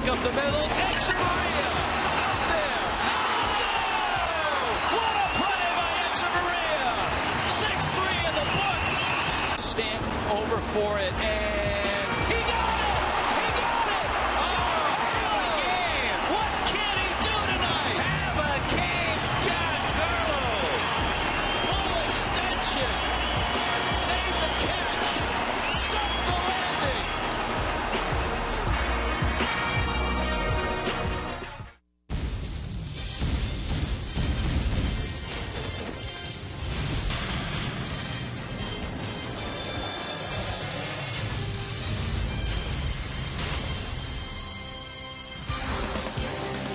up the middle. Echeverria out there. Oh! What a play by Echeverria. 6-3 in the books. Stanton over for it, and he got it. He got it. Giancarlo. What can he do tonight? Have a game, Giancarlo. Full extension. Made the catch. Stuck the landing.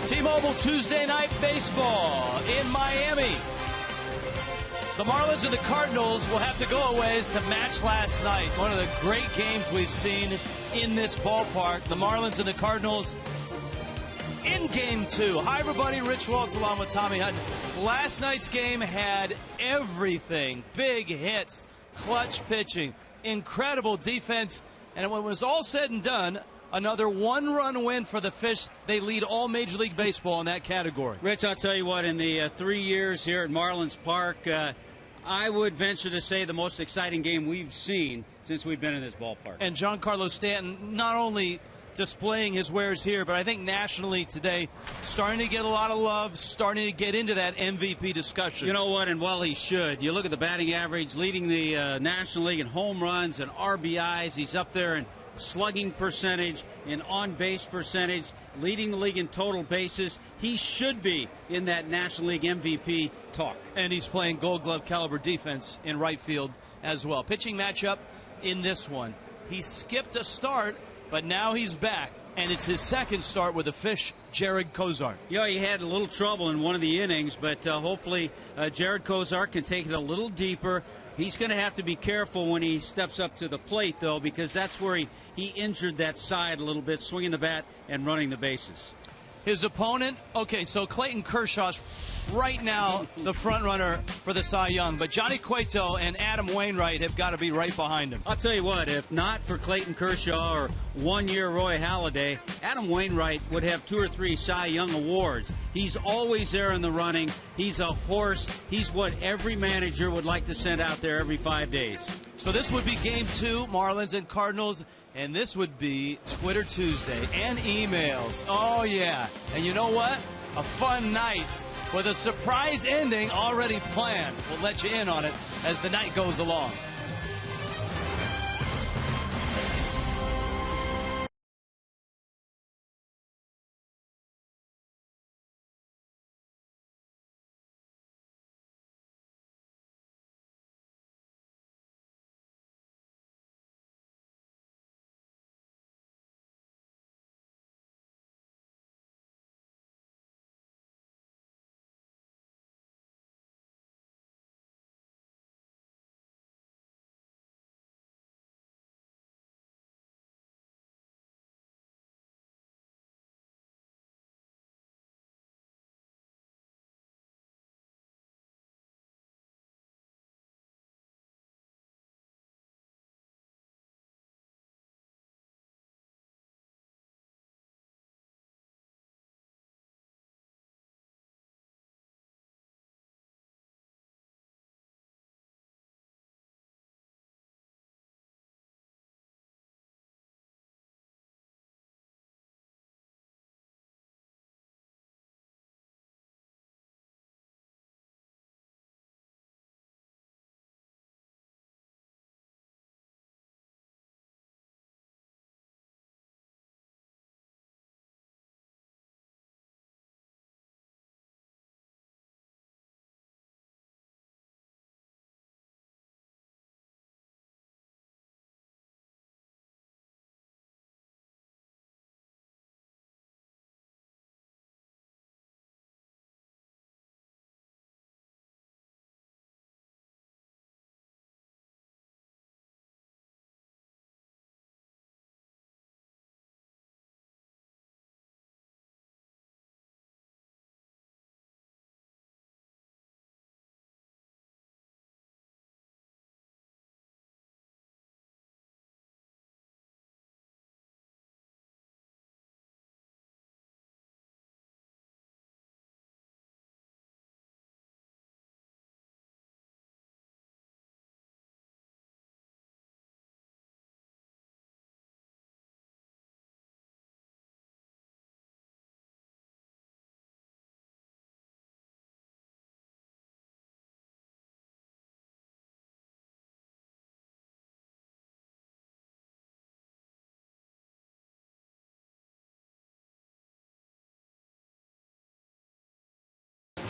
T-Mobile Tuesday Night Baseball in Miami. The Marlins and the Cardinals will have to go a ways to match last night. One of the great games we've seen in this ballpark. The Marlins and the Cardinals in Game 2. Hi, everybody. Rich Waltz along with Tommy Hutton. Last night's game had everything. Big hits, clutch pitching, incredible defense. And when it was all said and done, another one-run win for the Fish. They lead all Major League Baseball in that category. Rich, I'll tell you what, in the 3 years here at Marlins Park, I would venture to say the most exciting game we've seen since we've been in this ballpark. And Giancarlo Stanton not only displaying his wares here, but I think nationally today starting to get a lot of love, starting to get into that MVP discussion. You know what, and well, he should. You look at the batting average, leading the National League in home runs and RBIs. He's up there in slugging percentage, in on-base percentage, leading the league in total bases. He should be in that National League MVP talk. And he's playing Gold Glove caliber defense in right field as well. Pitching matchup in this one. He skipped a start, but now he's back, and it's his second start with the Fish, Jarrod Cozart. Yeah, he had a little trouble in one of the innings, but hopefully Jarrod Cozart can take it a little deeper. He's going to have to be careful when he steps up to the plate, though, because that's where he injured that side a little bit, swinging the bat and running the bases. His opponent, okay, so Clayton Kershaw's right now the front runner for the Cy Young, but Johnny Cueto and Adam Wainwright have got to be right behind him. I'll tell you what, if not for Clayton Kershaw or one-year Roy Halladay, Adam Wainwright would have 2 or 3 Cy Young awards. He's always there in the running. He's a horse. He's what every manager would like to send out there every 5 days. So this would be Game 2, Marlins and Cardinals, and this would be Twitter Tuesday and emails. Oh, yeah. And you know what? A fun night with a surprise ending already planned. We'll let you in on it as the night goes along.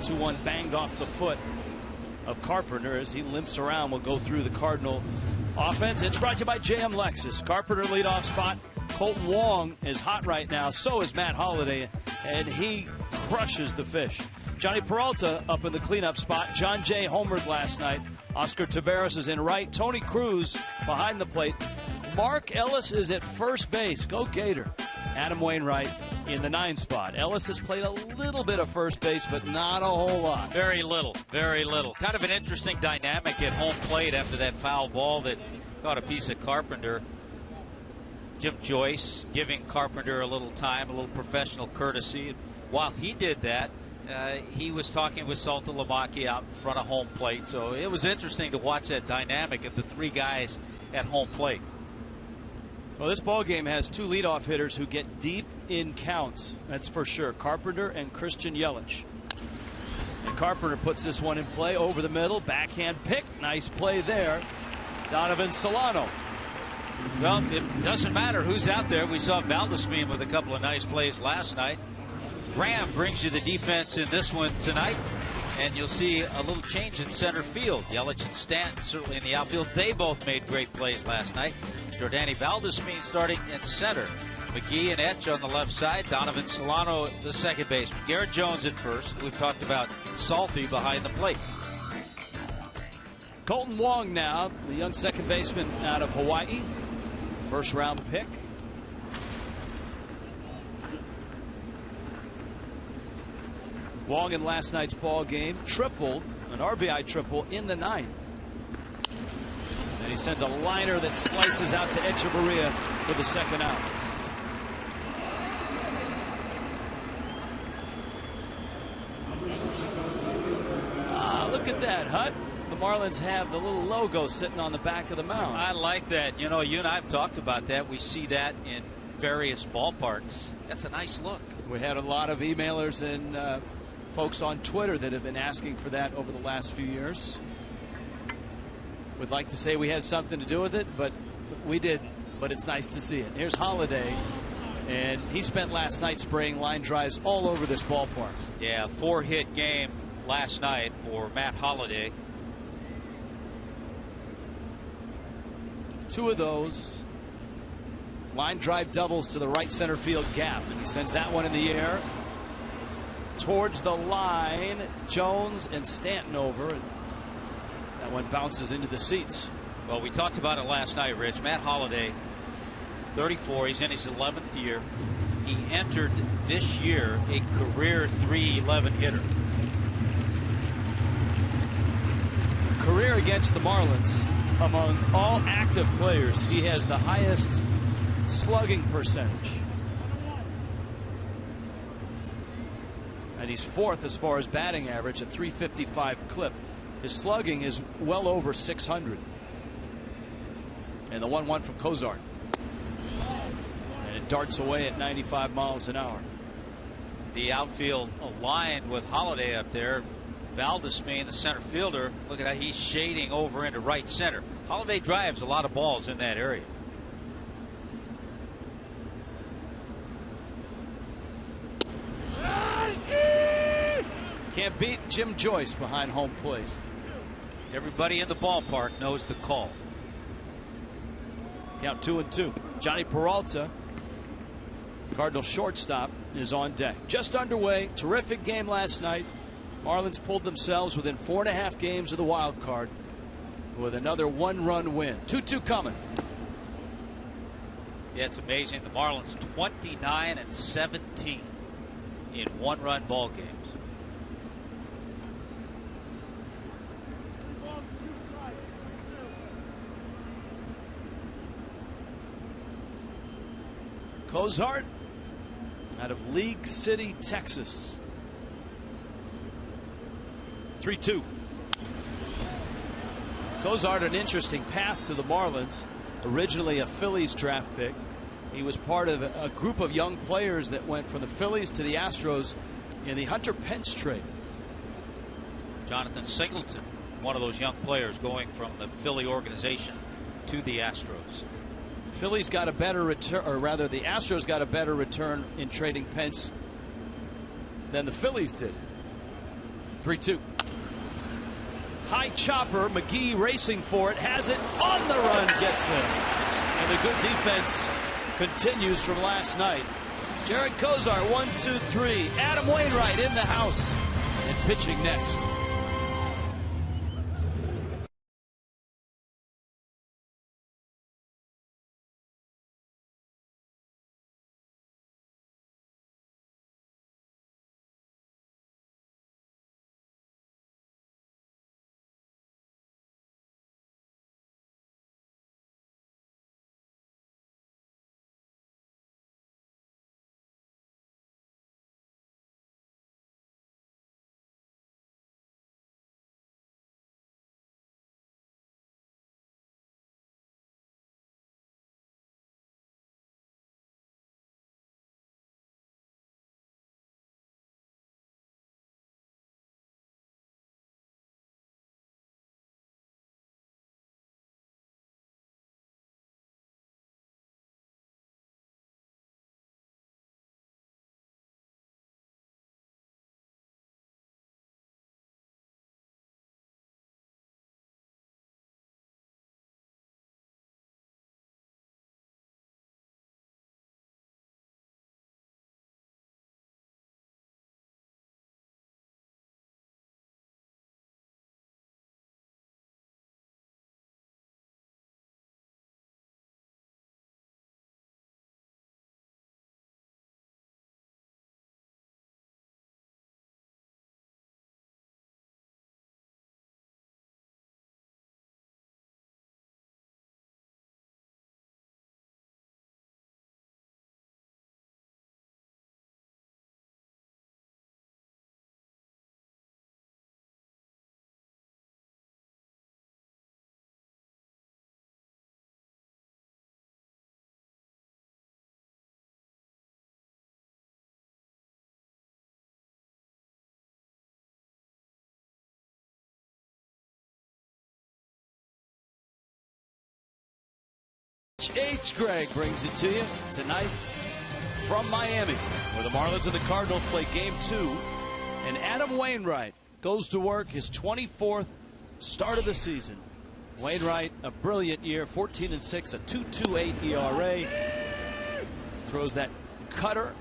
2-1 banged off the foot of Carpenter as he limps around. Will go through the Cardinal offense. It's brought to you by JM Lexus. Carpenter leadoff spot. Colton Wong is hot right now. So is Matt Holliday, and he crushes the fish. Johnny Peralta up in the cleanup spot. John Jay homered last night. Oscar Taveras is in right. Tony Cruz behind the plate. Mark Ellis is at first base. Go Gator. Adam Wainwright in the 9 spot. Ellis has played a little bit of first base, but not a whole lot. Very little, very little. Kind of an interesting dynamic at home plate after that foul ball that caught a piece of Carpenter. Jim Joyce giving Carpenter a little time, a little professional courtesy. While he did that, he was talking with Saltalamacchia out in front of home plate. So it was interesting to watch that dynamic of the 3 guys at home plate. Well, this ball game has 2 leadoff hitters who get deep in counts. That's for sure. Carpenter and Christian Yelich. And Carpenter puts this one in play over the middle. Backhand pick. Nice play there. Donovan Solano. Well, it doesn't matter who's out there. We saw Valdesmean with a couple of nice plays last night. Graham brings you the defense in this one tonight. And you'll see a little change in center field. Yelich and Stanton certainly in the outfield. They both made great plays last night. Jordani Valdesmean starting in center. McGee and Etch on the left side. Donovan Solano, the second baseman. Garrett Jones at first. We've talked about Salty behind the plate. Colton Wong now, the young second baseman out of Hawaii. First round pick. Wong in last night's ball game tripled, an RBI triple in the 9th. And he sends a liner that slices out to Echeverria for the second out. Look at that, Hut. The Marlins have the little logo sitting on the back of the mound. I like that. You know, you and I have talked about that. We see that in various ballparks. That's a nice look. We had a lot of emailers and folks on Twitter that have been asking for that over the last few years. Would like to say we had something to do with it, but we didn't. But it's nice to see it. Here's Holliday, and he spent last night spraying line drives all over this ballpark. Yeah, 4-hit game last night for Matt Holliday. 2 of those line drive doubles to the right center field gap, and he sends that one in the air towards the line. Jones and Stanton over, and that one bounces into the seats. Well, we talked about it last night, Rich. Matt Holliday, 34. He's in his 11th year. He entered this year a career .311 hitter. Career against the Marlins, among all active players, he has the highest slugging percentage. And he's 4th as far as batting average at .355 clip. His slugging is well over 600. And the 1-1 from Cozart. And it darts away at 95 miles an hour. The outfield aligned with Holliday up there. Valdesmean, the center fielder, look at how he's shading over into right center. Holliday drives a lot of balls in that area. Can't beat Jim Joyce behind home plate. Everybody in the ballpark knows the call. Count 2-2. Johnny Peralta, Cardinal shortstop, is on deck. Just underway. Terrific game last night. Marlins pulled themselves within 4.5 games of the wild card with another 1-run win. 2-2 coming. Yeah, it's amazing. The Marlins 29-17 in 1-run ball games. Cozart out of League City, Texas. 3-2. Cozart, an interesting path to the Marlins. Originally a Phillies draft pick. He was part of a group of young players that went from the Phillies to the Astros in the Hunter Pence trade. Jonathan Singleton, one of those young players going from the Philly organization to the Astros. Phillies got a better return, or rather the Astros got a better return in trading Pence than the Phillies did. 3-2. High chopper. McGee racing for it. Has it on the run. Gets it. And the good defense continues from last night. Jarrod Cozart, 1-2-3. Adam Wainwright in the house and pitching next. H. Gregg brings it to you tonight from Miami, where the Marlins and the Cardinals play Game 2. And Adam Wainwright goes to work, his 24th start of the season. Wainwright, a brilliant year, 14-6, a 2.28 ERA. Throws that cutter,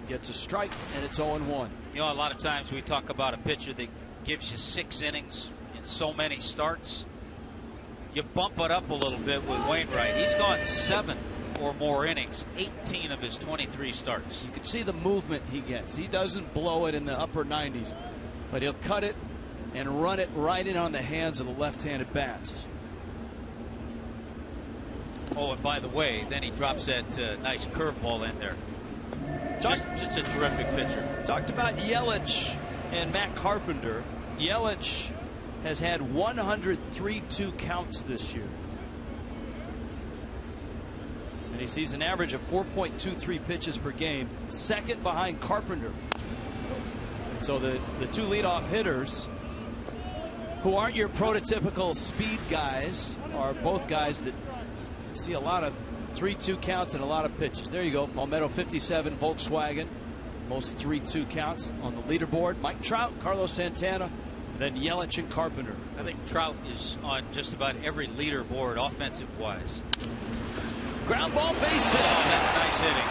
gets a strike, and it's 0-1. You know, a lot of times we talk about a pitcher that gives you 6 innings in so many starts. You bump it up a little bit with Wainwright. He's gone 7 or more innings, 18 of his 23 starts. You can see the movement he gets. He doesn't blow it in the upper 90s, but he'll cut it and run it right in on the hands of the left-handed bats. Oh, and by the way, then he drops that nice curveball in there. Just a terrific pitcher. Talked about Yelich and Matt Carpenter. Yelich has had 103 counts this year. And he sees an average of 4.23 pitches per game, second behind Carpenter. So the two leadoff hitters, who aren't your prototypical speed guys, are both guys that see a lot of 3-2 counts and a lot of pitches. There you go. Palmetto 57, Volkswagen. Most 3-2 counts on the leaderboard. Mike Trout, Carlos Santana, and then Yelich and Carpenter. I think Trout is on just about every leaderboard offensive-wise. Ground ball base hit. Oh, that's nice hitting.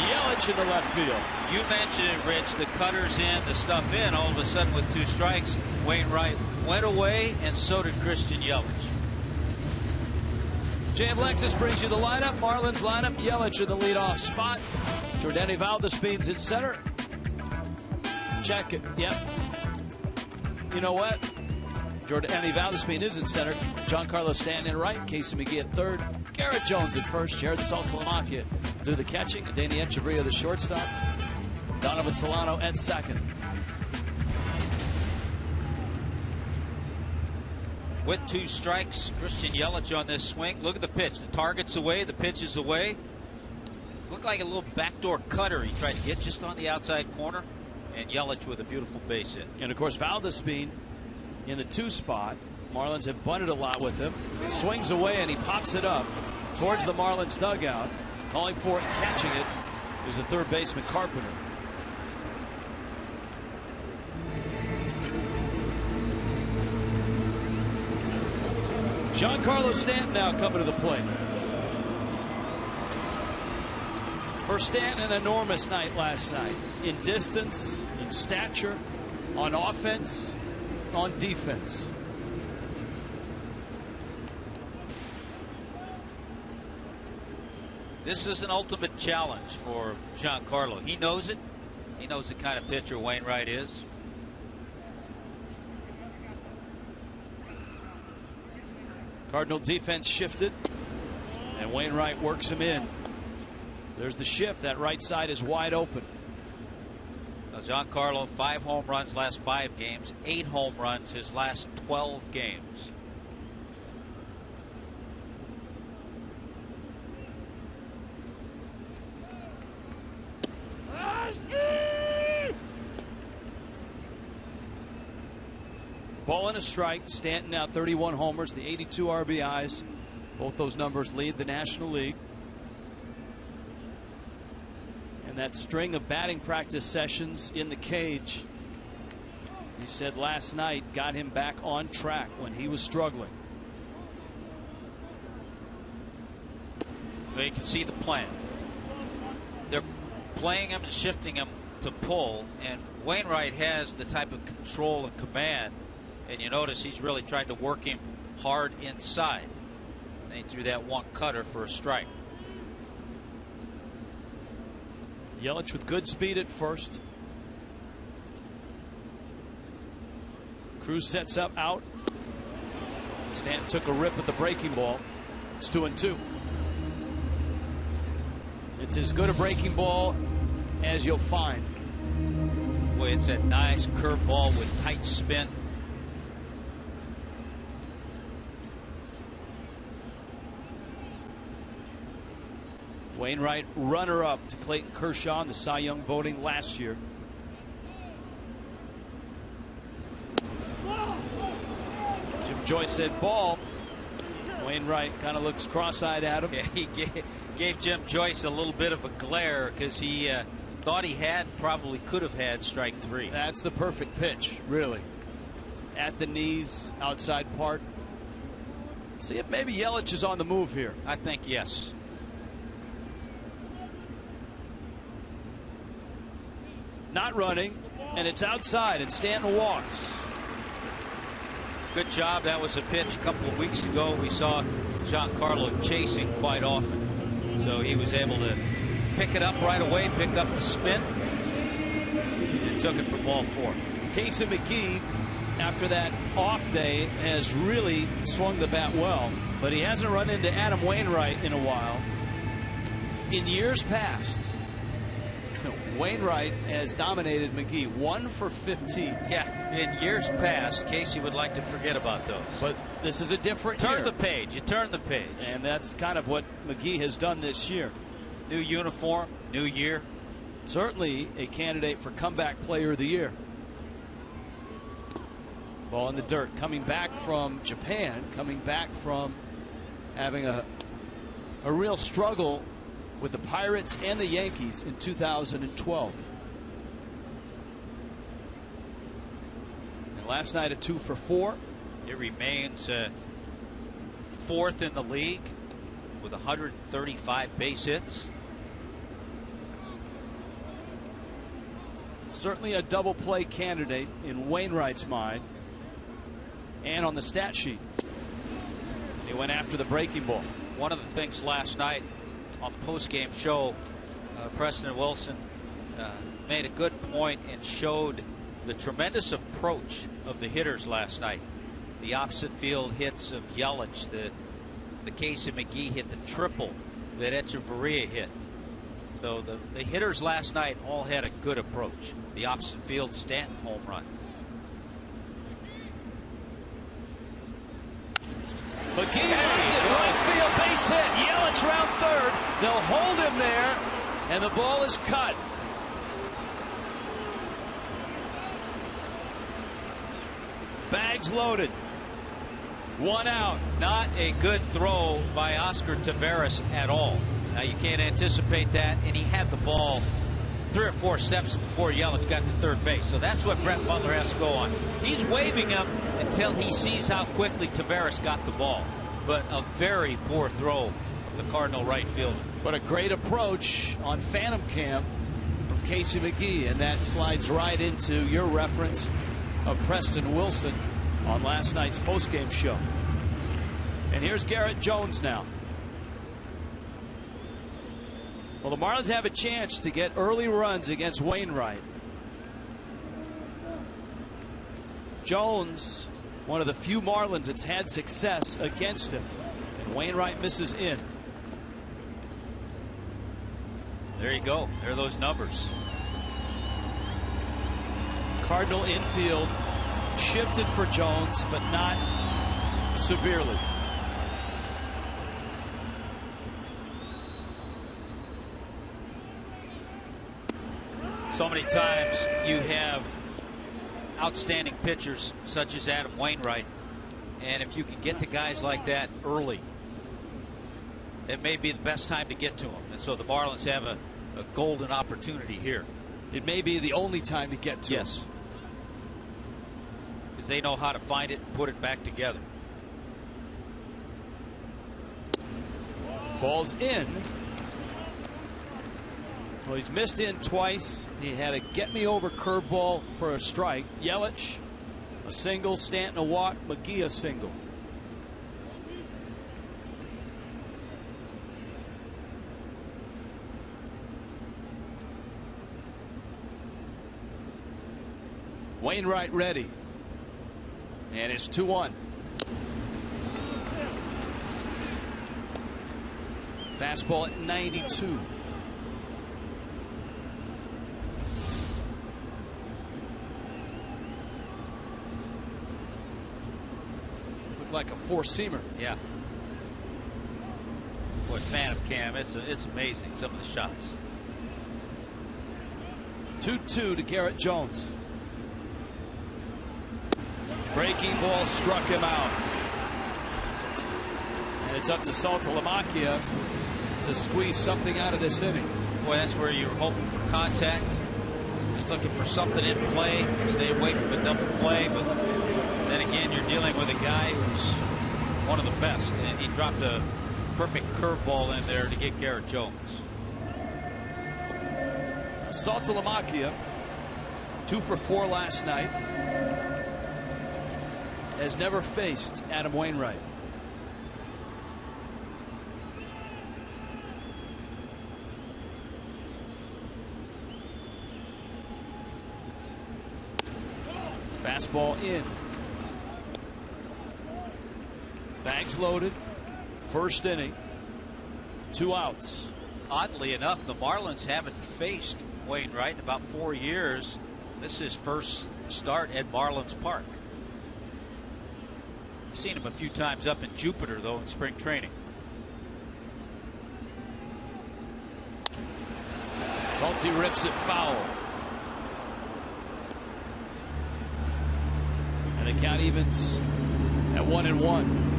Yelich in the left field. You mentioned it, Rich. The cutters in, the stuff in. All of a sudden with 2 strikes, Wainwright went away, and so did Christian Yelich. JM Lexus brings you the lineup. Marlins lineup. Yelich in the leadoff spot. Jordany Valdespin's in center. Check it. Yep. You know what? Jordany Valdespin is in center. Giancarlo Stanton in right. Casey McGee at third. Garrett Jones at first. Jarrod Saltalamacchia do the catching. Danny Echeverria the shortstop. Donovan Solano at second. With 2 strikes, Christian Yelich on this swing. Look at the pitch. The target's away. The pitch is away. Looked like a little backdoor cutter he tried to get just on the outside corner. And Yelich with a beautiful base hit. And of course, Valdespin in the 2 spot. Marlins have bunted a lot with him. Swings away and he pops it up towards the Marlins dugout. Calling for it and catching it is the third baseman Carpenter. Giancarlo Stanton now coming to the plate. For Stanton, an enormous night last night. In distance, in stature, on offense, on defense. This is an ultimate challenge for Giancarlo. He knows it. He knows the kind of pitcher Wainwright is. Cardinal defense shifted, and Wainwright works him in. There's the shift. That right side is wide open. Now Giancarlo, 5 home runs last 5 games, 8 home runs his last 12 games. Ball and a strike. Stanton now 31 homers, the 82 RBIs. Both those numbers lead the National League. And that string of batting practice sessions in the cage, he said last night, got him back on track when he was struggling. Well, you can see the plan. They're playing him and shifting him to pull, and Wainwright has the type of control and command. And you notice he's really tried to work him hard inside. And he threw that one cutter for a strike. Yelich with good speed at first. Cruz sets up out. Stanton took a rip at the breaking ball. It's 2-2. It's as good a breaking ball as you'll find. Boy, it's a nice curveball with tight spin. Wainwright runner-up to Clayton Kershaw in the Cy Young voting last year. Jim Joyce said ball. Wainwright kind of looks cross-eyed at him. Yeah, he gave Jim Joyce a little bit of a glare because he thought he probably could have had strike 3. That's the perfect pitch, really. At the knees, outside part. See if maybe Yelich is on the move here. I think yes. Not running, and it's outside, and Stanton walks. Good job. That was a pitch a couple of weeks ago. We saw Giancarlo chasing quite often. So he was able to pick it up right away, pick up the spin, and took it for ball 4. Casey McGee, after that off day, has really swung the bat well, but he hasn't run into Adam Wainwright in a while. In years past, Wainwright has dominated McGee, 1 for 15. Yeah, in years past, Casey would like to forget about those. But this is a different year. Turn the page. You turn the page. And that's kind of what McGee has done this year. New uniform, new year. Certainly a candidate for comeback player of the year. Ball in the dirt, coming back from Japan, coming back from having a real struggle with the Pirates and the Yankees in 2012. And last night a 2 for 4. It remains 4th in the league with 135 base hits. Certainly a double play candidate in Wainwright's mind and on the stat sheet. He went after the breaking ball. One of the things last night on the post-game show, Preston Wilson made a good point and showed the tremendous approach of the hitters last night. The opposite field hits of Yelich, the Casey McGee hit, the triple that Echeverria hit. So the hitters last night all had a good approach. The opposite field Stanton home run. McGee runs it right field, base hit. Yelich round third. They'll hold him there, and the ball is cut. Bags loaded. 1 out. Not a good throw by Oscar Taveras at all. Now you can't anticipate that, and he had the ball 3 or 4 steps before Yelich got to third base. So that's what Brett Butler has to go on. He's waving him until he sees how quickly Taveras got the ball. but a very poor throw of the Cardinal right fielder. But a great approach on Phantom Cam from Casey McGee, and that slides right into your reference of Preston Wilson on last night's postgame show. And here's Garrett Jones now. Well, the Marlins have a chance to get early runs against Wainwright. Jones, one of the few Marlins that's had success against him, and Wainwright misses in. There you go. There are those numbers. Cardinal infield shifted for Jones, but not severely. So many times you have outstanding pitchers such as Adam Wainwright, and if you can get to guys like that early, it may be the best time to get to them. And so the Marlins have a golden opportunity here. It may be the only time to get to yes, because they know how to find it and put it back together. Ball's in. Well, he's missed in twice. He had a get-me-over curveball for a strike. Yelich, a single. Stanton, a walk. McGee, a single. Wainwright ready. And it's 2-1. Fastball at 92. Like a four-seamer. Yeah. Boy, Phantom Cam, it's amazing, some of the shots. 2-2 to Garrett Jones. Breaking ball struck him out. And it's up to Saltalamacchia to squeeze something out of this inning. Boy, that's where you're hoping for contact. Just looking for something in play. Stay away from a double play, but then again, you're dealing with a guy who's one of the best, and he dropped a perfect curveball in there to get Garrett Jones. Saltalamacchia, 2 for 4 last night, has never faced Adam Wainwright. Fastball in. Bags loaded. First inning. 2 outs. Oddly enough, the Marlins haven't faced Wainwright in about 4 years. This is his first start at Marlins Park. I've seen him a few times up in Jupiter, though, in spring training. Salty rips it foul. And the count evens at 1-1.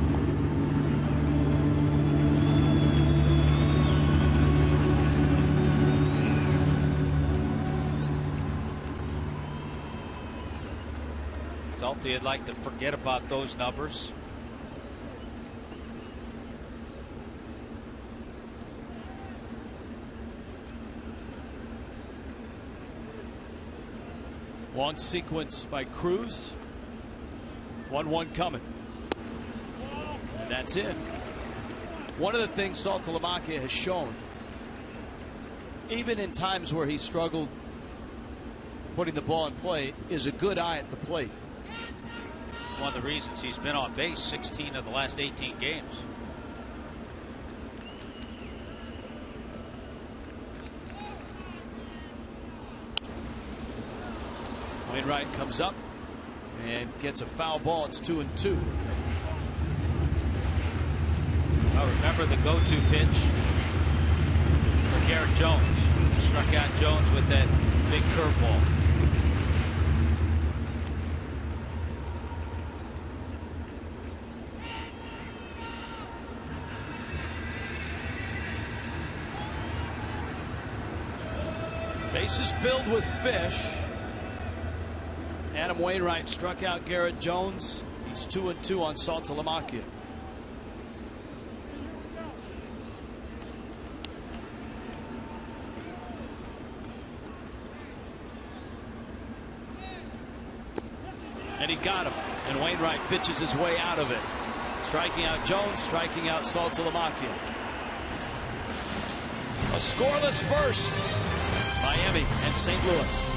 Salty would like to forget about those numbers. Long sequence by Cruz. 1-1 coming. And that's it. One of the things Saltalamacchia has shown, even in times where he struggled putting the ball in play, is a good eye at the plate. One of the reasons he's been on base 16 of the last 18 games. Wainwright comes up and gets a foul ball. It's 2-2. Well, remember the go-to pitch for Garrett Jones. He struck out Jones with that big curveball. Bases filled with fish. Adam Wainwright struck out Garrett Jones. He's 2-2 on Saltalamacchia. And he got him. And Wainwright pitches his way out of it. Striking out Jones, striking out Saltalamacchia. A scoreless first. Miami and St. Louis.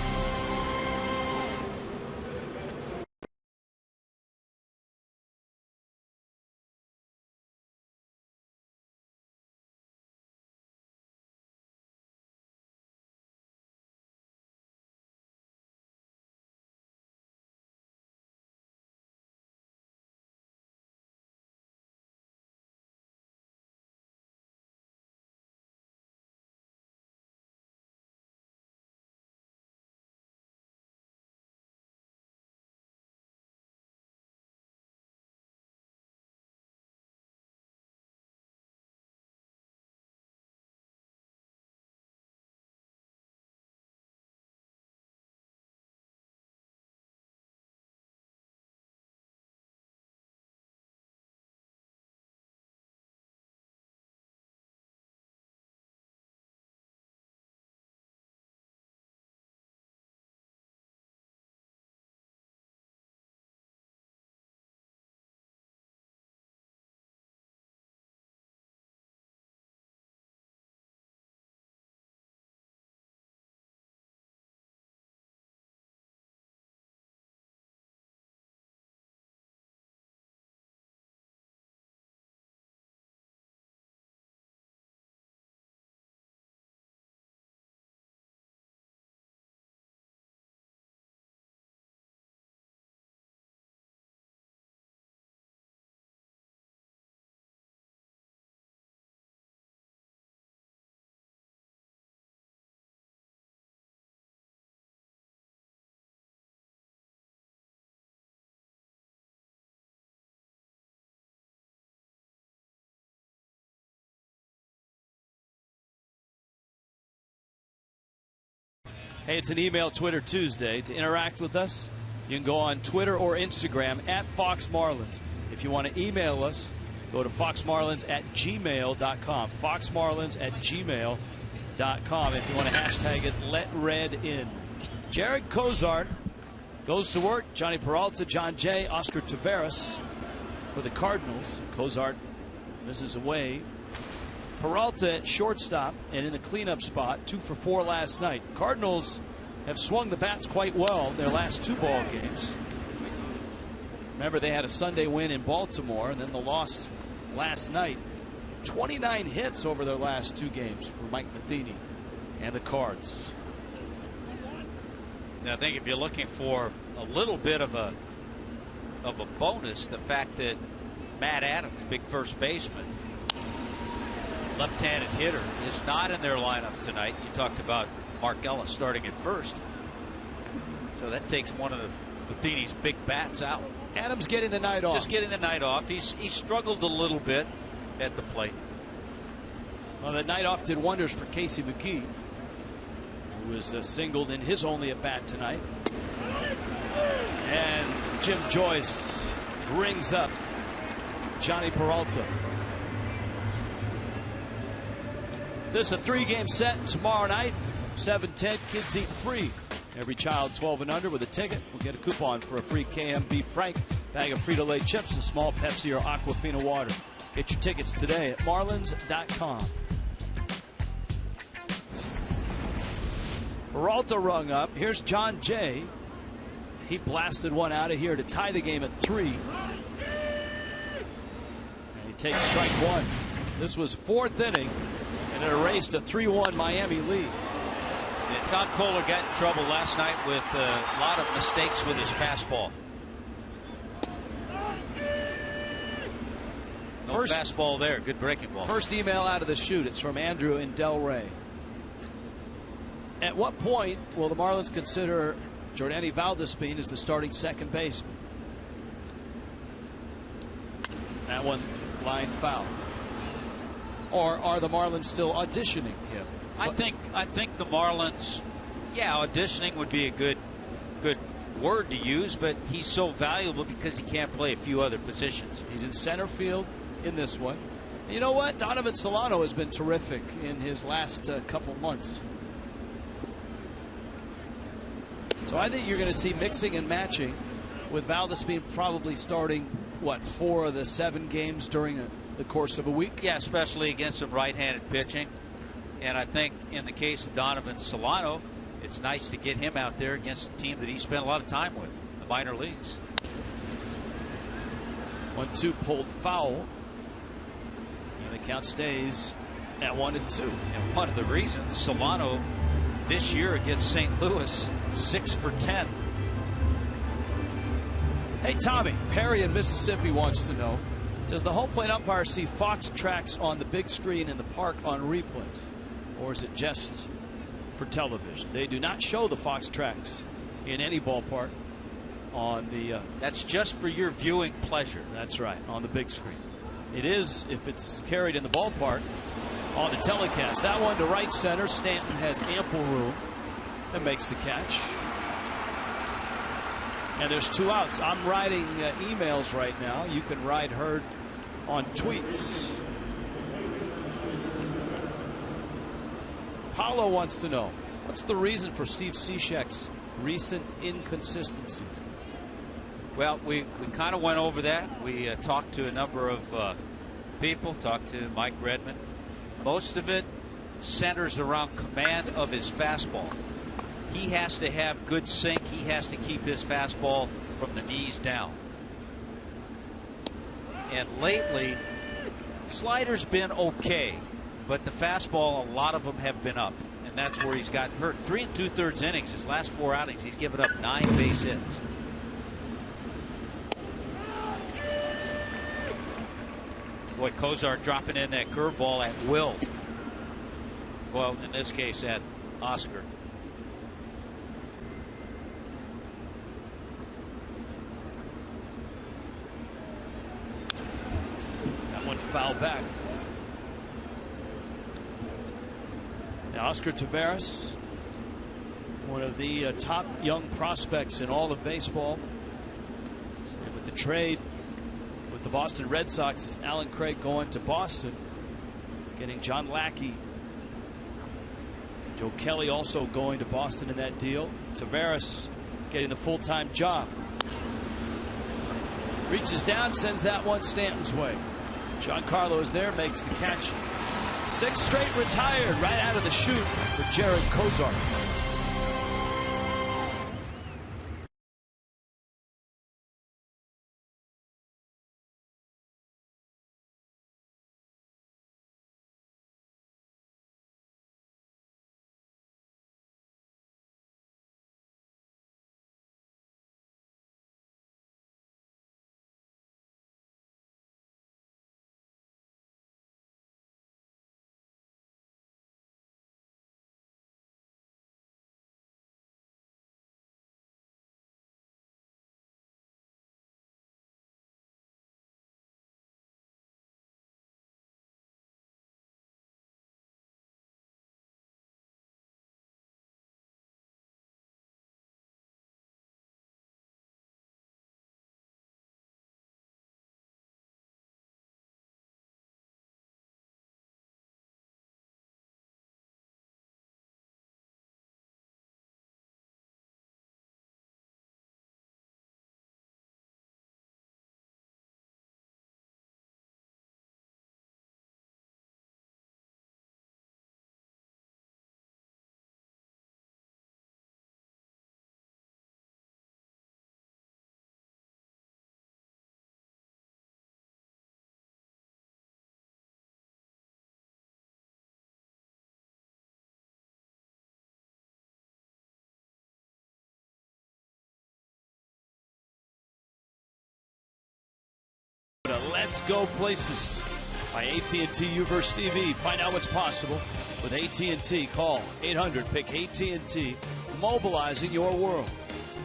Hey, it's an Email Twitter Tuesday. To interact with us, you can go on Twitter or Instagram at Fox Marlins. If you want to email us, go to foxmarlins@gmail.com. foxmarlins@gmail.com. If you want to hashtag it, #LetRedIn. Jarrod Cozart goes to work. Johnny Peralta, John Jay, Oscar Taveras for the Cardinals. Cozart misses away. Peralta at shortstop and in the cleanup spot, 2 for 4 last night. Cardinals have swung the bats quite well their last 2 ball games. Remember, they had a Sunday win in Baltimore and then the loss last night. 29 hits over their last 2 games for Mike Matheny and the Cards. Now, I think if you're looking for a little bit of a bonus, the fact that Matt Adams, big first baseman, left-handed hitter, is not in their lineup tonight. You talked about Mark Ellis starting at first. So that takes one of Matheny's big bats out. Adams getting the night off. Just getting the night off. He struggled a little bit at the plate. Well, the night off did wonders for Casey McGee, who was singled in his only at bat tonight. And Jim Joyce rings up Johnny Peralta. This is a 3-game set tomorrow night, 7:10. Kids eat free. Every child 12 and under with a ticket will get a coupon for a free KMB Frank bag of Frito-Lay chips, and small Pepsi or Aquafina water. Get your tickets today at marlins.com. Peralta rung up. Here's John Jay. He blasted one out of here to tie the game at 3. And he takes strike 1. This was 4th inning. And it erased a 3-1 Miami lead. Yeah, Tom Kohler got in trouble last night with a lot of mistakes with his fastball. No fastball there. Good breaking ball. First email out of the chute. It's from Andrew in Delray. At what point will the Marlins consider Jordany Valdespin as the starting second baseman? That one line foul. Or are the Marlins still auditioning him? I think the Marlins, auditioning would be a good word to use, but he's so valuable because he can't play a few other positions. He's in center field in this one. And you know what? Donovan Solano has been terrific in his last couple months. So I think you're going to see mixing and matching with Valdespin probably starting, what, 4 of the 7 games during the course of a week? Yeah, especially against some right-handed pitching. And I think in the case of Donovan Solano, it's nice to get him out there against a team that he spent a lot of time with, the minor leagues. 1-2 pulled foul. And the count stays at 1-2. And one of the reasons Solano this year against St. Louis, 6 for 10. Hey, Tommy, Perry in Mississippi wants to know, does the home plate umpire see Fox tracks on the big screen in the park on replays? Or is it just for television? They do not show the Fox tracks in any ballpark on the... That's just for your viewing pleasure. That's right, on the big screen. It is, if it's carried in the ballpark, on the telecast. That one to right center. Stanton has ample room and makes the catch. And there's 2 outs. I'm writing emails right now. You can write Herd on tweets. Paulo wants to know, what's the reason for Steve Cishek's recent inconsistencies? Well, we kind of went over that. We talked to a number of people, talked to Mike Redmond. Most of it centers around command of his fastball. He has to have good sink. He has to keep his fastball from the knees down. And lately, slider's been okay, but the fastball, a lot of them have been up, and that's where he's gotten hurt. 3 2/3 innings, his last 4 outings, he's given up 9 base hits. Boy, Cozart dropping in that curveball at will. Well, in this case, at Oscar. That one foul back. Now Oscar Taveras, one of the top young prospects in all of baseball. And with the trade with the Boston Red Sox, Alan Craig going to Boston, getting John Lackey. Joe Kelly also going to Boston in that deal. Taveras getting the full-time job. Reaches down, sends that one Stanton's way. Giancarlo is there, makes the catch. 6 straight retired right out of the chute for Jarrod Cozart. Let's go places by AT&T Uverse TV. Find out what's possible with AT&T. Call 800-PICK-AT&T, mobilizing your world.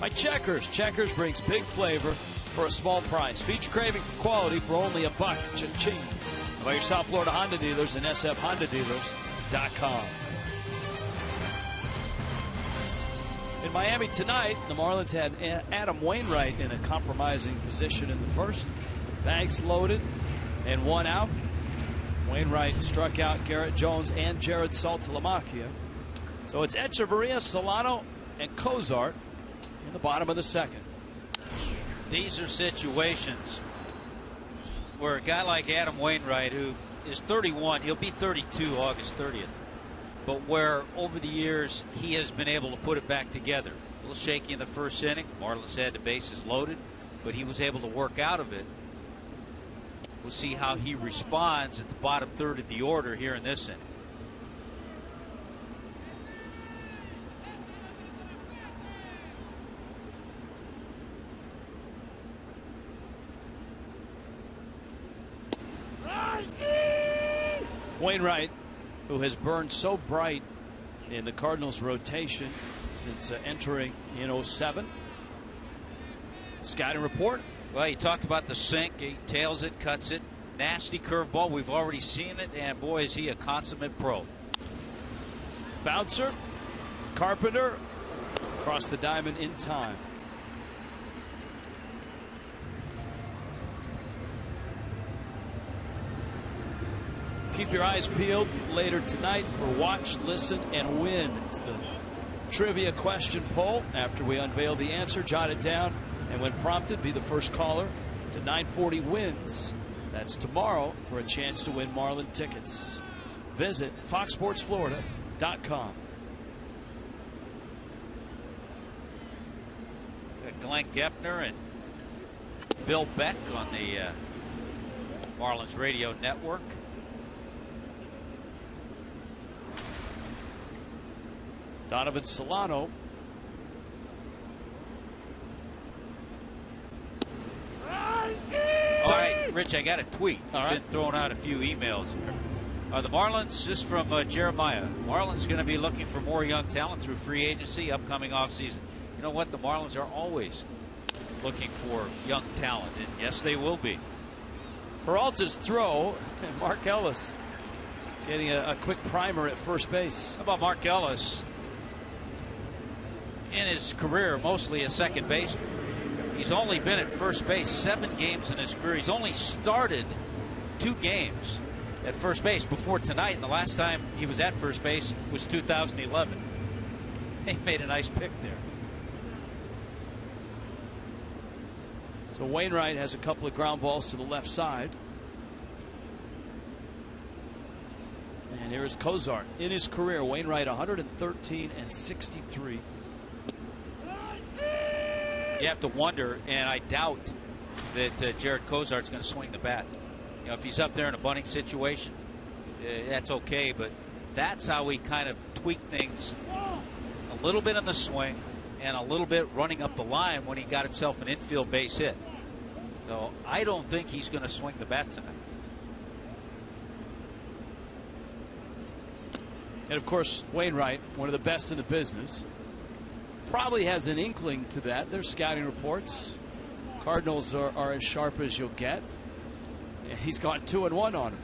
By Checkers. Checkers brings big flavor for a small price. Feed your craving for quality for only $1. Cha-ching. By your South Florida Honda dealers and sfhondadealers.com. In Miami tonight, the Marlins had Adam Wainwright in a compromising position in the first. Bags loaded and 1 out. Wainwright struck out Garrett Jones and Jarrod Saltalamacchia. So it's Echeverria, Solano, and Cozart in the bottom of the second. These are situations where a guy like Adam Wainwright, who is 31, he'll be 32 August 30th, but where over the years he has been able to put it back together. A little shaky in the first inning. Marlins had the bases loaded, but he was able to work out of it. We'll see how he responds at the bottom third of the order here in this inning. Wainwright, who has burned so bright in the Cardinals rotation since entering in 07. Scouting report. Well, you talked about the sink. He tails it, cuts it. Nasty curveball. We've already seen it, and boy, is he a consummate pro. Bouncer. Carpenter. Across the diamond in time. Keep your eyes peeled later tonight for Watch, Listen, and Win. It's the trivia question poll. After we unveil the answer, jot it down, and when prompted, be the first caller to 940 Wins. That's tomorrow for a chance to win Marlin tickets. Visit foxsportsflorida.com. Glenn Geffner and Bill Beck on the Marlins radio network. Donovan Solano. All right, Rich, I got a tweet. All right. Been throwing out a few emails here. The Marlins, this is from Jeremiah. Marlins going to be looking for more young talent through free agency, upcoming offseason. You know what? The Marlins are always looking for young talent, and yes, they will be. Peralta's throw, and Mark Ellis getting a quick primer at first base. How about Mark Ellis? In his career, mostly a second baseman. He's only been at first base 7 games in his career. He's only started 2 games at first base before tonight, and the last time he was at first base was 2011. He made a nice pick there. So Wainwright has a couple of ground balls to the left side. And here is Cozart. In his career, Wainwright 113 and 63. You have to wonder, and I doubt that Jarrod Cozart's going to swing the bat. You know, if he's up there in a bunting situation, that's okay, but that's how he kind of tweaked things a little bit on the swing and a little bit running up the line when he got himself an infield base hit. So I don't think he's going to swing the bat tonight. And of course, Wainwright, one of the best in the business, probably has an inkling to that. There's scouting reports. Cardinals are as sharp as you'll get. And he's gone 2-1 on him.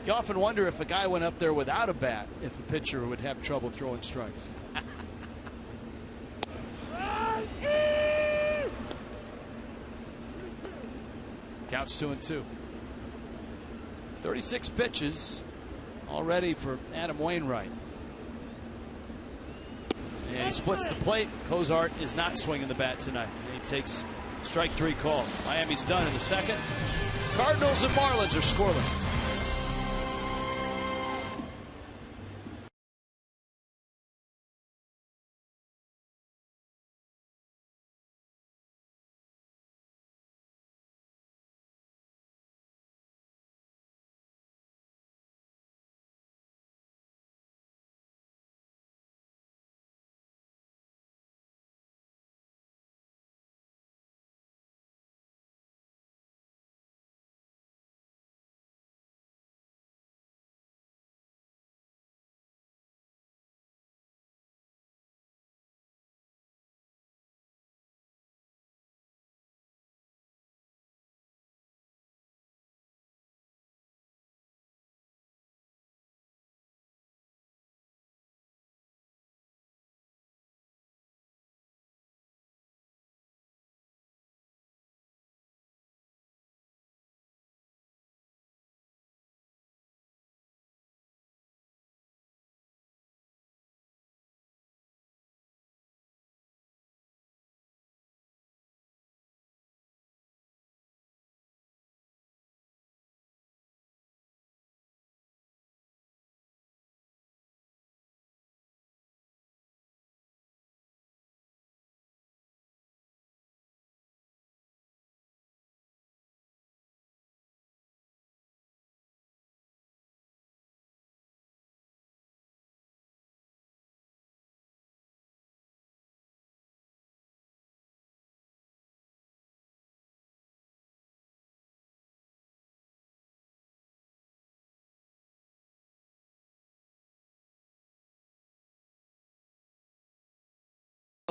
You often wonder if a guy went up there without a bat, if a pitcher would have trouble throwing strikes. Counts 2-2. 36 pitches already for Adam Wainwright. And he splits the plate. Cozart is not swinging the bat tonight. He takes strike 3 call. Miami's done in the second. Cardinals and Marlins are scoreless.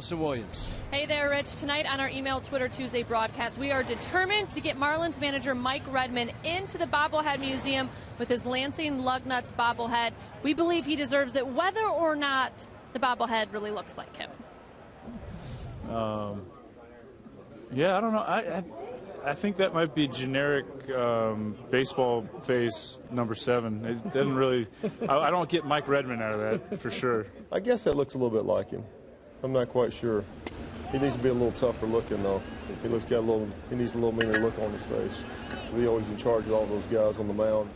Allison Williams. Hey there, Rich. Tonight on our Email Twitter Tuesday broadcast, we are determined to get Marlins manager Mike Redmond into the Bobblehead Museum with his Lansing Lugnuts bobblehead. We believe he deserves it, whether or not the bobblehead really looks like him. Yeah, I don't know. I think that might be generic baseball face number 7. It doesn't really. I don't get Mike Redmond out of that for sure. I guess that looks a little bit like him. I'm not quite sure. He needs to be a little tougher looking though. He needs a little meaner look on his face. He's always in charge of all those guys on the mound.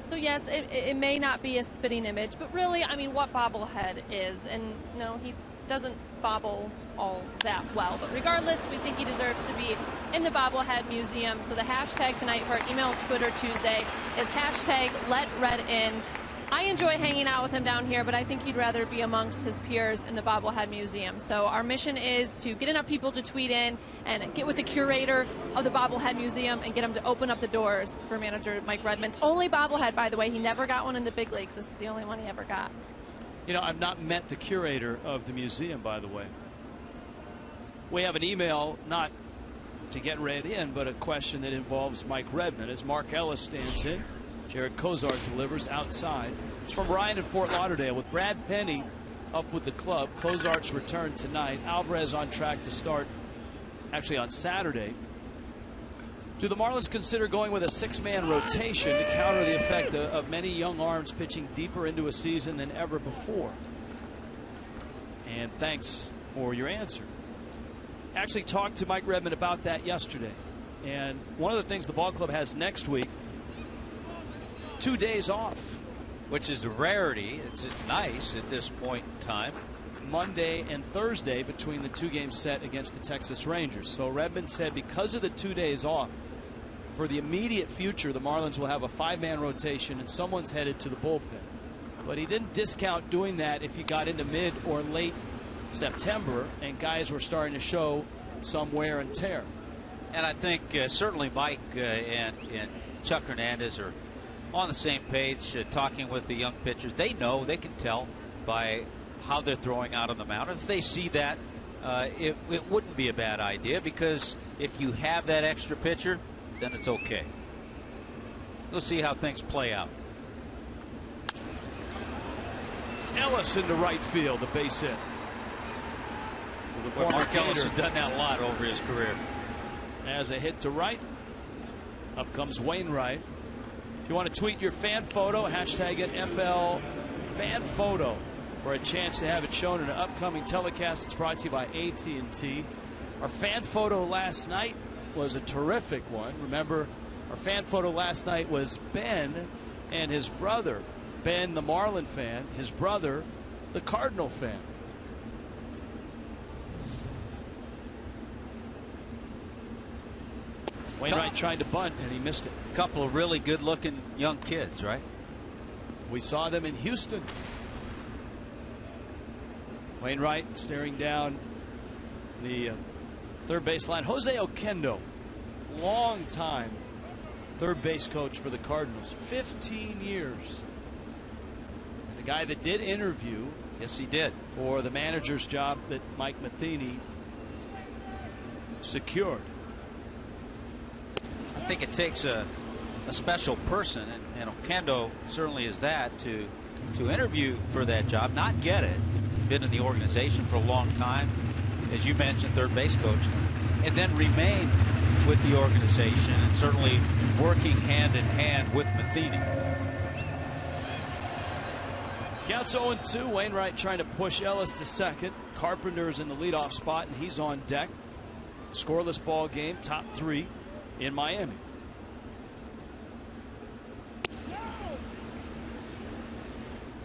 So yes, it may not be a spitting image, but really, I mean, what bobblehead is, and no, he doesn't bobble all that well. But regardless, we think he deserves to be in the Bobblehead Museum. So the hashtag tonight for our Email Twitter Tuesday is #LetRedIn. I enjoy hanging out with him down here, but I think he'd rather be amongst his peers in the Bobblehead Museum. So our mission is to get enough people to tweet in and get with the curator of the Bobblehead Museum and get him to open up the doors for manager Mike Redmond's only bobblehead, by the way. He never got one in the big leagues. This is the only one he ever got. You know, I've not met the curator of the museum, by the way. We have an email, not to get read in, but a question that involves Mike Redmond as Mark Ellis stands in. Jarrod Cozart delivers outside. It's from Ryan in Fort Lauderdale. With Brad Penny up with the club, Cozart's return tonight. Alvarez on track to start actually on Saturday. Do the Marlins consider going with a 6-man rotation to counter the effect of many young arms pitching deeper into a season than ever before? And thanks for your answer. Actually talked to Mike Redmond about that yesterday. And one of the things the ball club has next week, 2 days off. Which is a rarity. It's nice at this point in time. Monday and Thursday between the 2-game set against the Texas Rangers. So Redmond said because of the 2 days off, for the immediate future, the Marlins will have a 5-man rotation and someone's headed to the bullpen. But he didn't discount doing that if you got into mid or late September and guys were starting to show some wear and tear. And I think certainly Mike and Chuck Hernandez are on the same page talking with the young pitchers. They know, they can tell by how they're throwing out on the mound. If they see that, it wouldn't be a bad idea, because if you have that extra pitcher, then it's okay. We'll see how things play out. Ellis into right field, the base hit. Well, Mark Ellis has done that a lot over his career. As a hit to right, up comes Wainwright. If you want to tweet your fan photo, hashtag it FLFanPhoto for a chance to have it shown in an upcoming telecast. It's brought to you by AT&T. Our fan photo last night was a terrific one. Remember, our fan photo last night was Ben and his brother. Ben, the Marlin fan, his brother, the Cardinal fan. Wainwright tried to bunt and he missed it. A couple of really good looking young kids, right? We saw them in Houston. Wainwright staring down the third base line. Jose Oquendo, long time third base coach for the Cardinals, 15 years. And the guy that did interview, yes, he did, for the manager's job that Mike Matheny secured. I think it takes a special person, and Oquendo certainly is that, to interview for that job, not get it, been in the organization for a long time, as you mentioned, third base coach, and then remain with the organization and certainly working hand in hand with Matheny. Counts 0-2. Wainwright trying to push Ellis to second. Carpenter's in the leadoff spot and he's on deck. Scoreless ball game, top 3 in Miami.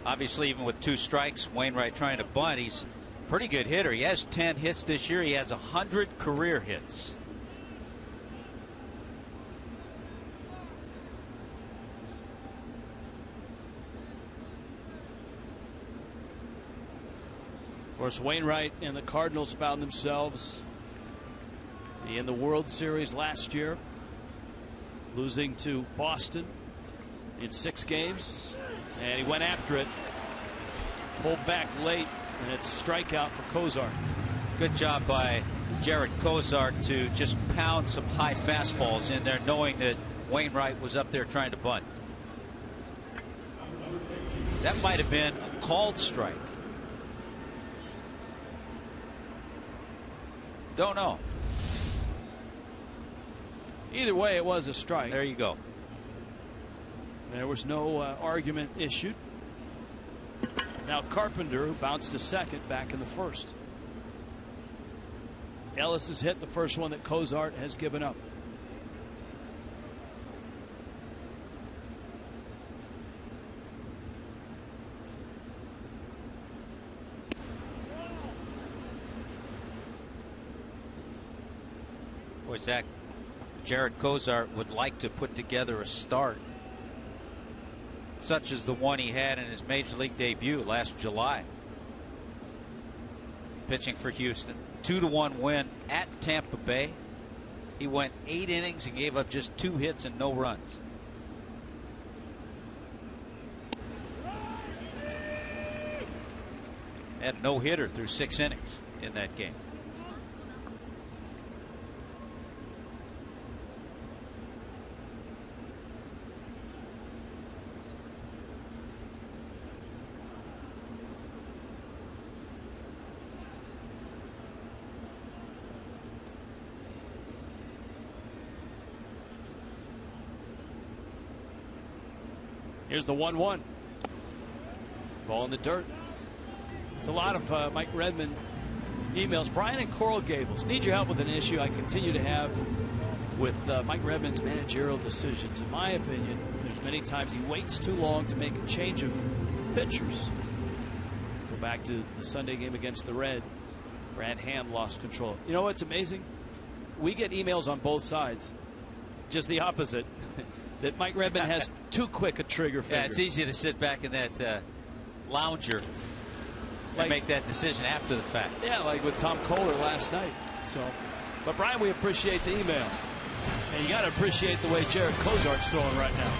Obviously, even with 2 strikes, Wainwright trying to bunt. He's a pretty good hitter. He has 10 hits this year. He has 100 career hits. Of course, Wainwright and the Cardinals found themselves in the World Series last year, losing to Boston in 6 games, and he went after it, pulled back late And it's a strikeout for Cozart. Good job by Jarrod Cozart to just pound some high fastballs in there, knowing that Wainwright was up there trying to bunt. That might have been a called strike. Don't know. Either way, it was a strike. There you go. There was no argument issued. Now Carpenter, who bounced to second, back in the first. Ellis has hit the first one that Cozart has given up. Boy, Zach, Jarrod Cozart would like to put together a start such as the one he had in his major league debut last July. Pitching for Houston. 2-1 win at Tampa Bay. He went 8 innings and gave up just 2 hits and no runs. Had a no-hitter through 6 innings in that game. Here's the 1-1. Ball in the dirt. It's a lot of Mike Redmond emails. Brian and Coral Gables, need your help with an issue I continue to have with Mike Redmond's managerial decisions. In my opinion, there's many times he waits too long to make a change of pitchers. Go back to the Sunday game against the Reds. Brad Hand lost control. You know what's amazing? We get emails on both sides. Just the opposite. That Mike Redmond has too quick a trigger finger. Yeah, it's easy to sit back in that lounger and make that decision after the fact. Yeah, like with Tom Kohler last night. So, but Brian, we appreciate the email, and you got to appreciate the way Jarrod Cozart's throwing right now.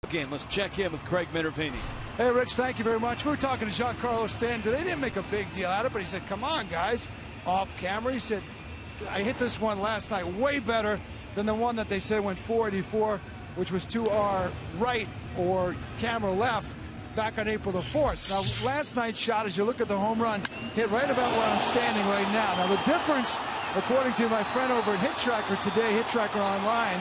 Game. Let's check in with Craig Minervini. Hey, Rich, thank you very much. We were talking to Giancarlo Stanton today. They didn't make a big deal out of it, but he said, come on, guys, off camera. He said, I hit this one last night way better than the one that they said went 484, which was to our right or camera left back on April the 4th. Now, last night's shot, as you look at the home run, hit right about where I'm standing right now. Now, the difference, according to my friend over at Hit Tracker today, Hit Tracker Online,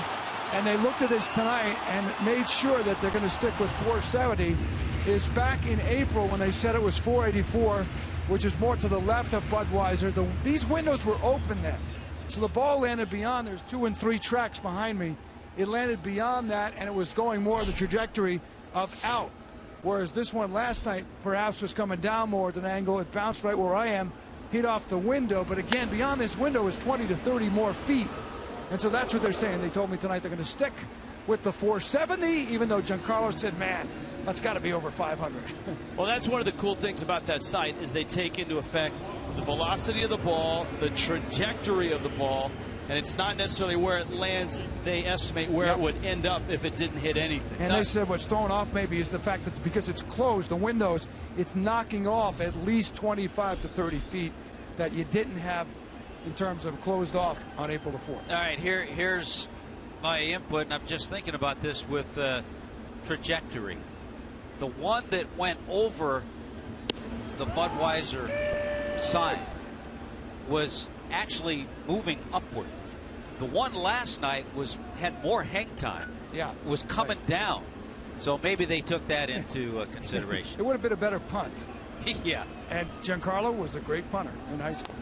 and they looked at this tonight and made sure that they're going to stick with 470, is back in April when they said it was 484, which is more to the left of Budweiser. These windows were open then. So the ball landed beyond. There's 2 and 3 tracks behind me. It landed beyond that, and it was going more the trajectory of out. Whereas this one last night perhaps was coming down more at an angle. It bounced right where I am, hit off the window. But again, beyond this window is 20 to 30 more feet. And so that's what they're saying. They told me tonight they're going to stick with the 470, even though Giancarlo said, man, that's got to be over 500. Well, that's one of the cool things about that site is they take into effect the velocity of the ball, the trajectory of the ball, and it's not necessarily where it lands. They estimate where it would end up if it didn't hit anything. And they said what's thrown off maybe is the fact that because it's closed, the windows, it's knocking off at least 25 to 30 feet that you didn't have in terms of closed off on April the 4th. All right, here's my input, and I'm just thinking about this with trajectory. The one that went over the Budweiser sign was actually moving upward. The one last night had more hang time. Yeah, was coming down. So maybe they took that into consideration. It would have been a better punt. Yeah. And Giancarlo was a great punter in high school.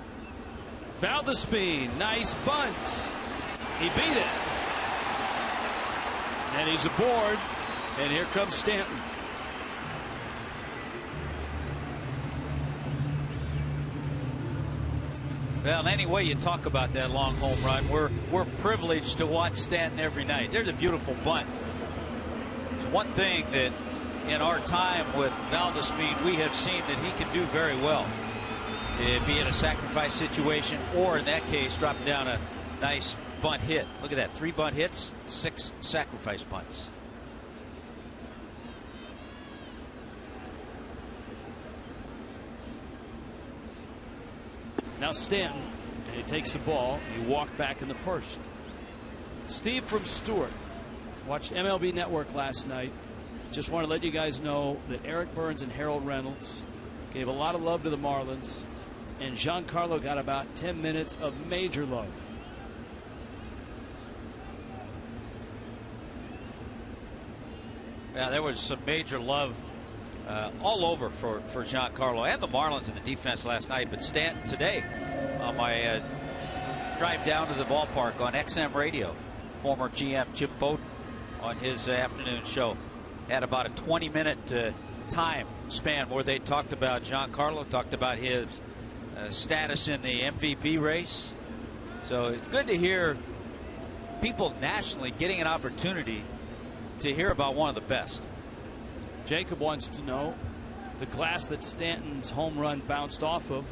Valdespin, nice bunt. He beat it. And he's aboard. And here comes Stanton. Well, any way you talk about that long home run, we're privileged to watch Stanton every night. There's a beautiful bunt. It's one thing that in our time with Valdespin we have seen that he can do very well. Be in a sacrifice situation, or in that case, drop down a nice bunt hit. Look at that, 3 bunt hits, 6 sacrifice bunts. Now Stanton, and he takes the ball. He walked back in the first. Steve from Stewart watched MLB Network last night. Just want to let you guys know that Eric Burns and Harold Reynolds gave a lot of love to the Marlins, and Giancarlo got about 10 minutes of major love. Yeah, there was some major love all over for Giancarlo and the Marlins in the defense last night. But Stanton today on my drive down to the ballpark on XM radio, former GM Chip Bowden on his afternoon show had about a 20-minute time span where they talked about Giancarlo, talked about his status in the MVP race. So it's good to hear people nationally getting an opportunity to hear about one of the best. Jacob wants to know, the glass that Stanton's home run bounced off of,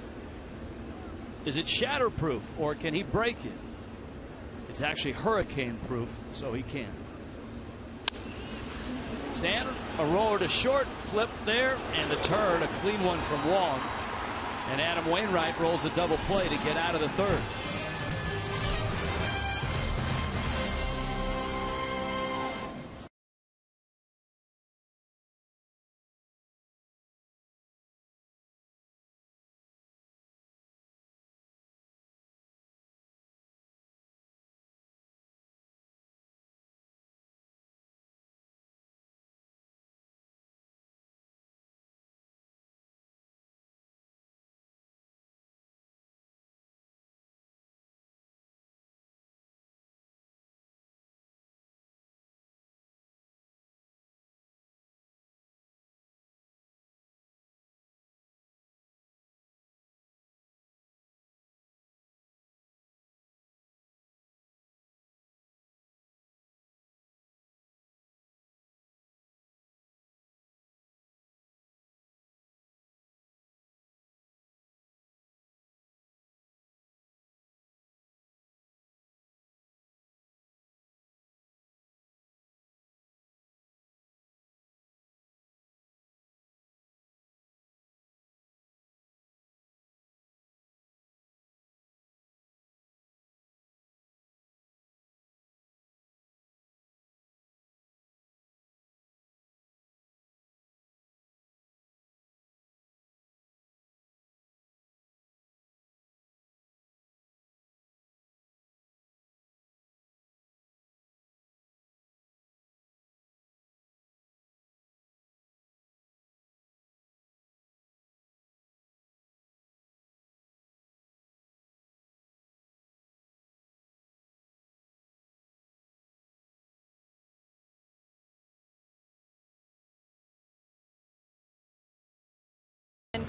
is it shatterproof or can he break it? It's actually hurricane proof, so he can. Stanton, a roller to short, flip there, and the turn, a clean one from Wong. And Adam Wainwright rolls a double play to get out of the third.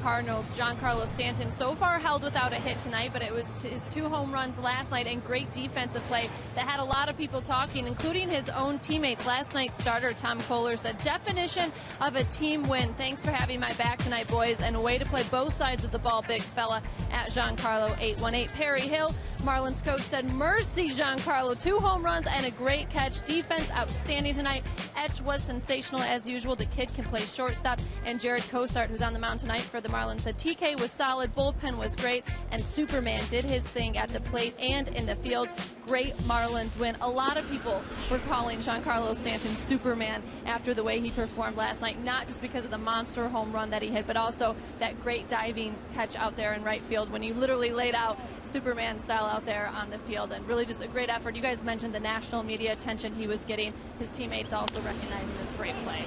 Cardinals. Giancarlo Stanton so far held without a hit tonight, but it was his 2 home runs last night and great defensive play that had a lot of people talking, including his own teammates. Last night's starter, Tom Kohler, said, definition of a team win. Thanks for having my back tonight, boys, and a way to play both sides of the ball, big fella, at Giancarlo 818. Perry Hill, Marlins coach, said, mercy, Giancarlo, 2 home runs and a great catch. Defense outstanding tonight. Etch was sensational as usual. The kid can play shortstop. And Jarrod, Cozart, who's on the mound tonight for the Marlins, said TK was solid, bullpen was great, and Superman did his thing at the plate and in the field. Great Marlins win. A lot of people were calling Giancarlo Stanton Superman after the way he performed last night, not just because of the monster home run that he hit, but also that great diving catch out there in right field when he literally laid out Superman style out there on the field, and really just a great effort. You guys mentioned the national media attention he was getting. His teammates also recognizing this great play.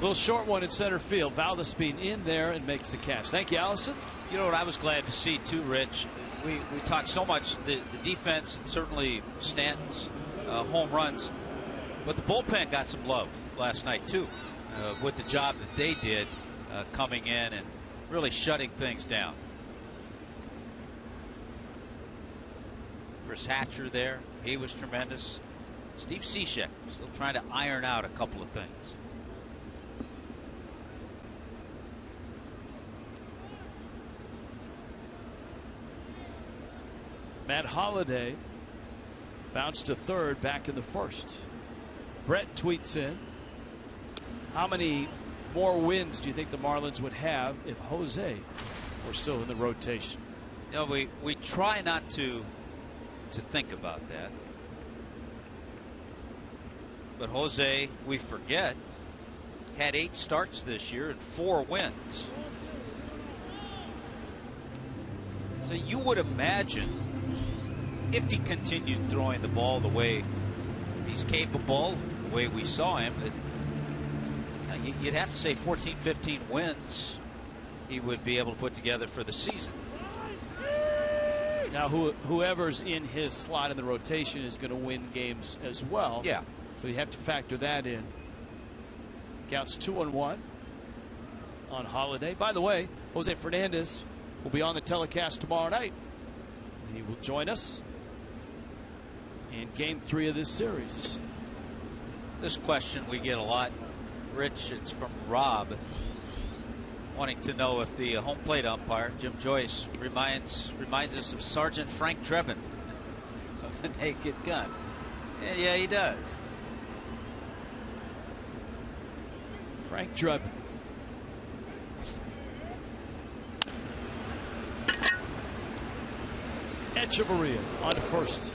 Little short one in center field. Valdespin in there and makes the catch. Thank you, Allison. You know what I was glad to see too, Rich? We talked so much the defense, certainly Stanton's home runs, but the bullpen got some love last night too, with the job that they did coming in and really shutting things down. Chris Hatcher there, he was tremendous. Steve Cishek still trying to iron out a couple of things. Matt Holliday bounced to third back in the first. Brett tweets in, how many more wins do you think the Marlins would have if Jose were still in the rotation? You know, we try not to think about that. But Jose, we forget, had 8 starts this year and 4 wins. So you would imagine if he continued throwing the ball the way he's capable, the way we saw him, that you'd have to say 14, 15 wins he would be able to put together for the season. Now, whoever's in his slot in the rotation is going to win games as well. Yeah. So you have to factor that in. Counts 2-1 on Holliday. By the way, Jose Fernandez will be on the telecast tomorrow night. He will join us in Game 3 of this series. This question we get a lot, Rich. It's from Rob, wanting to know if the home plate umpire, Jim Joyce, reminds us of Sergeant Frank Drebin of the Naked Gun. Yeah, he does. Frank Drebin. Echeverria on first.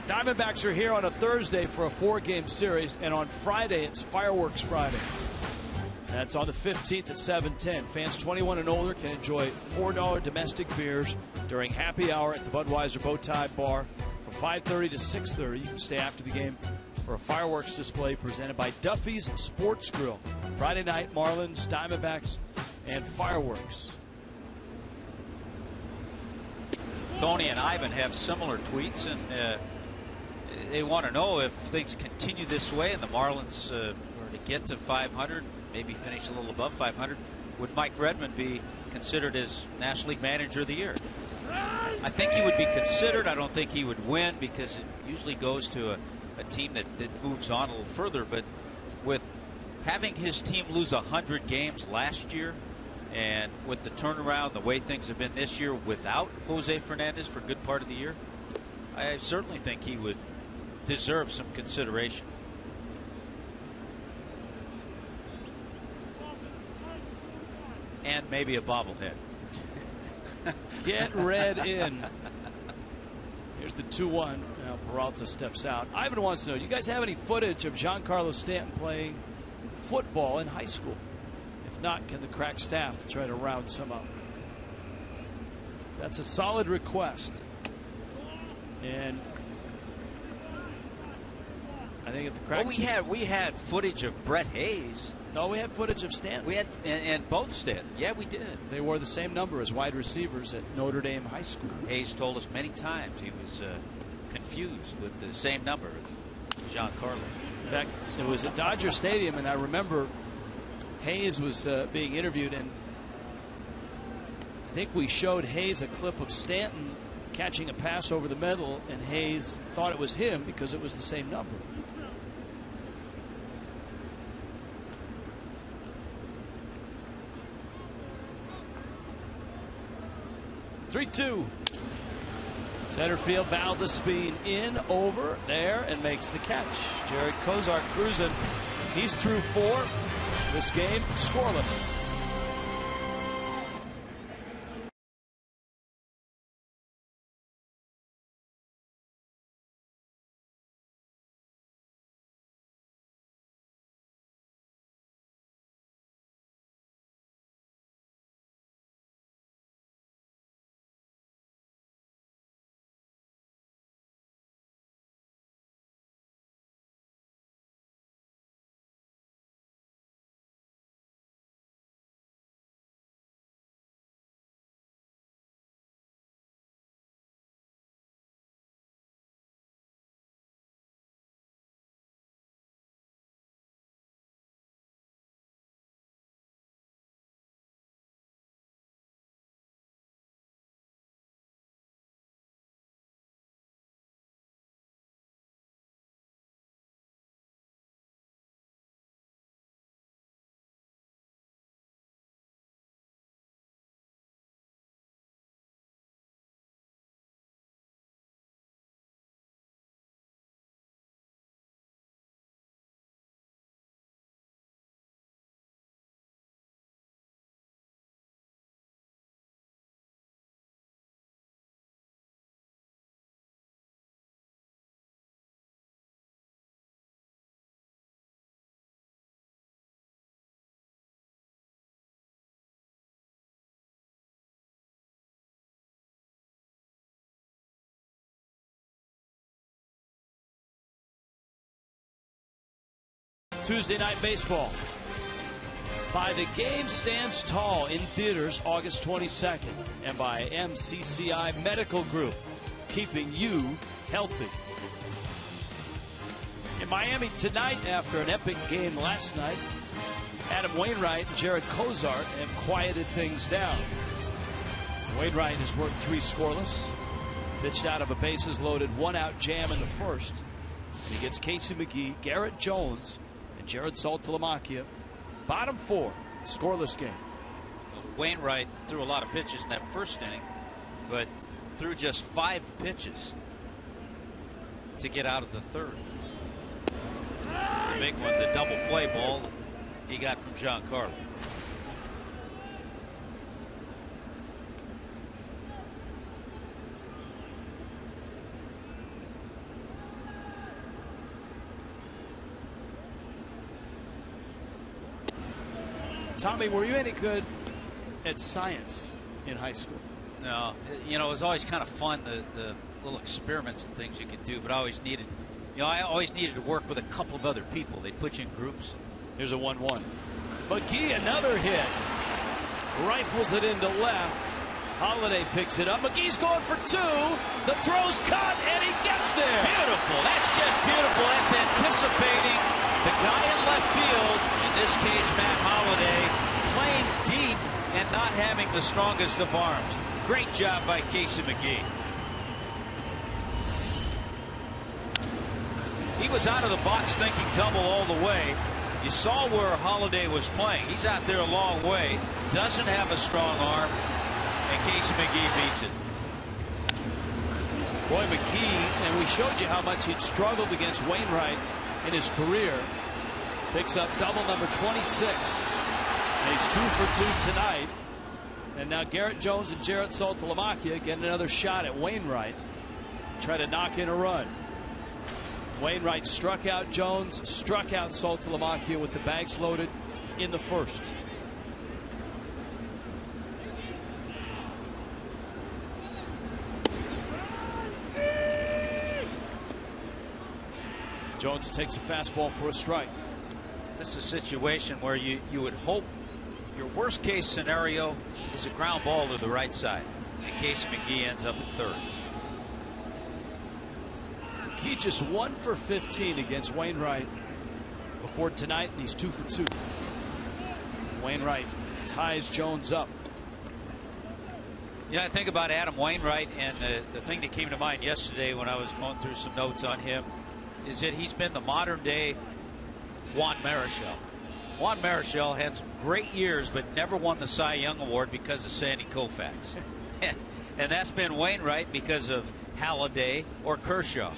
Diamondbacks are here on a Thursday for a 4-game series, and on Friday it's Fireworks Friday. That's on the 15th at 7:10. Fans 21 and older can enjoy $4 domestic beers during happy hour at the Budweiser Bowtie Bar from 5:30 to 6:30. You can stay after the game for a fireworks display presented by Duffy's Sports Grill. Friday night, Marlins, Diamondbacks, and fireworks. Tony and Ivan have similar tweets, and they want to know if things continue this way and the Marlins were to get to 500, maybe finish a little above 500, would Mike Redmond be considered as National League Manager of the Year? I think he would be considered. I don't think he would win because it usually goes to a team that moves on a little further. But with having his team lose 100 games last year, and with the turnaround, the way things have been this year without Jose Fernandez for a good part of the year, I certainly think he would deserve some consideration. And maybe a bobblehead. Get red in. Here's the 2-1. Now Peralta steps out. Ivan wants to know, do you guys have any footage of Giancarlo Stanton playing football in high school? If not, can the crack staff try to round some up? That's a solid request. And I think if the crack we had footage of Brett Hayes. No, we had footage of Stanton. We had and both Stanton. Yeah, we did. They wore the same number as wide receivers at Notre Dame High School. Hayes told us many times he was confused with the same number as Giancarlo. In fact, it was at Dodger Stadium, and I remember Hayes was being interviewed, and I think we showed Hayes a clip of Stanton catching a pass over the middle, and Hayes thought it was him because it was the same number. Three-two. Center field, Valdez speed in, over, there, and makes the catch. Jarrod Cozart cruising. He's through 4. This game scoreless. Tuesday Night Baseball. By the Game stands tall in theaters August 22nd, and by MCCI Medical Group, keeping you healthy. In Miami tonight, after an epic game last night, Adam Wainwright and Jarrod Cozart have quieted things down. Wainwright has worked 3 scoreless, pitched out of a bases loaded 1-out jam in the first. He gets Casey McGee, Garrett Jones, and Jarrod Saltalamacchia. Bottom 4, scoreless game. Wainwright threw a lot of pitches in that first inning, but threw just 5 pitches to get out of the third. The big one, the double play ball he got from Giancarlo. Tommy, were you any good at science in high school? No, you know, it was always kind of fun, the little experiments and things you could do, but I always needed to work with a couple of other people. They'd put you in groups. Here's a 1-1. McGee, another hit. Rifles it into left. Holiday picks it up. McGee's going for 2. The throw's cut, and he gets there. Beautiful. That's just beautiful. That's anticipating the guy in left field, in this case Matt Holliday, playing deep and not having the strongest of arms. Great job by Casey McGee. He was out of the box thinking double all the way. You saw where Holliday was playing. He's out there a long way. Doesn't have a strong arm. And Casey McGee beats it. Boy, McGee, and we showed you how much he'd struggled against Wainwright in his career. Picks up double number 26. And he's 2 for 2 tonight. And now Garrett Jones and Jarrod Saltalamacchia get another shot at Wainwright. Try to knock in a run. Wainwright struck out Jones, struck out Saltalamacchia with the bags loaded in the first. Jones takes a fastball for a strike. This is a situation where you would hope your worst case scenario is a ground ball to the right side. And Casey McGee ends up at third. He just 1 for 15 against Wainwright before tonight, and he's 2 for 2. Wainwright ties Jones up. Yeah, I think about Adam Wainwright, and the thing that came to mind yesterday when I was going through some notes on him is that he's been the modern day Juan Marichal. Juan Marichal had some great years, but never won the Cy Young Award because of Sandy Koufax. And that's been Wainwright because of Halladay or Kershaw.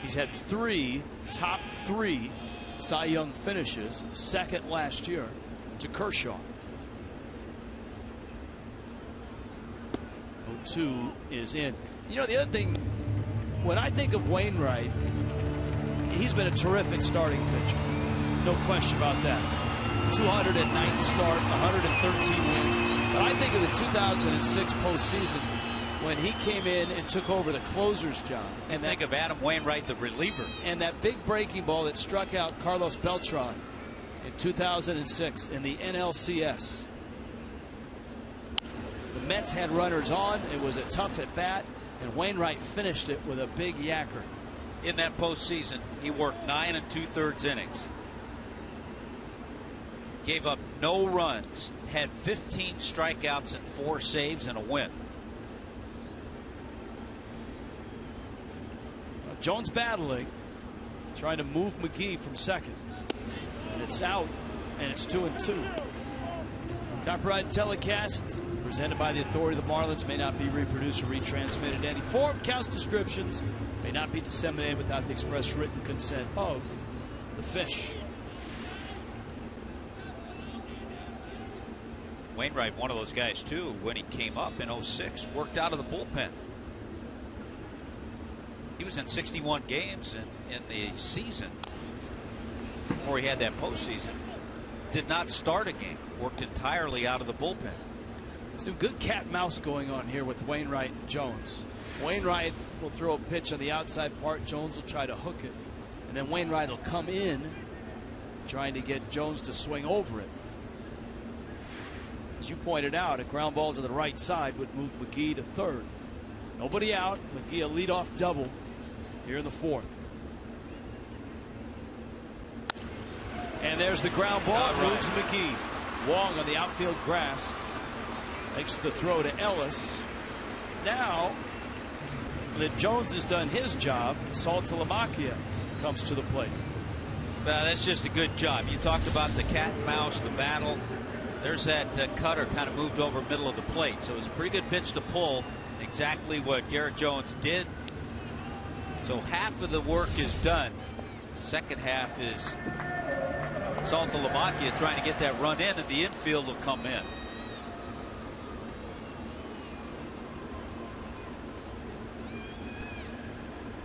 He's had top three Cy Young finishes, second last year to Kershaw. 0-2 is in. You know, the other thing, when I think of Wainwright, he's been a terrific starting pitcher. No question about that. 209th start, 113 wins. But I think of the 2006 postseason when he came in and took over the closer's job. And think of Adam Wainwright, the reliever. And that big breaking ball that struck out Carlos Beltran in 2006 in the NLCS. The Mets had runners on. It was a tough at bat, and Wainwright finished it with a big yacker. In that postseason, he worked 9 2/3 innings. Gave up no runs, had 15 strikeouts and 4 saves and a win. Jones battling, trying to move McGee from second. And it's out, and it's 2-2. Copyright telecast presented by the authority of the Marlins may not be reproduced or retransmitted in any form. Counts descriptions may not be disseminated without the express written consent of the fish. Wainwright, one of those guys too, when he came up in 06, worked out of the bullpen. He was in 61 games in the season before he had that postseason. Did not start a game, worked entirely out of the bullpen. Some good cat and mouse going on here with Wainwright and Jones. Wainwright will throw a pitch on the outside part. Jones will try to hook it, and then Wainwright will come in trying to get Jones to swing over it. As you pointed out, a ground ball to the right side would move McGee to third. Nobody out. McGee a leadoff double here in the fourth. And there's the ground ball. Moves McGee. Wong on the outfield grass makes the throw to Ellis. Now that Jones has done his job, Saltalamacchia comes to the plate. That's just a good job. You talked about the cat and mouse, the battle. There's that cutter kind of moved over middle of the plate. So it was a pretty good pitch to pull. Exactly what Garrett Jones did. So half of the work is done. The second half is Saltalamacchia trying to get that run in, and the infield will come in.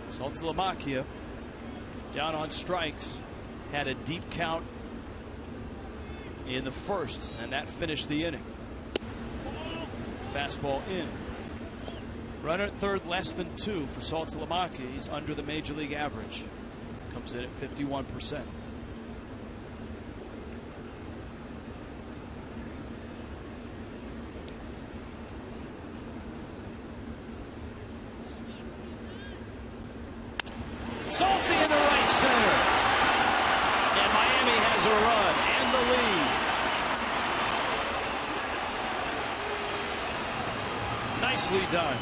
Saltalamacchia down on strikes, had a deep count in the first, and that finished the inning. Fastball in. Runner at third, less than 2 for Saltalamacchia. He's under the major league average. Comes in at 51%. Salty in the right center. And Miami has a run and the lead. Nicely done.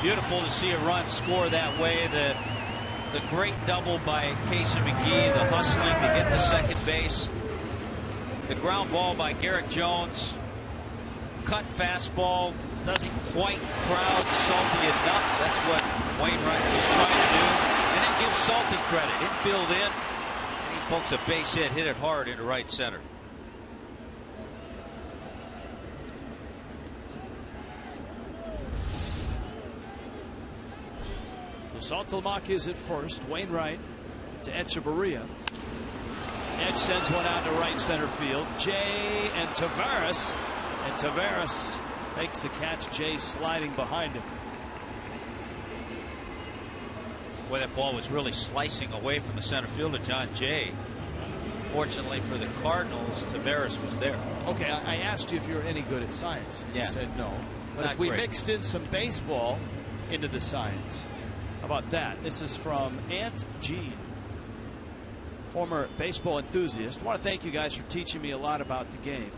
Beautiful to see a run score that way. The great double by Casey McGee, the hustling to get to second base. The ground ball by Garrett Jones. Cut fastball. Doesn't quite crowd Salty enough. That's what Wainwright was trying to do. And then give Salty credit. Infield in. He pokes a base hit it hard into right center. So Saltalamacchia is at first. Wainwright to Echeverria. Edge sends one out to right center field. Jay and Tavares. And Tavares makes the catch. Jay sliding behind him. Boy, that ball was really slicing away from the center fielder, John Jay. Fortunately for the Cardinals, Tavares was there. Okay, I asked you if you were any good at science. You said no. But Not if we great. mixed in some baseball into the science, how about that? This is from Aunt Jean. former baseball enthusiast. I want to thank you guys for teaching me a lot about the game.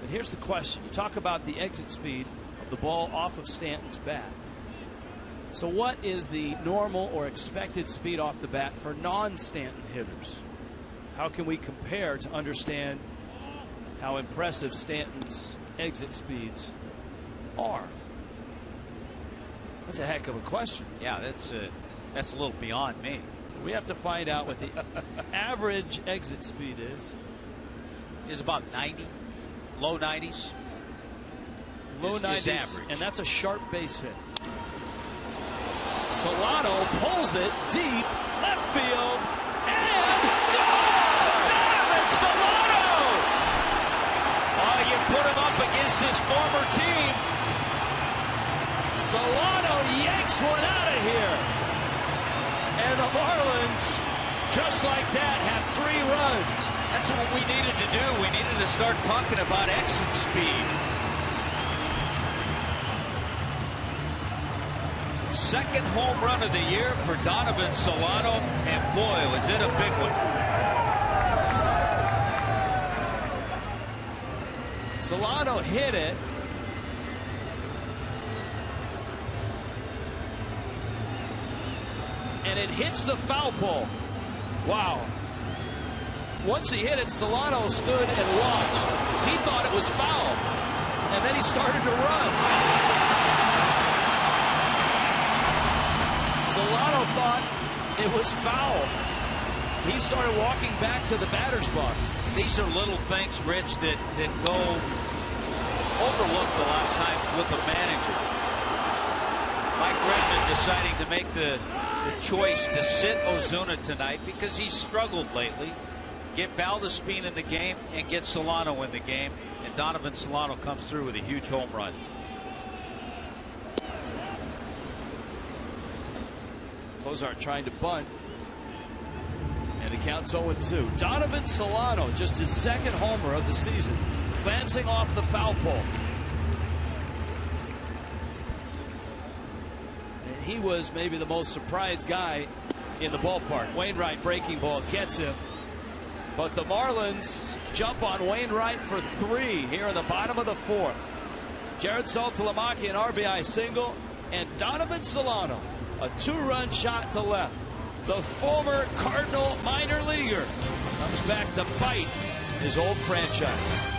But here's the question. You talk about the exit speed of the ball off of Stanton's bat. So what is the normal or expected speed off the bat for non-Stanton hitters? How can we compare to understand how impressive Stanton's exit speeds are? That's a heck of a question. Yeah, that's a little beyond me. So we have to find out what the average exit speed is. Is about 90, low 90s. Low 90s, is average. and that's a sharp base hit. Solano pulls it deep, left field, and gone! Solano! Oh, you put him up against his former team. Solano yanks one out of here. And the Marlins, just like that, have 3 runs. That's what we needed to do. We needed to start talking about exit speed. Second home run of the year for Donovan Solano, and boy, was it a big one. Solano hit it. And it hits the foul pole. Wow. Once he hit it, Solano stood and watched. He thought it was foul. And then he started to run. Solano thought it was foul. He started walking back to the batter's box. These are little things, Rich, that go overlooked a lot of times with the manager. Mike Redmond deciding to make the choice to sit Ozuna tonight because he's struggled lately. Get Valdespin in the game and get Solano in the game. And Donovan Solano comes through with a huge home run. Cozart trying to bunt. And the count's 0-2. Donovan Solano, just his second homer of the season, glancing off the foul pole. And he was maybe the most surprised guy in the ballpark. Wainwright breaking ball gets him. But the Marlins jump on Wainwright for 3 here in the bottom of the 4th. Jarrod Saltalamacchia an RBI single, and Donovan Solano a 2-run shot to left. The former Cardinal minor leaguer comes back to bite his old franchise.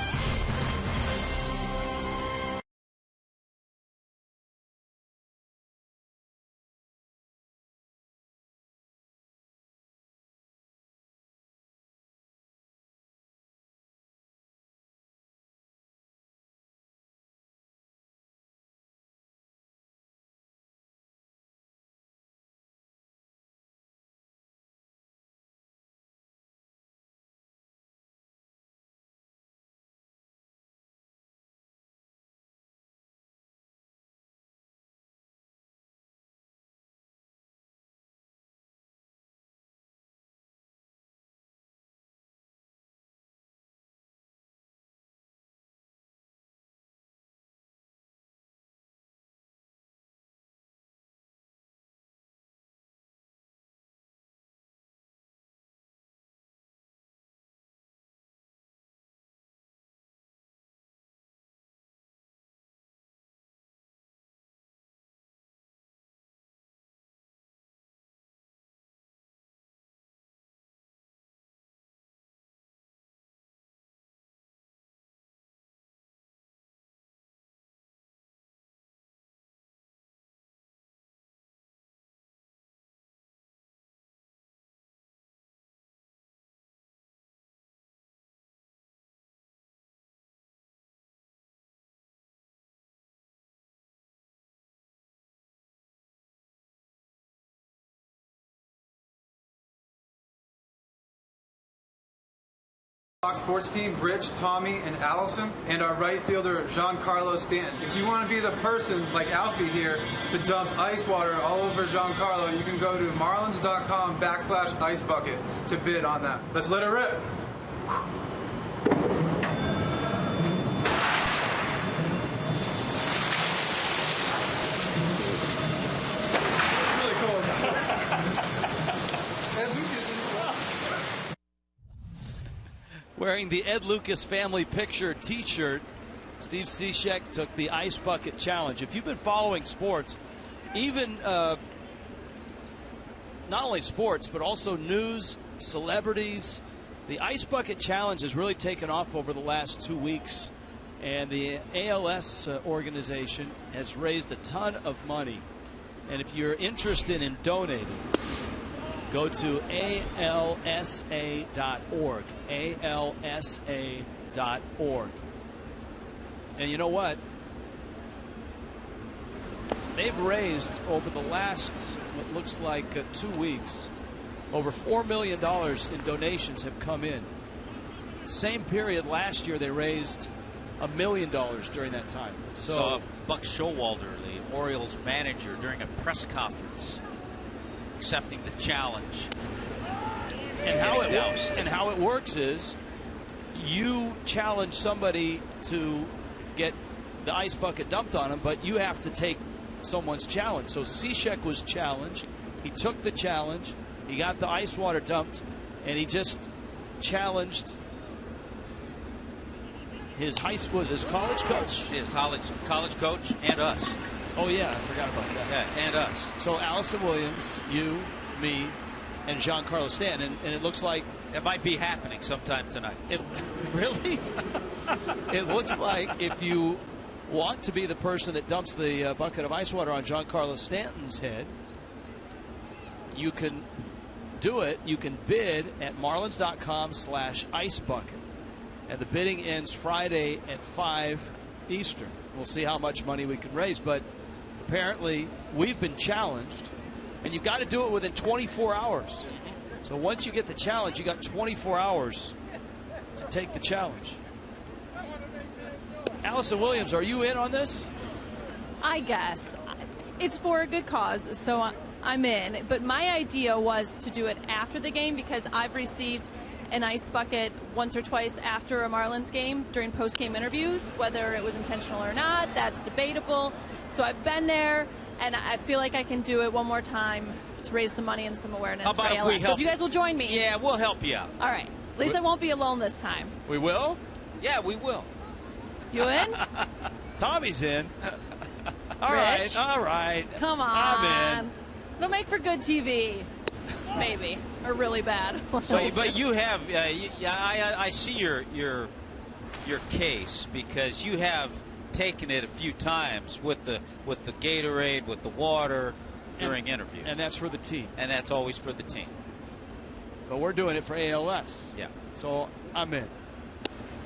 Fox Sports team, Rich, Tommy, and Allison, and our right fielder, Giancarlo Stanton. If you want to be the person, like Alfie here, to dump ice water all over Giancarlo, you can go to marlins.com/icebucket to bid on that. Let's let it rip. Really cool. wearing the Ed Lucas family picture T-shirt. Steve Cishek took the Ice Bucket Challenge. If you've been following sports, even not only sports, but also news, celebrities, the Ice Bucket Challenge has really taken off over the last 2 weeks. And the ALS organization has raised a ton of money. And if you're interested in donating, go to alsa.org. alsa.org. And you know what? They've raised over the last, what looks like 2 weeks, over $4 million in donations have come in. Same period last year, they raised $1 million during that time. So Buck Showalter, the Orioles manager, during a press conference, accepting the challenge. And how it works is you challenge somebody to get the ice bucket dumped on them, but you have to take someone's challenge. So Cishek was challenged. He took the challenge. He got the ice water dumped, and he just challenged his college coach. His college coach and us. Oh, yeah, I forgot about that. Yeah, and us. So Allison Williams, you, me, and Giancarlo Stanton, and it looks like it might be happening sometime tonight. Really? It looks like if you want to be the person that dumps the bucket of ice water on Giancarlo Stanton's head, you can do it. You can bid at marlins.com/icebucket. And the bidding ends Friday at 5 Eastern. We'll see how much money we can raise. But apparently we've been challenged, and you've got to do it within 24 hours. So once you get the challenge, you got 24 hours to take the challenge. Allison Williams, are you in on this? I guess. It's for a good cause, so I'm in. But my idea was to do it after the game because I've received an ice bucket once or twice after a Marlins game during post-game interviews. Whether it was intentional or not, that's debatable. So I've been there, and I feel like I can do it one more time to raise the money and some awareness How about for if ALS. we help? So if you guys will join me. Yeah, we'll help you out. All right. At least I won't be alone this time. We will? Yeah, we will. You in? Tommy's in. All Rich? right. Come on. I'm in. It'll make for good TV. Maybe. Or really bad. So, but you have, I see your case because you have taken it a few times with the Gatorade, with the water during interviews. And that's for the team. And that's always for the team. But we're doing it for ALS. Yeah. So I'm in.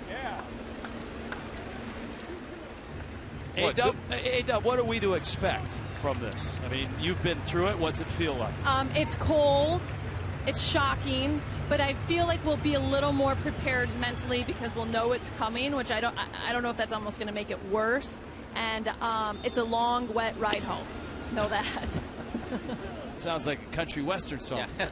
Yeah. Hey, Dub, what are we to expect from this? I mean, you've been through it. What's it feel like? It's cold. It's shocking. But I feel like we'll be a little more prepared mentally because we'll know it's coming, which I don't know if that's almost going to make it worse. And it's a long, wet ride home. Know that. It sounds like a country western song. Yeah.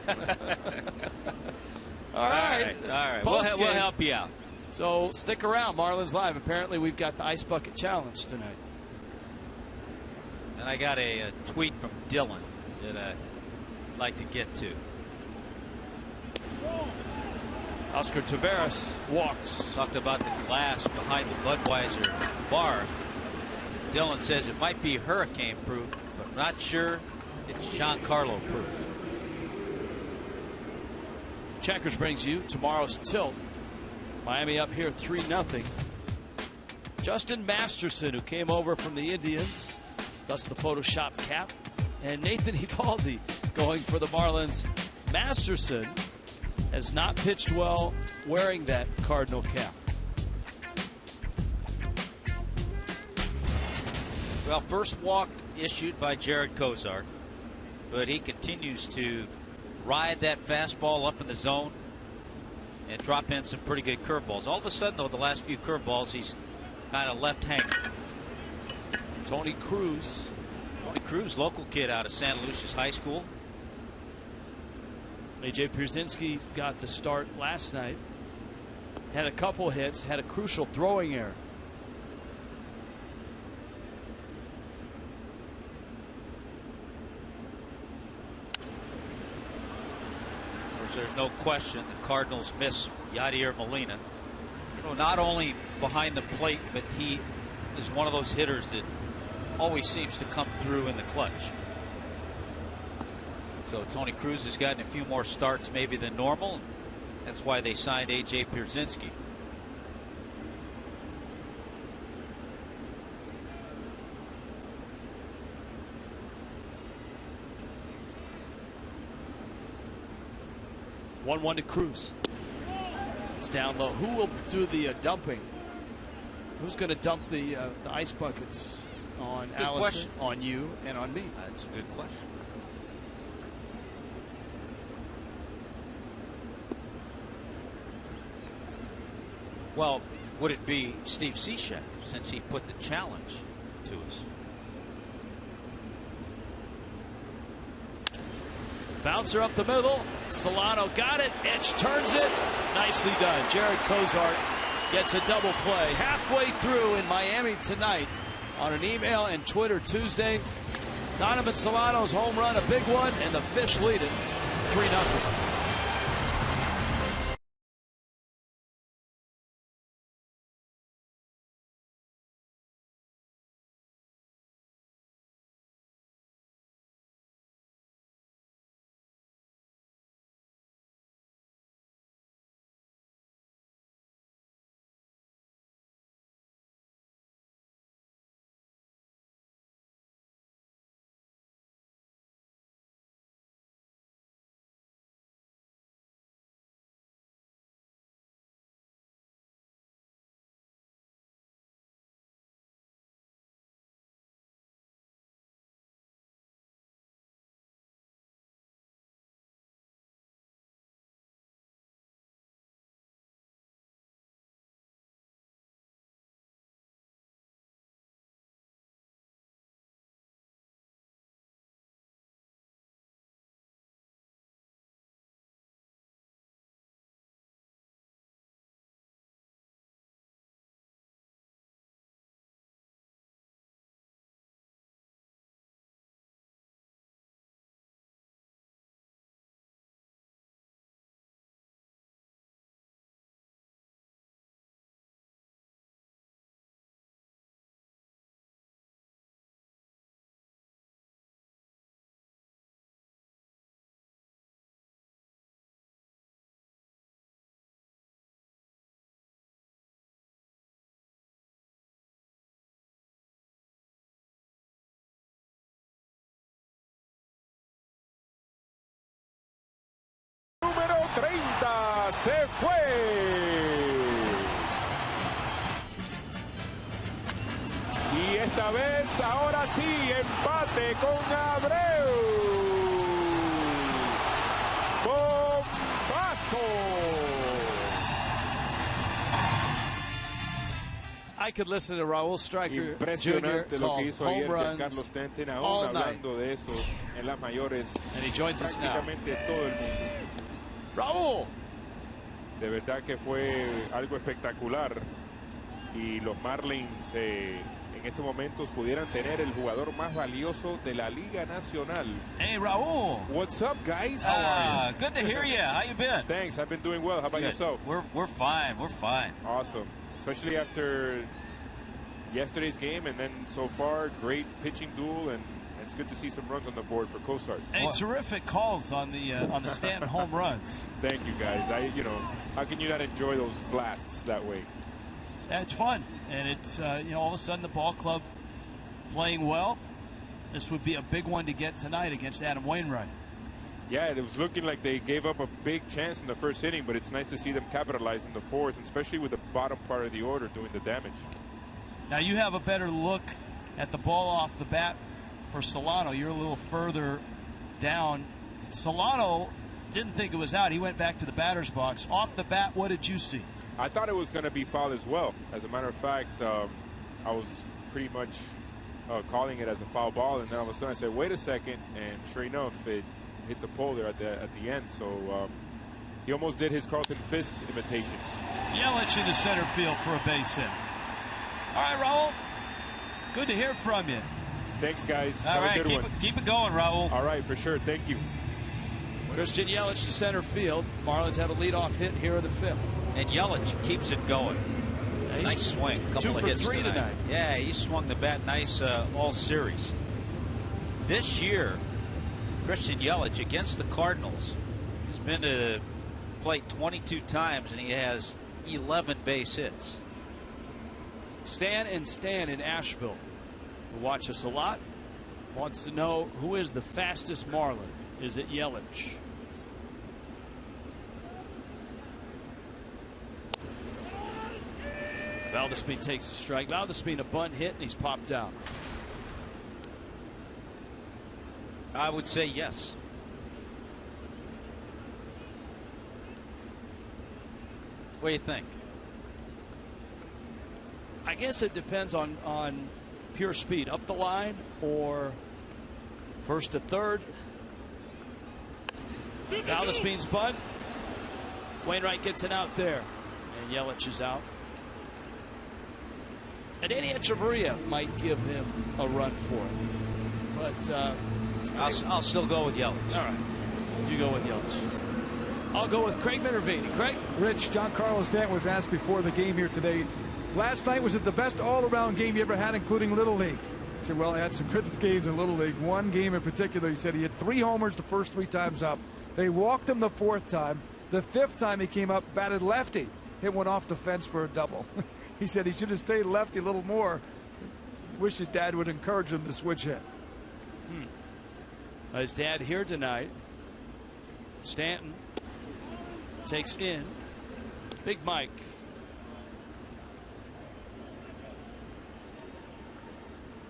All right. We'll help you out. So stick around, Marlins Live. Apparently we've got the Ice Bucket Challenge tonight. And I got a tweet from Dylan that I'd like to get to. Oscar Taveras walks. Talked about the glass behind the Budweiser bar. Dylan says it might be hurricane proof, but I'm not sure it's Giancarlo proof. Checkers brings you tomorrow's tilt. Miami up here 3-0. Justin Masterson, who came over from the Indians, thus the photoshopped cap, and Nathan Eovaldi going for the Marlins. Masterson has not pitched well wearing that Cardinal cap. Well, first walk issued by Jarrod Cozart, but he continues to ride that fastball up in the zone and drop in some pretty good curveballs. All of a sudden, though, the last few curveballs, he's kind of left hanging. Tony Cruz, local kid out of Santa Lucia's High School. A.J. Pierzynski got the start last night. Had a couple hits, had a crucial throwing error. There's no question the Cardinals miss Yadier Molina. not only behind the plate, but he is one of those hitters that always seems to come through in the clutch. So Tony Cruz has gotten a few more starts maybe than normal. That's why they signed A.J. Pierzynski. One to Cruz. It's down low. Who will do the dumping? Who's going to dump the ice buckets on Allison, on you, and on me? That's a good question. Well, would it be Steve Cishek, since he put the challenge to us? Bouncer up the middle. Solano got it. Etch turns it. Nicely done. Jarrod Cozart gets a double play halfway through in Miami tonight on an email and Twitter Tuesday. Donovan Solano's home run, a big one, and the Fish lead it 3-0. Número 30 se fue. Y esta vez, ahora sí, empate con Abreu. ¡Bombazo! I could listen to Raúl Stryker Jr. Impresionante lo que hizo ayer Giancarlo Stanton, Stanton, aún hablando de eso en las mayores. And he joins us now. Prácticamente todo el mundo. Raúl. De verdad que fue algo espectacular y los Marlins en estos momentos pudieran tener el jugador más valioso de la Liga Nacional. Hey, Raúl. What's up, guys? Good to hear you. How you been? Thanks. I've been doing well. How about yourself? We're fine. We're fine. Awesome. Especially after yesterday's game, and then so far, great pitching duel, and it's good to see some runs on the board for Cozart. Hey, terrific calls on the Stanton home runs. Thank you, guys. How can you not enjoy those blasts that way? It's fun, and it's all of a sudden the ball club playing well. This would be a big one to get tonight against Adam Wainwright. Yeah, it was looking like they gave up a big chance in the first inning, but it's nice to see them capitalize in the fourth, and especially with the bottom part of the order doing the damage. Now you have a better look at the ball off the bat for Solano. You're a little further down. Solano didn't think it was out. He went back to the batter's box. Off the bat, what did you see? I thought it was going to be foul as well. As a matter of fact, I was pretty much calling it as a foul ball, and then all of a sudden I said, wait a second, and sure enough, it hit the pole there at the end. So he almost did his Carlton Fisk imitation. Yelich into center field for a base hit. All right, Raúl. Good to hear from you. Thanks, guys. All right, keep it going, Raúl. All right, for sure. Thank you. Christian Yelich to center field. Marlins have a leadoff hit here in the fifth. And Yelich keeps it going. Nice swing. Couple of hits tonight. Yeah, he swung the bat nice all series. This year, Christian Yelich against the Cardinals has been to the plate 22 times, and he has 11 base hits. Stan in Asheville, who watch us a lot, wants to know who is the fastest Marlin. Is it Yelich? Valdespin takes a strike. Valdespin a bunt hit, and he's popped out. I would say yes. What do you think? I guess it depends on pure speed. Up the line or first to third. Valdespin's bunt. Wainwright gets it out there. And Yelich is out. And Eddie Echeverria might give him a run for it. But I'll still go with Yelich. All right. You go with Yelich. I'll go with Craig Minervini. Craig? Rich, Giancarlo Stanton was asked before the game here today, last night, was it the best all-around game you ever had, including Little League? He said, well, I had some good games in Little League. One game in particular, he said he had 3 homers the first 3 times up. They walked him the 4th time. The 5th time he came up, batted lefty. Hit one off the fence for a double. He said he should have stayed lefty a little more. Wish his dad would encourage him to switch hit. His dad here tonight. Stanton takes in Big Mike.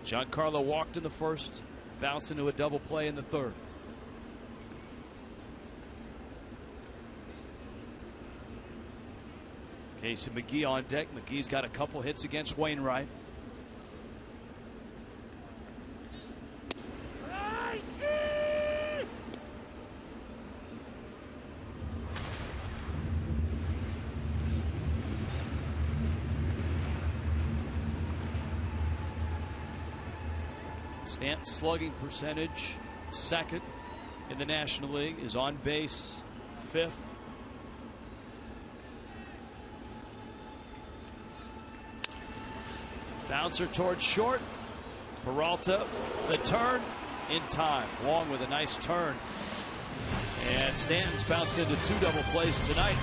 Giancarlo walked in the first, bounced into a double play in the third. Casey McGee on deck. McGee's got a couple hits against Wainwright. Stanton's slugging percentage, 2nd in the National League, is on base 5th. Bouncer towards short. Peralta, the turn in time. Wong with a nice turn. And Stanton's bounced into 2 double plays tonight.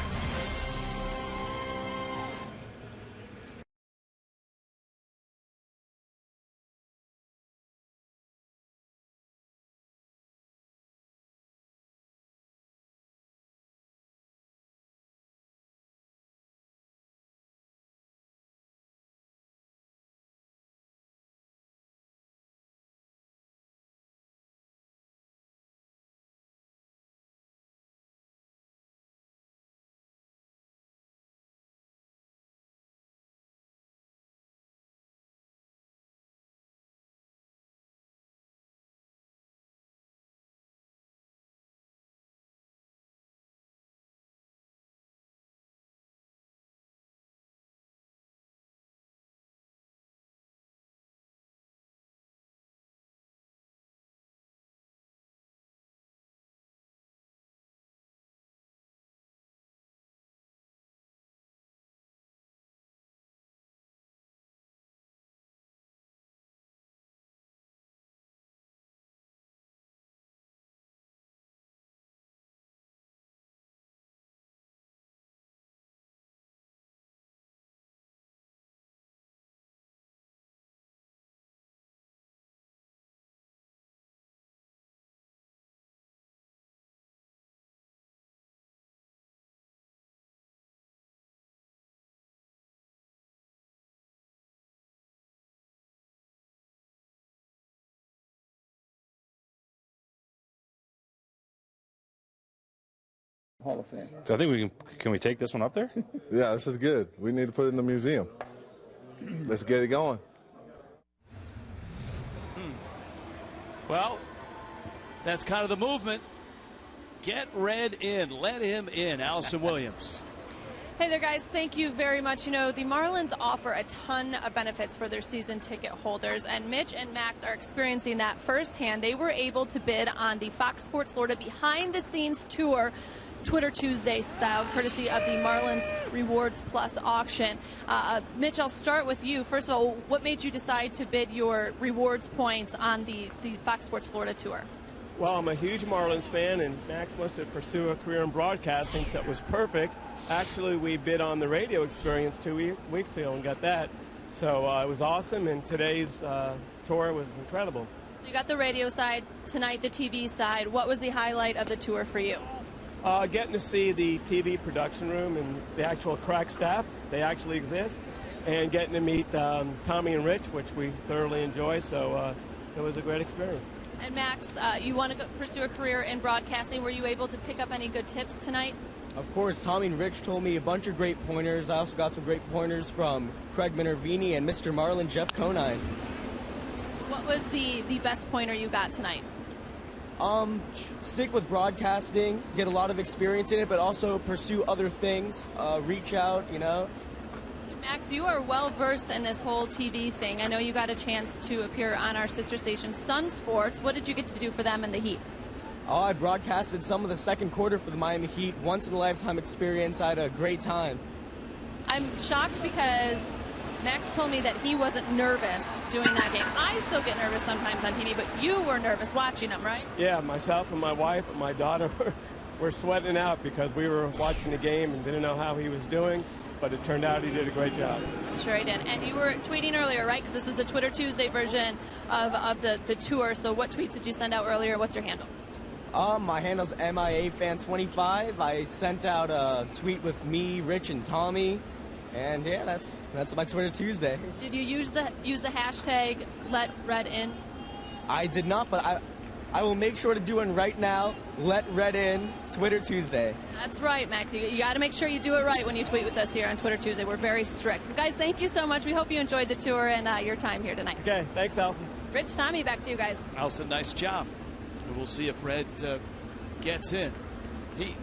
Hall of Fame. So I think can we take this one up there? Yeah, this is good. We need to put it in the museum. Let's get it going. Well, that's kind of the movement. Get Red in. Let him in. Allison Williams. Hey there, guys. Thank you very much. You know, the Marlins offer a ton of benefits for their season ticket holders, and Mitch and Max are experiencing that firsthand. They were able to bid on the Fox Sports Florida behind-the-scenes tour Twitter Tuesday style, courtesy of the Marlins Rewards Plus auction. Mitch, I'll start with you. First of all, what made you decide to bid your rewards points on the Fox Sports Florida Tour? Well, I'm a huge Marlins fan, and Max wants to pursue a career in broadcasting, so it was perfect. Actually, we bid on the radio experience 2 weeks ago and got that. So it was awesome, and today's tour was incredible. You got the radio side, tonight the TV side. What was the highlight of the tour for you? Getting to see the TV production room and the actual crack staff. They actually exist. And getting to meet Tommy and Rich, which we thoroughly enjoy. So it was a great experience. And Max, you want to pursue a career in broadcasting. Were you able to pick up any good tips tonight? Of course, Tommy and Rich told me a bunch of great pointers. I also got some great pointers from Craig Minervini and Mr. Marlin, Jeff Conine. What was the best pointer you got tonight? Stick with broadcasting, get a lot of experience in it, but also pursue other things, reach out, you know. Max, you are well versed in this whole TV thing. I know you got a chance to appear on our sister station, Sun Sports. What did you get to do for them in the Heat? Oh, I broadcasted some of the second quarter for the Miami Heat. Once in a lifetime experience. I had a great time. I'm shocked because Max told me that he wasn't nervous doing that game. I still get nervous sometimes on TV, but you were nervous watching them, right? Yeah, myself and my wife and my daughter were sweating out because we were watching the game and didn't know how he was doing, but it turned out he did a great job. I'm sure he did. And you were tweeting earlier, right? Because this is the Twitter Tuesday version of the tour. So what tweets did you send out earlier? What's your handle? My handle's MIAFan25. I sent out a tweet with me, Rich, and Tommy. And yeah, that's my Twitter Tuesday. Did you use the hashtag #LetRedIn? I did not, but I will make sure to do one right now. #LetRedIn Twitter Tuesday. That's right, Max. You got to make sure you do it right when you tweet with us here on Twitter Tuesday. We're very strict. Guys, thank you so much. We hope you enjoyed the tour and your time here tonight. Okay, thanks, Allison. Rich, Tommy, back to you guys. Allison, nice job. And we'll see if Red gets in. He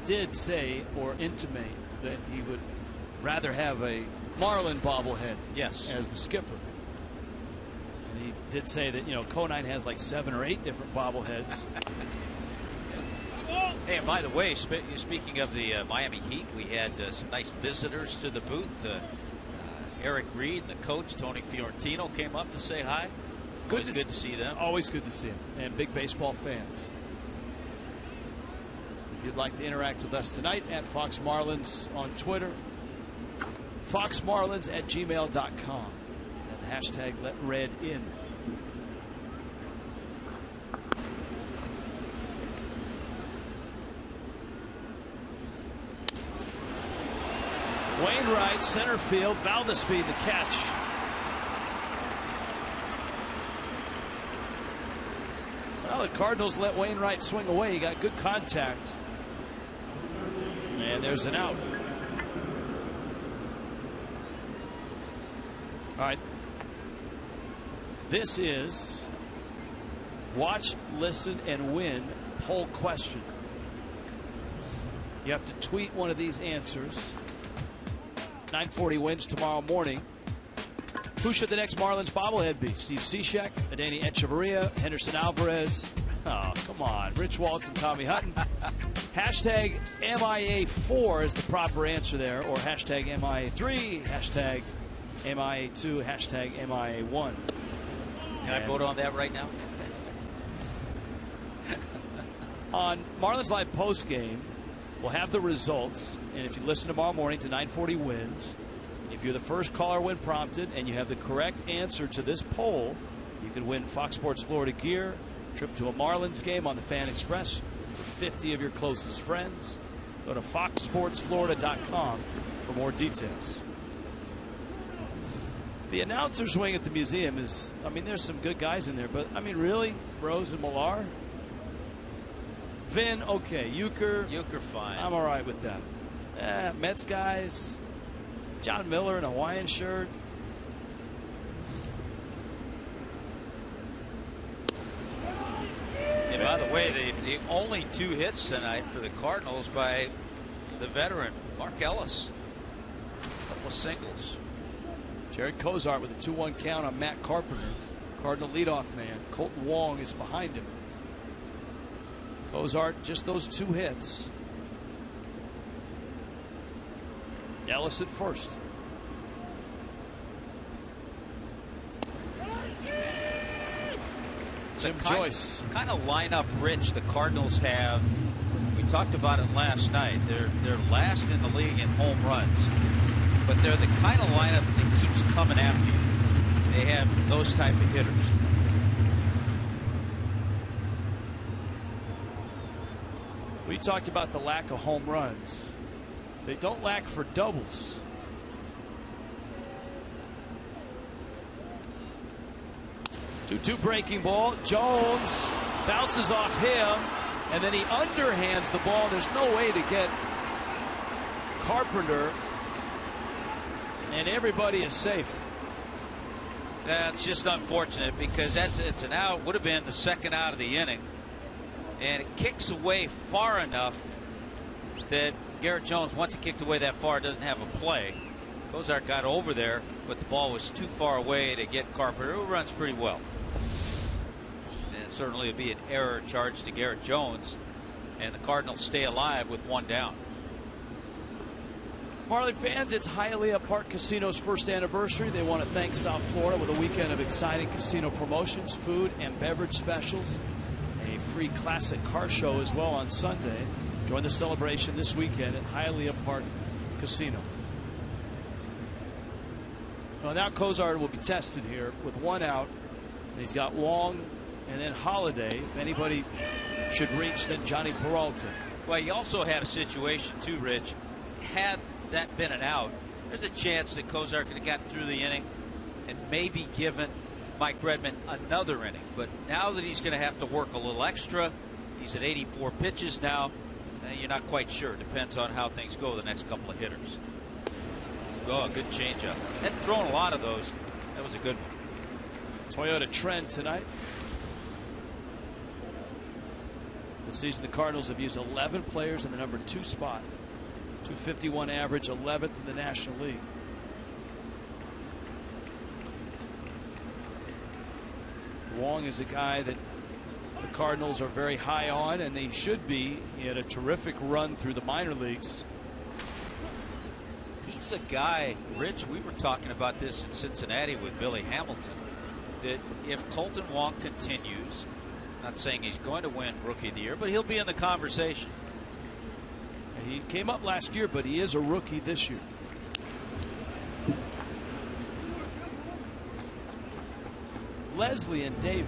did say or intimate that he would rather have a Marlin bobblehead as the skipper. And he did say that, you know, Conine has like 7 or 8 different bobbleheads. Hey, and by the way, speaking of the Miami Heat, we had some nice visitors to the booth. Eric Reed and the coach, Tony Fiorentino, came up to say hi. Good to see them. Always good to see them. And big baseball fans. If you'd like to interact with us tonight, at Fox Marlins on Twitter, foxmarlins@gmail.com, and the hashtag #LetRedIn. Wainwright, center field, Valdespeed the catch. Well, the Cardinals let Wainwright swing away. He got good contact. And there's an out. All right. This is watch, listen, and win poll question. You have to tweet one of these answers. 9:40 wins tomorrow morning. Who should the next Marlins bobblehead be? Steve Cishek, Adeiny Echeverria, Henderson Alvarez. Oh, come on. Rich Waltz and Tommy Hutton. Hashtag MIA4 is the proper answer there, or hashtag MIA3, hashtag MIA2, hashtag MIA1. Can I vote on that right now? On Marlins Live postgame, we'll have the results, and if you listen tomorrow morning to 9:40 wins, if you're the first caller when prompted and you have the correct answer to this poll, you can win Fox Sports Florida gear, trip to a Marlins game on the Fan Express for 50 of your closest friends. Go to foxsportsflorida.com for more details. The announcer's wing at the museum is, I mean, there's some good guys in there, but I mean, really? Rose and Millar? Vin, okay. Euchre, fine. I'm all right with that. Mets guys. John Miller in a Hawaiian shirt. And by the way, the only 2 hits tonight for the Cardinals by the veteran Mark Ellis. A couple of singles. Jarrod Cozart with a 2-1 count on Matt Carpenter. Cardinal leadoff man. Colton Wong is behind him. Cozart, just those 2 hits. Ellis at first. Jim Joyce. Kind of lineup rich the Cardinals have. We talked about it last night. They're last in the league in home runs, but they're the kind of lineup that keeps coming after you. They have those type of hitters. We talked about the lack of home runs. They don't lack for doubles. Two breaking ball. Jones bounces off him, and then he underhands the ball. There's no way to get Carpenter, and everybody is safe. That's just unfortunate because it's an out. Would have been the second out of the inning, and it kicks away far enough that Garrett Jones, once it kicked away that far, doesn't have a play. Cozart got over there, but the ball was too far away to get Carpenter, who runs pretty well. And certainly it'd be an error charged to Garrett Jones, and the Cardinals stay alive with one down. Marlin fans, it's Hialeah Park Casino's first anniversary. They want to thank South Florida with a weekend of exciting casino promotions, food and beverage specials, a free classic car show as well on Sunday. Join the celebration this weekend at Hialeah Park Casino. Well, now Cozart will be tested here with one out. He's got Wong and then Holiday. If anybody should reach, then Johnny Peralta. Well, you also had a situation too, Rich. Had that been an out, there's a chance that Cozart could have gotten through the inning and maybe given Mike Redmond another inning. But now that he's going to have to work a little extra, he's at 84 pitches now. You're not quite sure. Depends on how things go the next couple of hitters. Oh, a good changeup. Hadn't thrown a lot of those. That was a good one. Toyota trend tonight. This season, the Cardinals have used 11 players in the number 2 spot. 251 average, 11th in the National League. Wong is a guy that the Cardinals are very high on, and they should be. He had a terrific run through the minor leagues. He's a guy, Rich, we were talking about this in Cincinnati with Billy Hamilton, that if Colton Wong continues, not saying he's going to win Rookie of the Year, but he'll be in the conversation. He came up last year, but he is a rookie this year. Leslie and David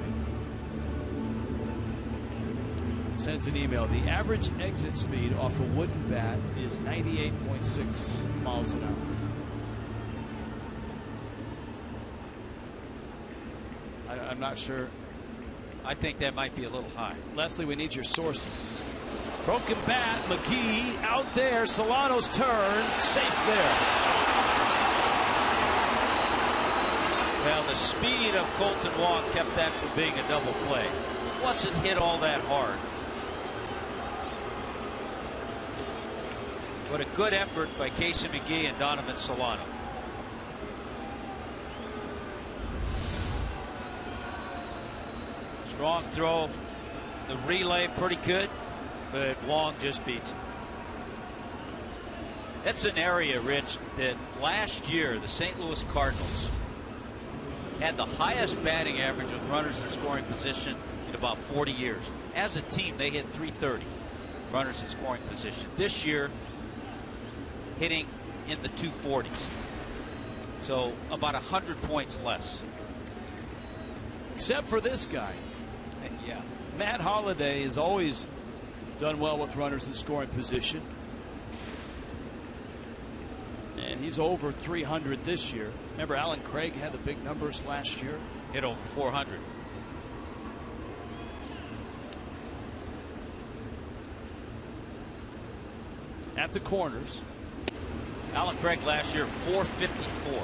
sends an email. The average exit speed off a wooden bat is 98.6 miles an hour. I'm not sure. I think that might be a little high. Leslie, we need your sources. Broken bat, McGee out there. Solano's turn, safe there. Well, the speed of Colton Wong kept that from being a double play. It wasn't hit all that hard. But a good effort by Casey McGee and Donovan Solano. Strong throw. The relay pretty good, but Wong just beats him. That's an area, Rich, that last year the St. Louis Cardinals had the highest batting average with runners in scoring position in about 40 years. As a team, they hit 330 runners in scoring position. This year, hitting in the 240s. So about 100 points less. Except for this guy. Yeah. Matt Holliday has always done well with runners in scoring position. And he's over 300 this year. Remember, Alan Craig had the big numbers last year. Hit over 400. At the corners. Alan Craig last year 454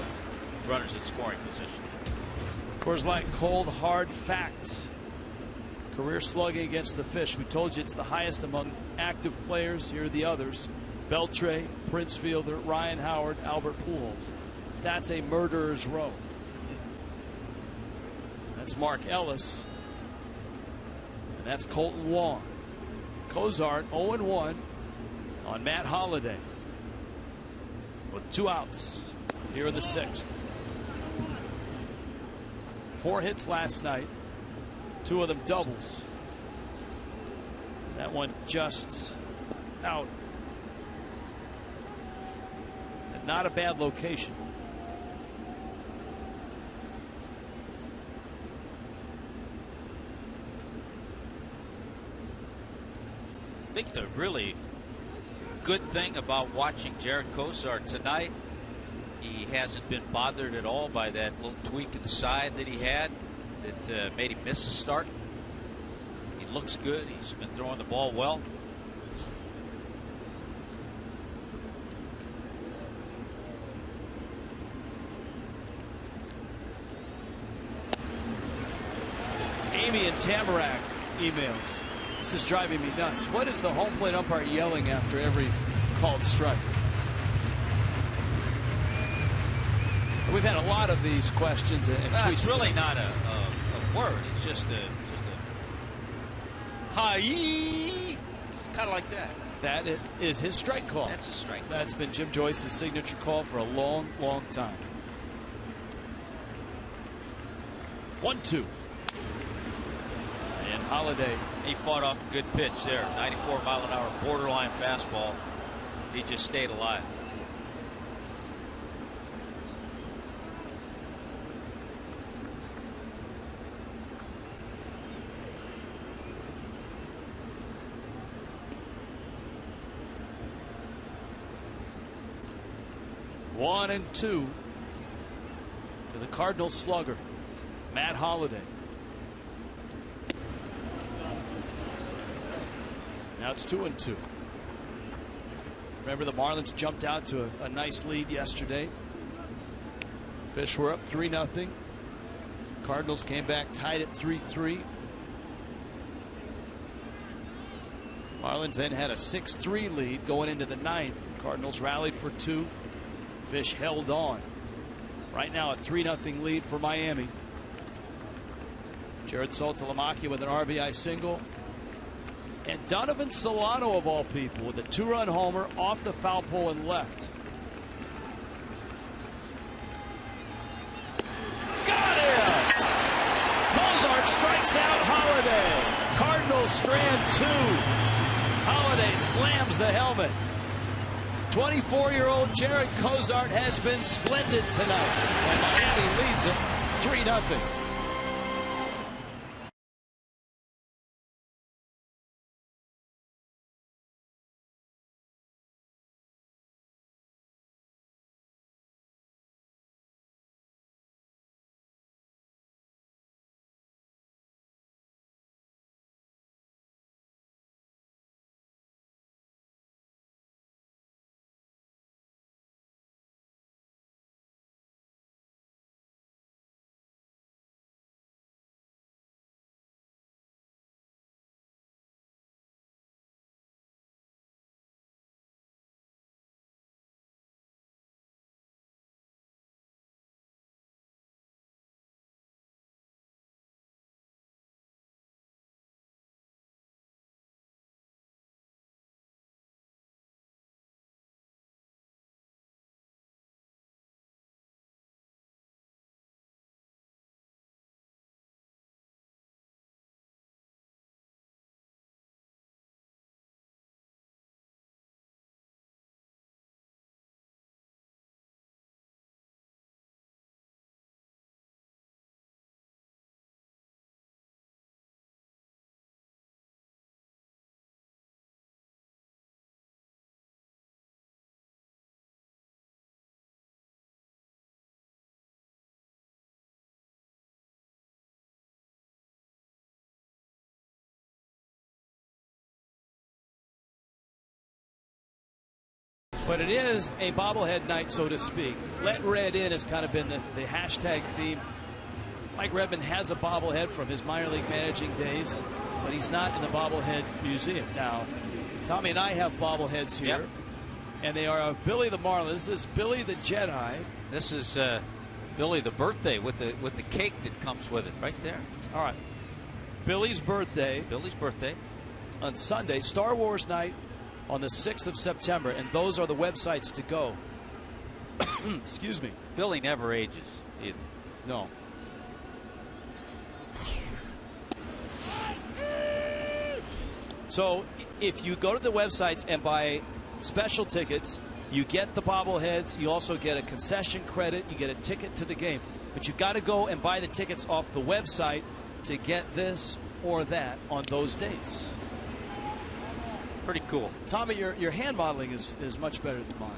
runners in scoring position. Coors Light cold hard fact. Career slugging against the Fish. We told you it's the highest among active players. Here are the others. Beltre, Prince Fielder, Ryan Howard, Albert Pujols. That's a murderer's row. That's Mark Ellis. And that's Colton Wong. Cozart 0-1 on Matt Holliday. with 2 outs here in the 6th. 4 hits last night, 2 of them doubles. That one just out. And not a bad location. I think the really good thing about watching Jarrod Cozart tonight, he hasn't been bothered at all by that little tweak in the side that he had that made him miss a start. He looks good. He's been throwing the ball well. Amy and Tamarack emails. This is driving me nuts. What is the home plate umpire yelling after every called strike? We've had a lot of these questions and tweets. It's really not a word. It's just a hi. It's kind of like that. That is his strike call. That's a strike call. That's been Jim Joyce's signature call for a long, long time. 1-2. And Holiday. He fought off a good pitch there. 94-mile-an-hour borderline fastball. He just stayed alive. One and 2 to the Cardinals slugger, Matt Holliday. Now it's 2-2. Remember, the Marlins jumped out to a nice lead yesterday. Fish were up 3-0. Cardinals came back tied at 3-3. Marlins then had a 6-3 lead going into the 9th. Cardinals rallied for 2. Fish held on. Right now a 3-0 lead for Miami. Jarrod Saltalamacchia with an RBI single. And Donovan Solano, of all people, with a 2-run homer off the foul pole and left. Got him! Cozart strikes out Holiday. Cardinals strand 2. Holiday slams the helmet. 24-year-old Jarrod Cozart has been splendid tonight, and Miami leads it 3-0. But it is a bobblehead night, so to speak. Let Red in has kind of been the hashtag theme. Mike Redmond has a bobblehead from his minor league managing days, but he's not in the bobblehead museum. Now, Tommy and I have bobbleheads here, yep. And they are of Billy the Marlin. This is Billy the Jedi. This is Billy the birthday with the cake that comes with it right there. All right. Billy's birthday. Billy's birthday. On Sunday, Star Wars night on the 6th of September, and those are the websites to go. Excuse me. Billy never ages either. No. So if you go to the websites and buy special tickets, you get the bobbleheads. You also get a concession credit. You get a ticket to the game. But you've got to go and buy the tickets off the website to get this or that on those dates. Pretty cool. Tommy, your hand modeling is much better than mine.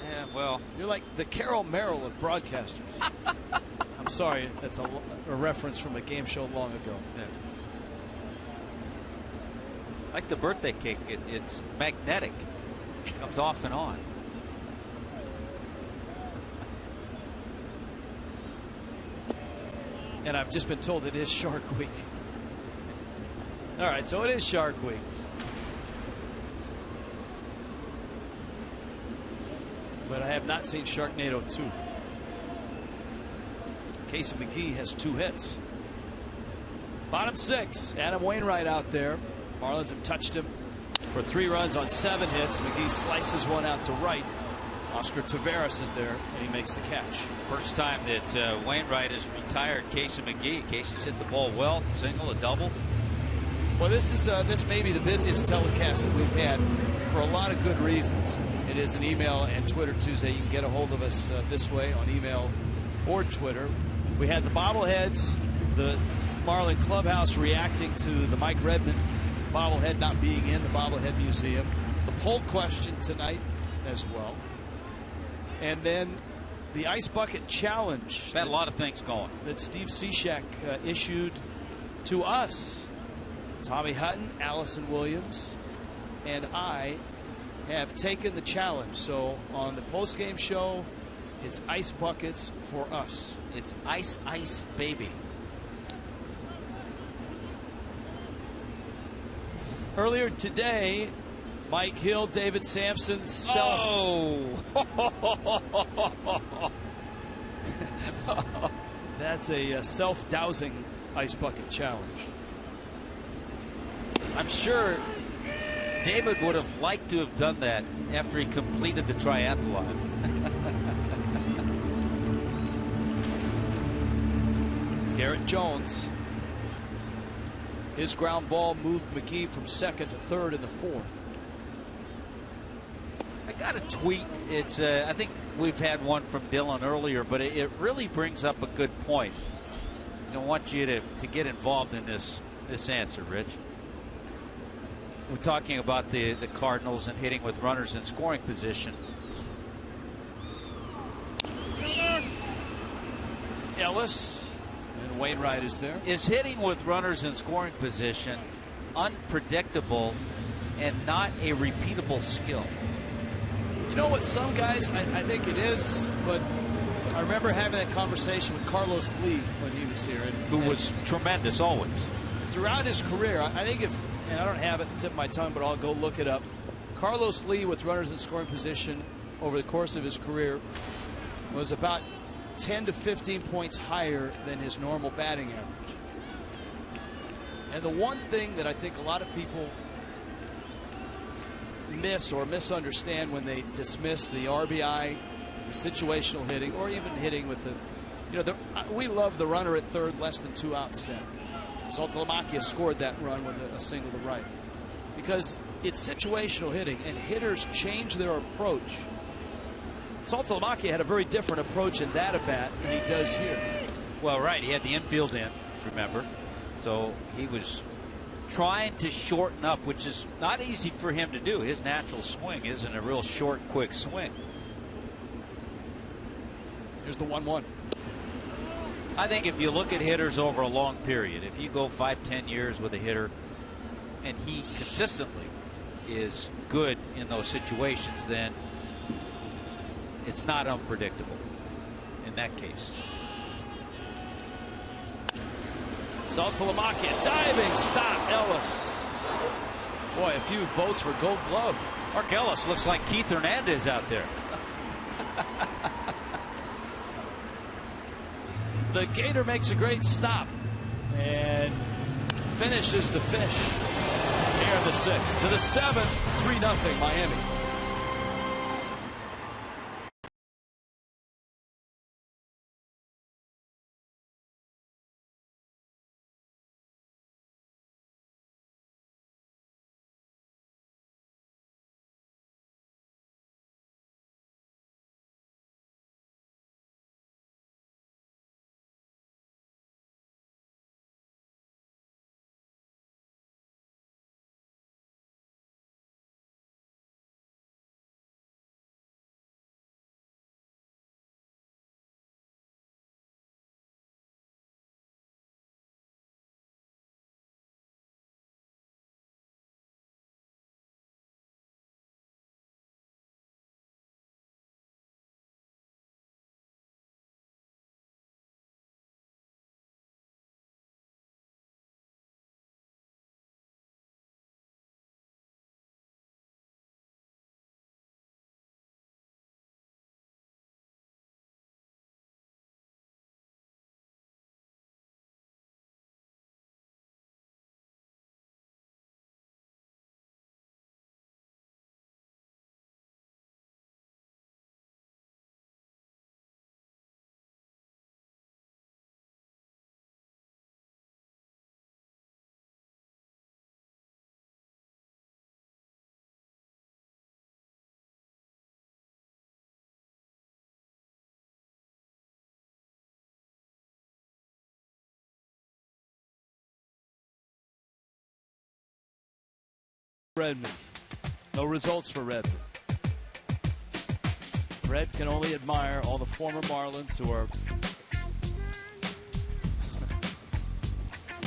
Yeah, well. You're like the Carol Merrill of broadcasters. I'm sorry, that's a reference from a game show long ago. Yeah. Like the birthday cake, it's magnetic. It comes off and on. And I've just been told it is Shark Week. All right, so it is Shark Week. But I have not seen Sharknado 2. Casey McGee has 2 hits. Bottom 6, Adam Wainwright out there. Marlins have touched him for 3 runs on 7 hits. McGee slices one out to right. Oscar Taveras is there, and he makes the catch. First time that Wainwright has retired Casey McGee. Casey's hit the ball well, single, a double. Well, this may be the busiest telecast that we've had for a lot of good reasons. It is an email and Twitter Tuesday. You can get a hold of us this way on email or Twitter. We had the bobbleheads, the Marlin clubhouse reacting to the Mike Redmond bobblehead not being in the bobblehead museum. The poll question tonight as well. And then the Ice Bucket Challenge. Had a lot of things going. That Steve Cishek issued to us. Tommy Hutton, Allison Williams, and I have taken the challenge. So on the postgame show, it's ice buckets for us. It's ice, ice, baby. Earlier today, Mike Hill, David Sampson, self. Oh! That's a self-dousing ice bucket challenge. I'm sure David would have liked to have done that after he completed the triathlon. Garrett Jones. His ground ball moved McGee from second to third in the 4th. I got a tweet. It's I think we've had one from Dylan earlier, but it really brings up a good point. I want you to get involved in this answer, Rich. We're talking about the Cardinals and hitting with runners in scoring position. Ellis and Wainwright is there. Is hitting with runners in scoring position unpredictable and not a repeatable skill? You know what, some guys, I think it is, but I remember having that conversation with Carlos Lee when he was here. Who was tremendous always. Throughout his career, I think and I don't have it at the tip of my tongue, but I'll go look it up. Carlos Lee with runners in scoring position over the course of his career was about 10 to 15 points higher than his normal batting average. And the one thing that I think a lot of people miss or misunderstand when they dismiss the RBI, the situational hitting, or even hitting with we love the runner at third, less than 2 outs stat. Saltalamacchia scored that run with a single to right because it's situational hitting and hitters change their approach. Saltalamacchia had a very different approach in that at bat than he does here. Well, right, he had the infield in, remember, so he was trying to shorten up, which is not easy for him to do. His natural swing isn't a real short, quick swing. Here's the 1-1. I think if you look at hitters over a long period, if you go 5-10 years with a hitter and he consistently is good in those situations, then it's not unpredictable in that case. Saltalamacchia diving stop. Ellis. Boy, a few votes for Gold Glove. Mark Ellis looks like Keith Hernandez out there. The Gator makes a great stop and finishes the fish. Here in the 6th to the 7th, 3-0 Miami. Redmond. No results for Redmond. Red can only admire all the former Marlins who are.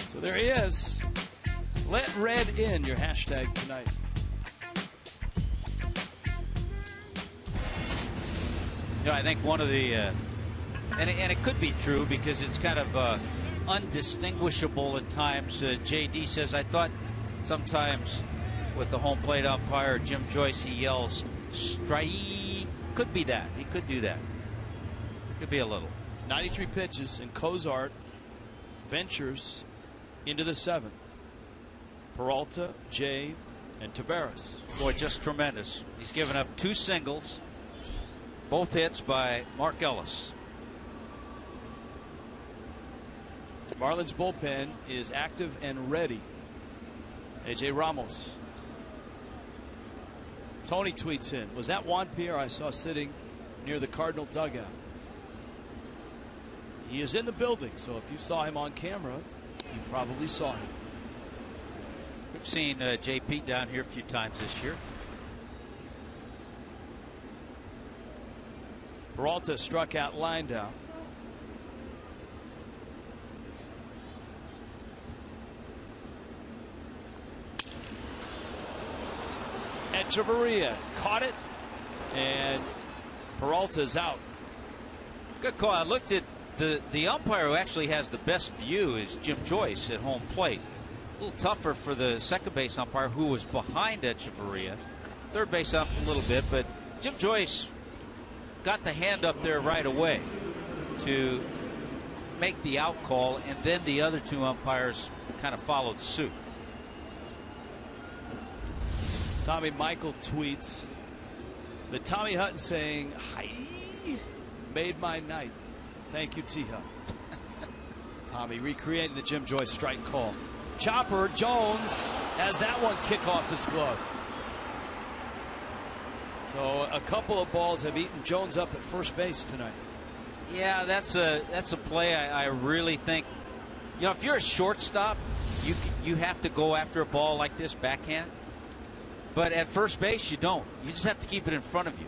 So there he is. Let Red in, your hashtag tonight. You know, I think one of the, and it could be true because it's kind of undistinguishable at times. JD says, I thought sometimes with the home plate umpire, Jim Joyce, he yells, strike. Could be that. He could do that. Could be a little. 93 pitches, and Cozart ventures into the 7th. Peralta, Jay, and Taveras. Boy, just tremendous. He's given up 2 singles, both hits by Mark Ellis. Marlins bullpen is active and ready. AJ Ramos. Tony tweets in, was that Juan Pierre I saw sitting near the Cardinal dugout? He is in the building, so if you saw him on camera, you probably saw him. We've seen JP down here a few times this year. Peralta struck out line down. Echeverria caught it, and Peralta's out. Good call. I looked at the umpire who actually has the best view is Jim Joyce at home plate. A little tougher for the second base umpire who was behind Echeverria. Third base up a little bit, but Jim Joyce got the hand up there right away to make the out call, and then the other 2 umpires kind of followed suit. Tommy Michael tweets that Tommy Hutton saying, "Hi, made my night. Thank you, T-Hut." Tommy recreating the Jim Joyce strike call. Chopper Jones has that one kick off his glove. So a couple of balls have eaten Jones up at first base tonight. Yeah, that's a play I really think. You know, if you're a shortstop, you have to go after a ball like this backhand. But at first base, you don't. You just have to keep it in front of you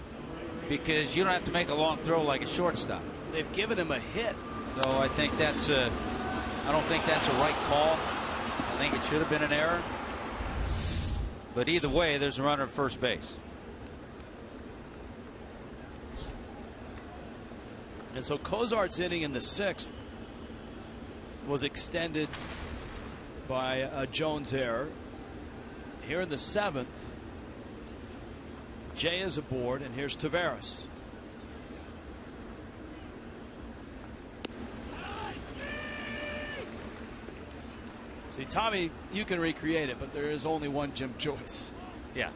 because you don't have to make a long throw like a shortstop. They've given him a hit. So I think I don't think that's a right call. I think it should have been an error. But either way, there's a runner at first base. And so Cozart's inning in the 6th was extended by a Jones error. Here in the 7th, Jay is aboard, and here's Taveras. See, Tommy, you can recreate it, but there is only one Jim Joyce. Yeah.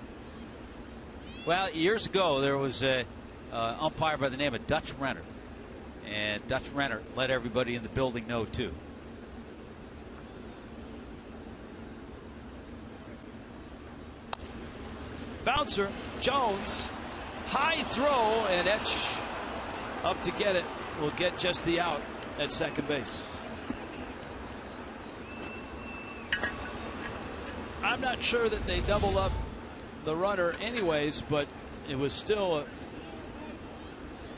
Well, years ago, there was a umpire by the name of Dutch Renner. And Dutch Renner let everybody in the building know, too. Bouncer, Jones, high throw, and Etch up to get it. Will get just the out at second base. I'm not sure that they double up the runner anyways, but it was still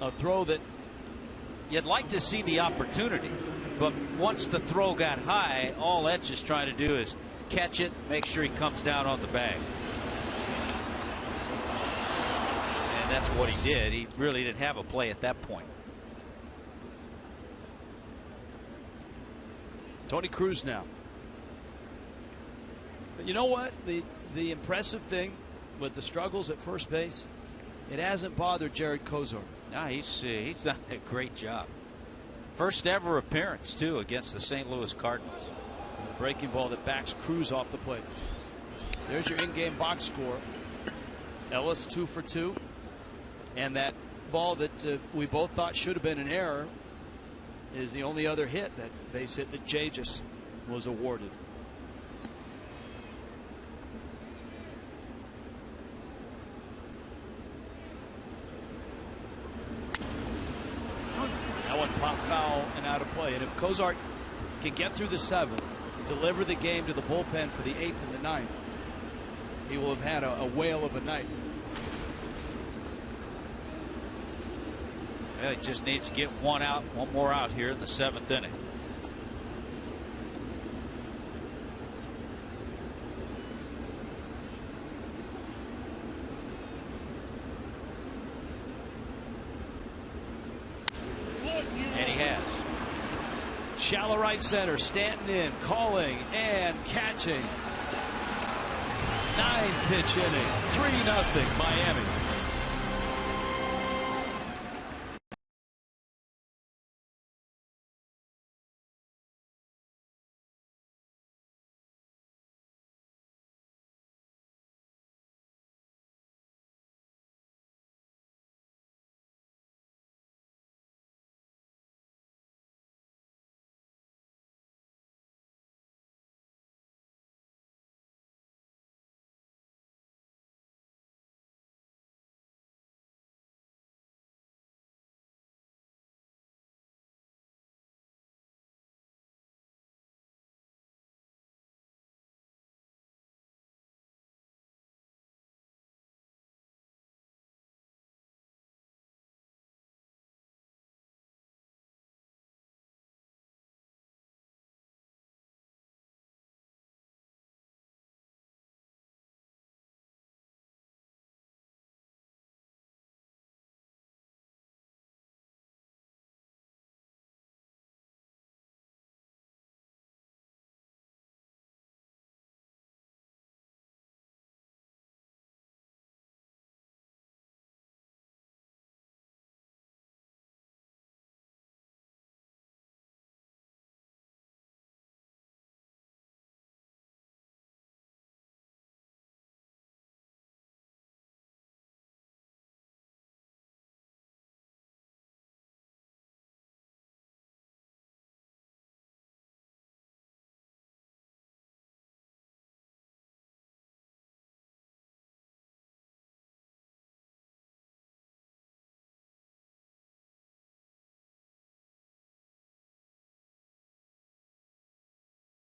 a throw that you'd like to see the opportunity, but once the throw got high, all Etch is trying to do is catch it, make sure he comes down on the bag. And that's what he did. He really didn't have a play at that point. Tony Cruz now. But you know what? The impressive thing with the struggles at first base, it hasn't bothered Jarrod Cozart. No, he's done a great job. First ever appearance, too, against the St. Louis Cardinals. A breaking ball that backs Cruz off the plate. There's your in-game box score. Ellis 2 for 2. And that ball that we both thought should have been an error is the only other hit, that base hit that Jay just was awarded. That one popped foul and out of play. And if Cozart can get through the 7th, deliver the game to the bullpen for the 8th and the 9th, he will have had a whale of a night. Well, he just needs to get one more out here in the 7th inning. And he has. Shallow right center. Stanton in, calling and catching. 9-pitch inning. 3-0 Miami.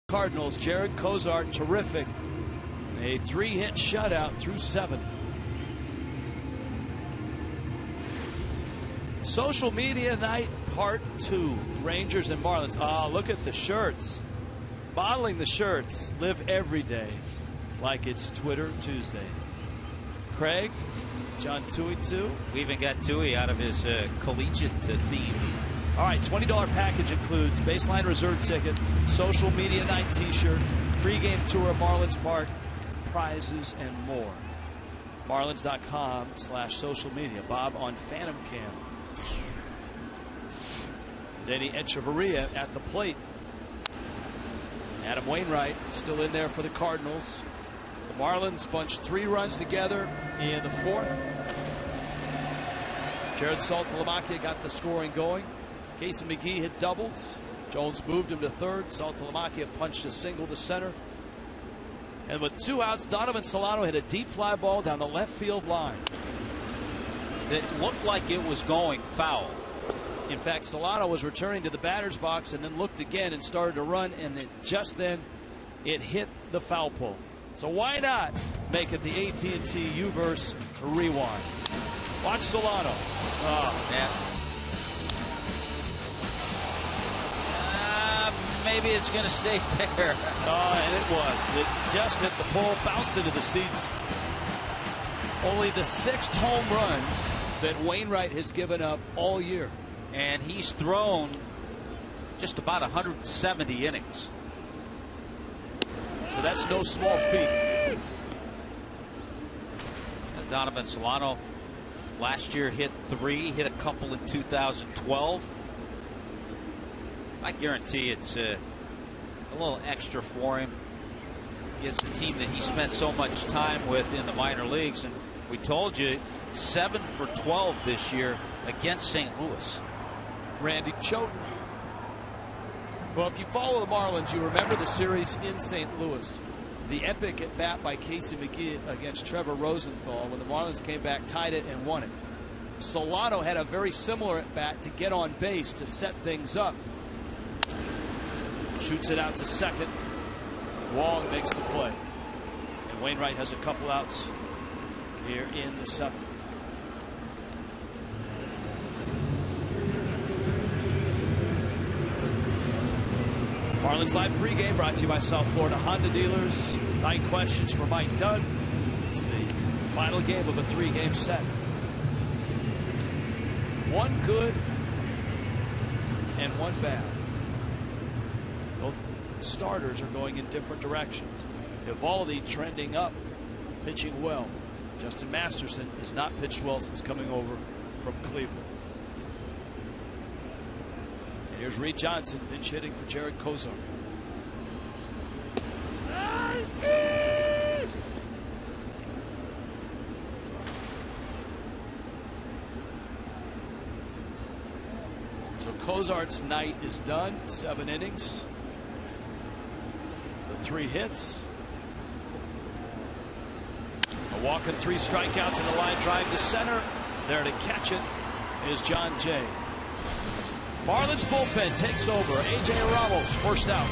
Cardinals, Jarrod, Cozart, terrific. A 3-hit shutout through 7. Social media night part 2. Rangers and Marlins. Ah, look at the shirts. Modeling the shirts. Live every day like it's Twitter Tuesday. Craig, John Tui too. We even got Tui out of his collegiate theme. All right, $20 package includes baseline reserve ticket, social media night t-shirt, pregame tour of Marlins Park, prizes, and more. Marlins.com/social media. Bob on Phantom Cam. Denny Echeverria at the plate. Adam Wainwright still in there for the Cardinals. The Marlins bunched 3 runs together in the 4th. Jarrod Saltalamacchia got the scoring going. Casey McGee had doubled. Jones moved him to 3rd. Saltalamacchia punched a single to center. And with 2 outs, Donovan Solano hit a deep fly ball down the left field line. It looked like it was going foul. In fact, Solano was returning to the batter's box and then looked again and started to run, and just then it hit the foul pole. So why not make it the AT&T U-verse rewind? Watch Solano. Oh, man. Maybe it's going to stay fair. And it was. It just hit the pole, bounced into the seats. Only the 6th home run that Wainwright has given up all year. And he's thrown just about 170 innings. So that's no small feat. And Donovan Solano last year hit 3, hit a couple in 2012. I guarantee it's a little extra for him against the team that he spent so much time with in the minor leagues. And we told you 7 for 12 this year against St. Louis. Randy Choate. Well, if you follow the Marlins, you remember the series in St. Louis. The epic at bat by Casey McGee against Trevor Rosenthal when the Marlins came back, tied it, and won it. Solano had a very similar at bat to get on base to set things up. Shoots it out to 2nd. Wong makes the play. And Wainwright has a couple outs here in the 7th. Marlins Live pregame brought to you by South Florida Honda Dealers. 9 questions for Mike Dunn. It's the final game of a 3-game set. 1 good and 1 bad. Both starters are going in different directions. Evaldi trending up, pitching well. Justin Masterson has not pitched well since coming over from Cleveland. And here's Reed Johnson pinch hitting for Jarrod Cozart. So Cozart's night is done. 7 innings. The 3 hits. A walk and 3 strikeouts and a line drive to center. There to catch it is John Jay. Marlins bullpen takes over. A.J. Ramos first out.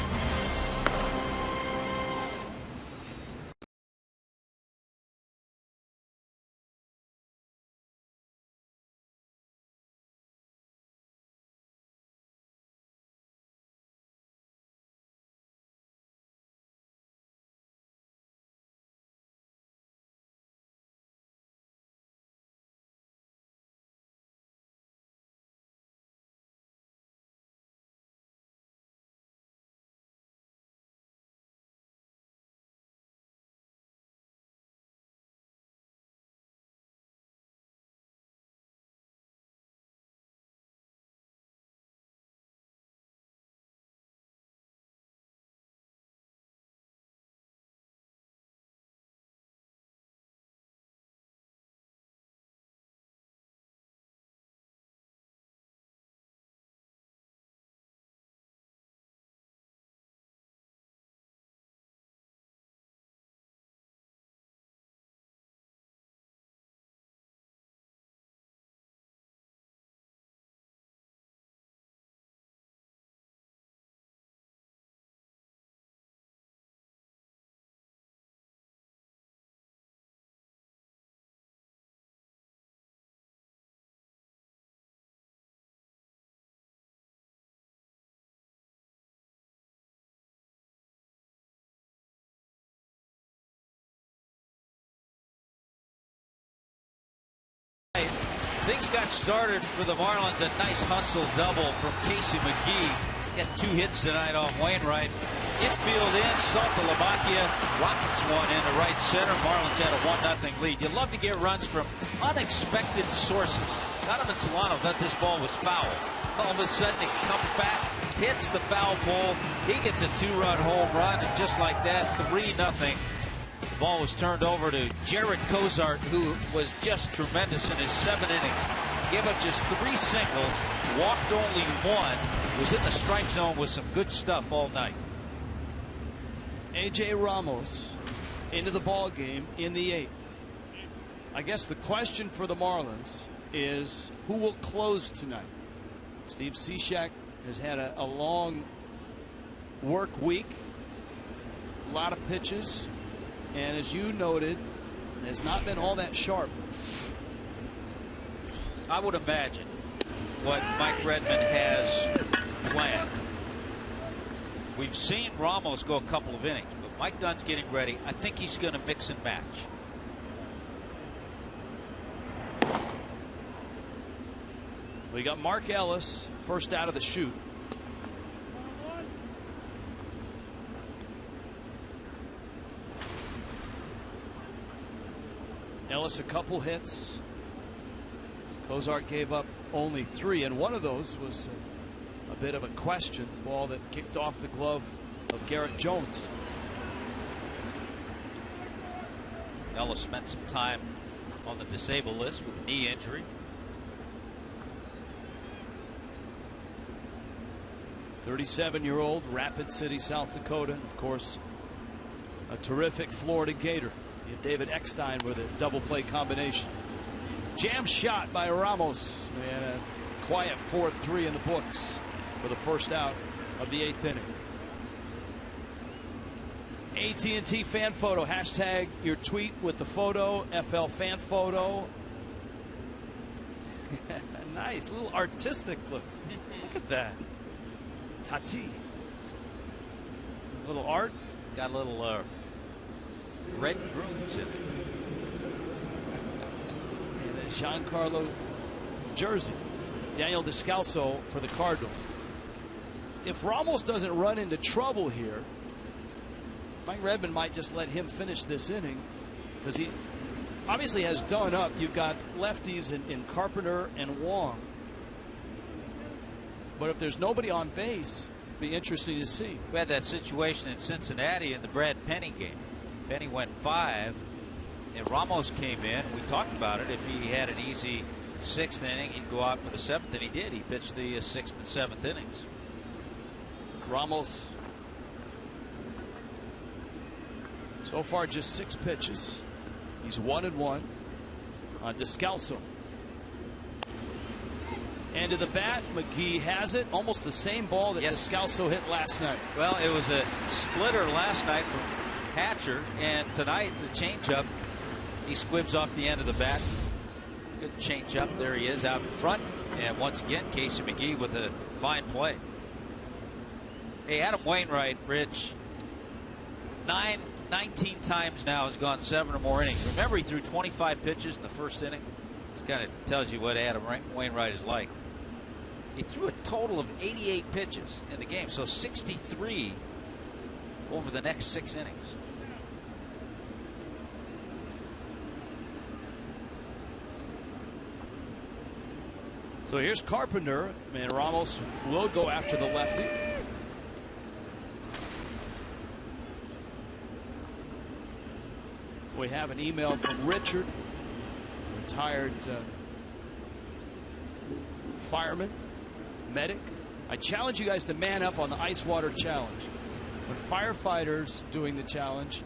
Things got started for the Marlins. A nice hustle double from Casey McGee. Got 2 hits tonight off Wainwright. Infield in, Saltalamacchia. Rockets one into right center. Marlins had a 1-0 lead. You love to get runs from unexpected sources. Donovan Solano thought this ball was foul. All of a sudden it comes back, hits the foul pole. He gets a 2-run home run, and just like that, 3-0. The ball was turned over to Jarrod Cozart, who was just tremendous in his 7 innings. Gave up just 3 singles, walked only 1, was in the strike zone with some good stuff all night. A.J. Ramos into the ball game in the 8th. I guess the question for the Marlins is who will close tonight. Steve Cishek has had a long work week, a lot of pitches, and as you noted, has not been all that sharp. I would imagine what Mike Redmond has planned. We've seen Ramos go a couple of innings, but Mike Dunn's getting ready. I think he's going to mix and match. We got Mark Ellis first out of the chute. Ellis a couple hits. Cozart gave up only 3, and one of those was a bit of a question. The ball that kicked off the glove of Garrett Jones. Ellis spent some time on the disabled list with a knee injury. 37-year-old, Rapid City, South Dakota. Of course, a terrific Florida Gator. You have David Eckstein with a double play combination. Jam shot by Ramos, and a quiet 4-3 in the books for the first out of the 8th inning. AT&T fan photo. Hashtag your tweet with the photo. FL fan photo. Nice little artistic look. Look at that. Tati. A little art. Got a little red grooves in it. And a Giancarlo jersey. Daniel Descalso for the Cardinals. If Ramos doesn't run into trouble here, Mike Redmond might just let him finish this inning, because he obviously has done up. You've got lefties in Carpenter and Wong. But if there's nobody on base, it'd be interesting to see. We had that situation in Cincinnati in the Brad Penny game. Penny went 5, and Ramos came in. We talked about it. If he had an easy 6th inning, he'd go out for the 7th, and he did. He pitched the 6th and 7th innings. Ramos, so far just 6 pitches. He's 1-1 on Descalso. And to the bat, McGee has it. Almost the same ball that Descalso hit last night. Well, it was a splitter last night from Hatcher, and tonight the changeup, he squibs off the end of the bat. Good changeup. There he is out in front. And once again, Casey McGee with a fine play. Hey, Adam Wainwright, Rich, 19 times now has gone 7 or more innings. Remember, he threw 25 pitches in the first inning. It kind of tells you what Adam Wainwright is like. He threw a total of 88 pitches in the game, so 63 over the next 6 innings. So here's Carpenter, and Ramos will go after the lefty. We have an email from Richard, retired fireman, medic. I challenge you guys to man up on the ice water challenge. When firefighters doing the challenge,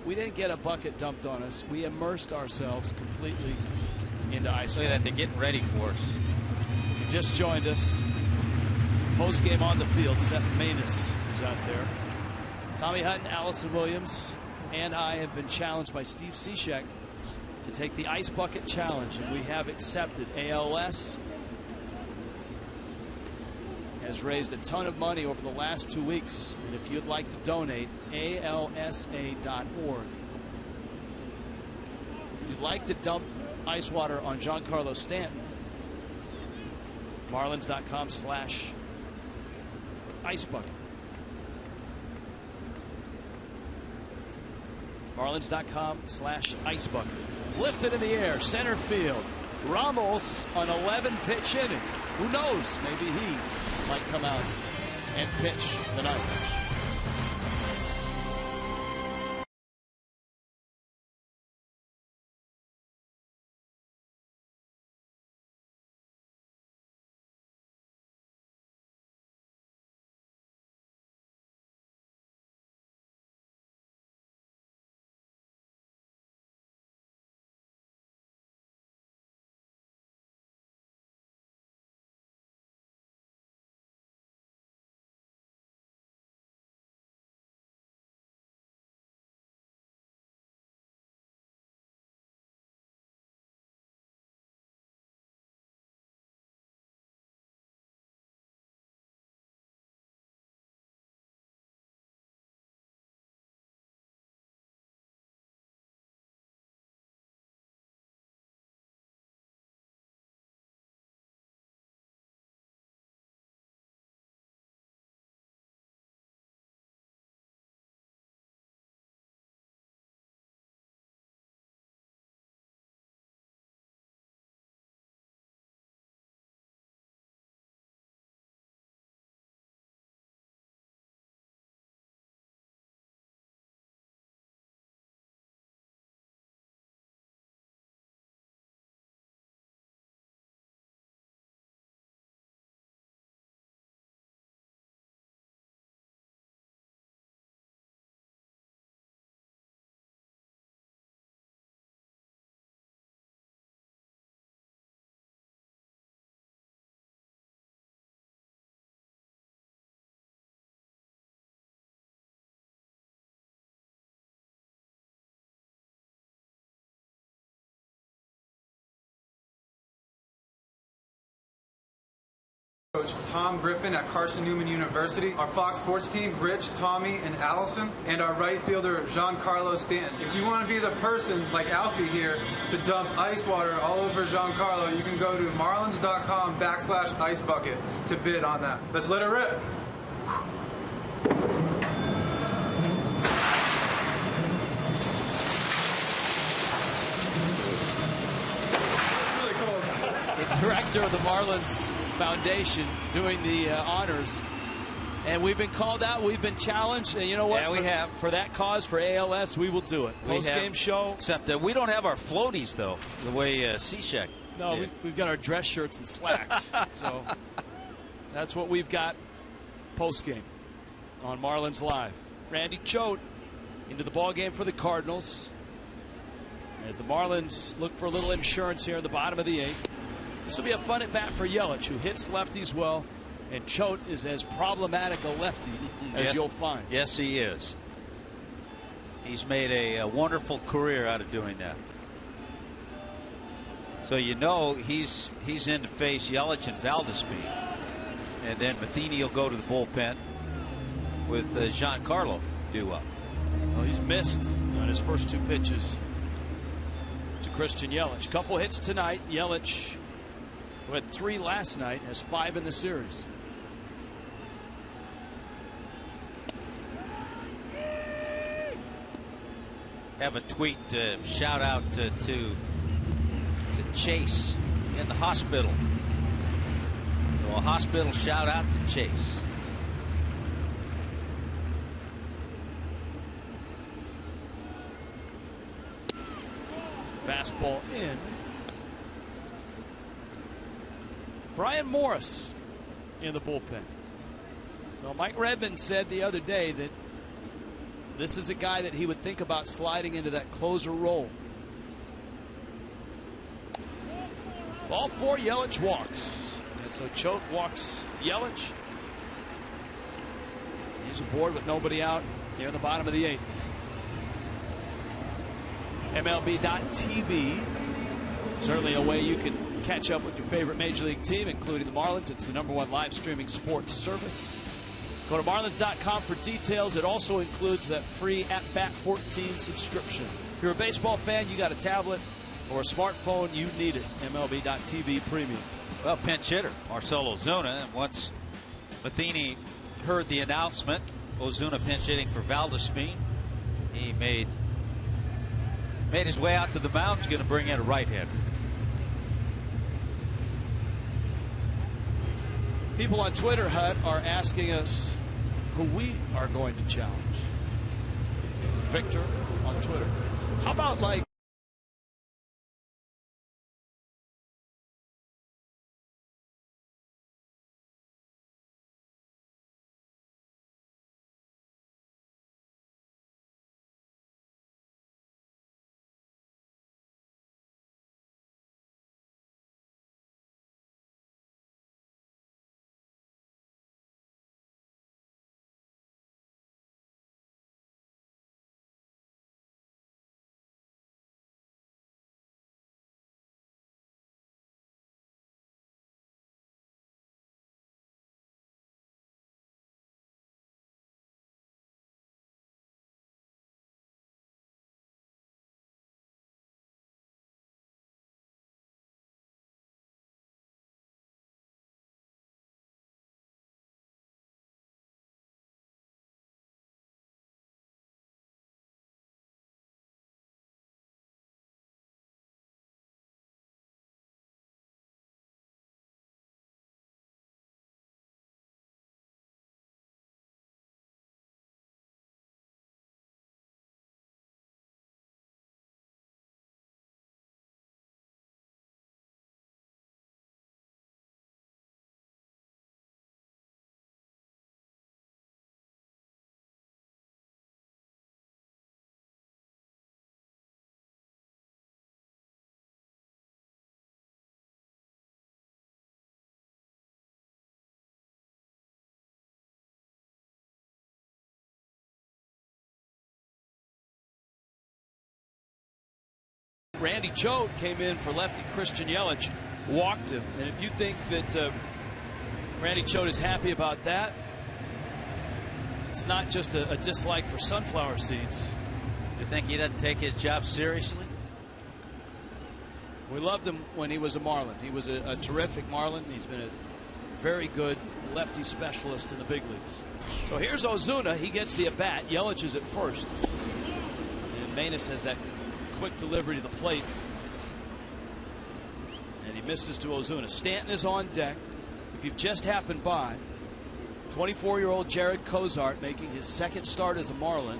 we didn't get a bucket dumped on us. We immersed ourselves completely into ice water. That they're getting ready for us. If you just joined us, post game on the field, Seth Maness is out there. Tommy Hutton, Allison Williams, and I have been challenged by Steve Cishek to take the ice bucket challenge, and we have accepted. ALS has raised a ton of money over the last 2 weeks, and if you'd like to donate, alsa.org. If you'd like to dump ice water on Giancarlo Stanton, Marlins.com/icebucket. Marlins.com/icebucket. Lifted in the air, center field. Ramos on 11-pitch inning. Who knows? Maybe he might come out and pitch the ninth. Coach Tom Griffin at Carson Newman University, our Fox Sports team, Rich, Tommy, and Allison, and our right fielder, Giancarlo Stanton. If you want to be the person, like Alfie here, to dump ice water all over Giancarlo, you can go to marlins.com/icebucket to bid on that. Let's let it rip. The director of the Marlins Foundation doing the honors, and we've been called out, we've been challenged, and you know what? Yeah, we have. For that cause, for ALS, we will do it. Post-game show. Except that we don't have our floaties, though, the way Cishek No, did. we've got our dress shirts and slacks. So that's what we've got post-game on Marlins Live. Randy Choate into the ball game for the Cardinals as the Marlins look for a little insurance here in the bottom of the 8th. This will be a fun at bat for Yelich, who hits lefties well, and Choate is as problematic a lefty as you'll find. Yes, he is. He's made a wonderful career out of doing that. So you know he's in to face Yelich and Valdespin, and then Matheny will go to the bullpen with Giancarlo due up. Well, he's missed on his first 2 pitches to Christian Yelich. Couple hits tonight. Yelich, who had 3 last night, has 5 in the series. Have a tweet shout out to Chase in the hospital. So a hospital shout out to Chase. Fastball in. Brian Morris in the bullpen. Well, Mike Redmond said the other day that this is a guy that he would think about sliding into that closer role. Ball 4, Yelich walks. And so Choate walks Yelich. He's aboard with nobody out here in the bottom of the 8th. MLB.TV. Certainly a way you can catch up with your favorite Major League team, including the Marlins. It's the #1 live streaming sports service. Go to marlins.com for details. It also includes that free At Bat 14 subscription. If you're a baseball fan, you got a tablet or a smartphone, you need it. MLB.TV Premium. Well, pinch hitter Marcell Ozuna. And once Matheny heard the announcement, Ozuna pinch hitting for Valdespin, he made his way out to the mound. He's going to bring in a right-hander. People on Twitter, Hut, are asking us who we are going to challenge. Victor on Twitter. How about like Randy Choate came in for lefty Christian Yelich, walked him. And if you think that Randy Choate is happy about that. It's not just a dislike for sunflower seeds. You think he doesn't take his job seriously? We loved him when he was a Marlin. He was a terrific Marlin. He's been a very good lefty specialist in the big leagues. So here's Ozuna. He gets the at-bat. Yelich is at first. And Manus has that quick delivery to the plate. And he misses to Ozuna. Stanton is on deck. If you've just happened by, 24-year-old Jarrod Cozart, making his second start as a Marlin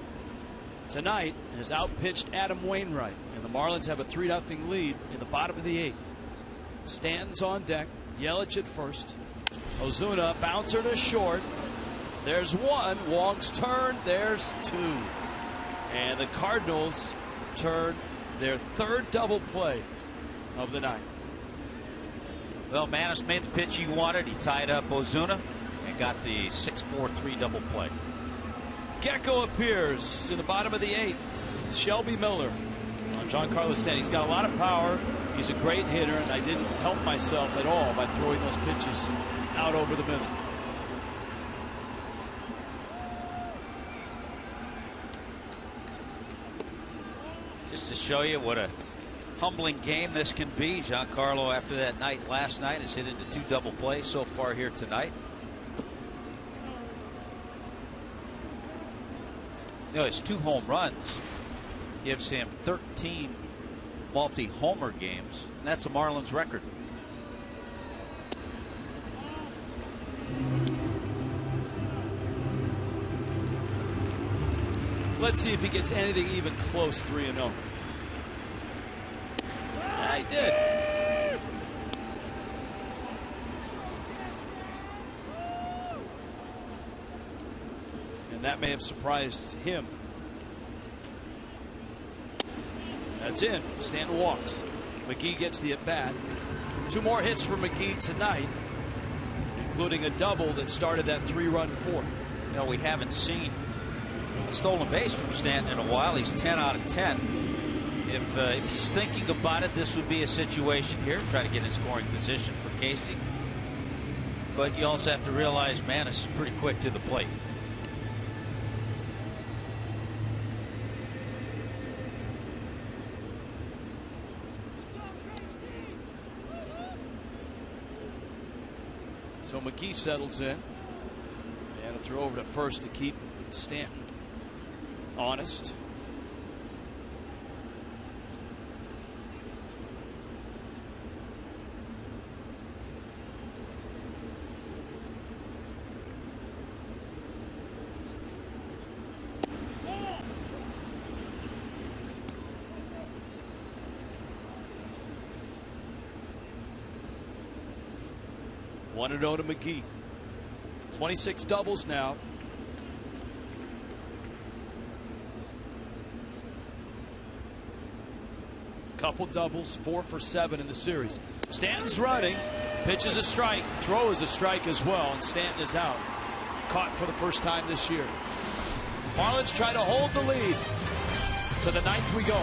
tonight, has outpitched Adam Wainwright. And the Marlins have a 3-0 lead in the bottom of the 8th. Stanton's on deck. Yelich at first. Ozuna, bouncer to short. There's one. Wong's turn. There's two. And the Cardinals turn their third double play of the night. Well, Manus made the pitch he wanted. He tied up Ozuna and got the 6-4-3 double play. Gecko appears in the bottom of the 8th. Shelby Miller on Giancarlo Stanton. He's got a lot of power. He's a great hitter, and I didn't help myself at all by throwing those pitches out over the middle. Just to show you what a humbling game this can be, Giancarlo, after that night last night, has hit into 2 double plays so far here tonight. You know, his 2 home runs gives him 13 multi-homer games, and that's a Marlins record. Let's see if he gets anything even close. 3-0. I did. And that may have surprised him. That's in. Stanton walks. McGee gets the at-bat. 2 more hits for McGee tonight, including a double that started that 3-run fourth. You know, we haven't seen a stolen base from Stanton in a while. He's 10 out of 10. If he's thinking about it, this would be a situation here. Try to get in scoring position for Casey. But you also have to realize Manus is pretty quick to the plate. So McGee settles in. And a throw over to first to keep Stanton honest. One and 0 to McGee. 26 doubles now. Couple doubles, 4 for 7 in the series. Stanton's running, pitches a strike, throws a strike as well, and Stanton is out. Caught for the first time this year. Marlins try to hold the lead. To the 9th we go.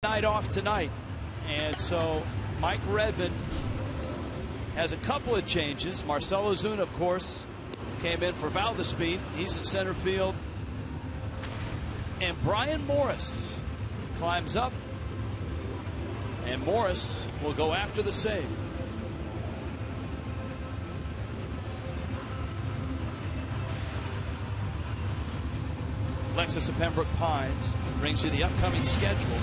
night off tonight, and so Mike Redmond has a couple of changes. Marcell Ozuna, of course, came in for Valdespin. He's in center field, and Brian Morris climbs up, and Morris will go after the save. Lexus of Pembroke Pines brings you the upcoming schedule.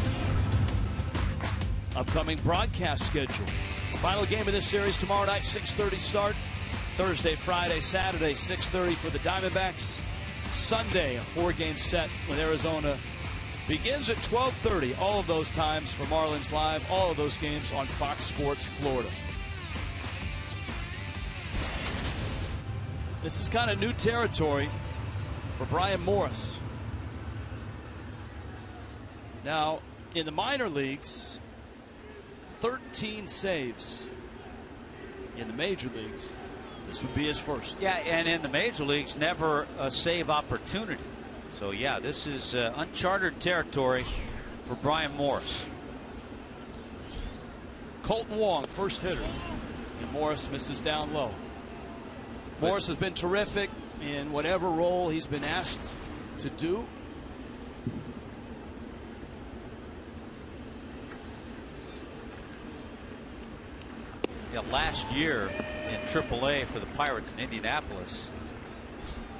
Upcoming broadcast schedule. Final game of this series tomorrow night, 6:30 start. Thursday, Friday, Saturday, 6:30 for the Diamondbacks. Sunday, a 4-game set with Arizona begins at 12:30. All of those times for Marlins Live. All of those games on Fox Sports Florida. This is kind of new territory for Brian Morris. Now, in the minor leagues, 13 saves. In the major leagues, this would be his first. Yeah, and in the major leagues, never a save opportunity. So, yeah, this is uncharted territory for Brian Morris. Colton Wong, first hitter. And Morris misses down low. Morris has been terrific in whatever role he's been asked to do. Yeah, last year in AAA for the Pirates in Indianapolis,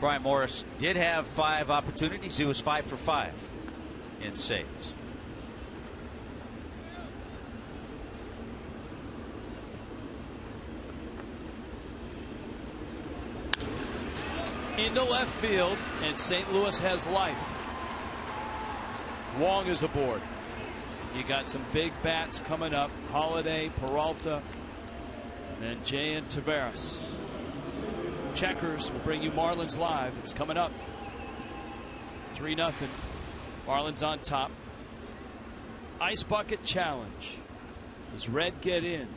Brian Morris did have 5 opportunities. He was 5 for 5 in saves. Into left field, and St. Louis has life. Wong is aboard. You got some big bats coming up. Holiday, Peralta, and Jay and Tavares. Checkers will bring you Marlins Live. It's coming up. 3-0. Marlins on top. Ice Bucket Challenge. Does Red get in?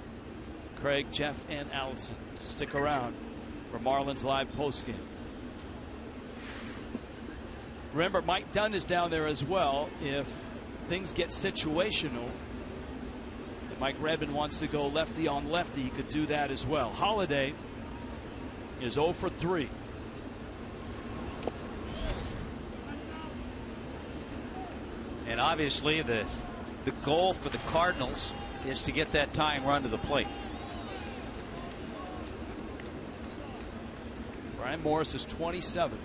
Craig, Jeff, and Allison. Stick around for Marlins Live postgame. Remember, Mike Dunn is down there as well. If things get situational, if Mike Redmond wants to go lefty on lefty, he could do that as well. Holiday is 0 for 3. And obviously the goal for the Cardinals is to get that tying run to the plate. Brian Morris is 27.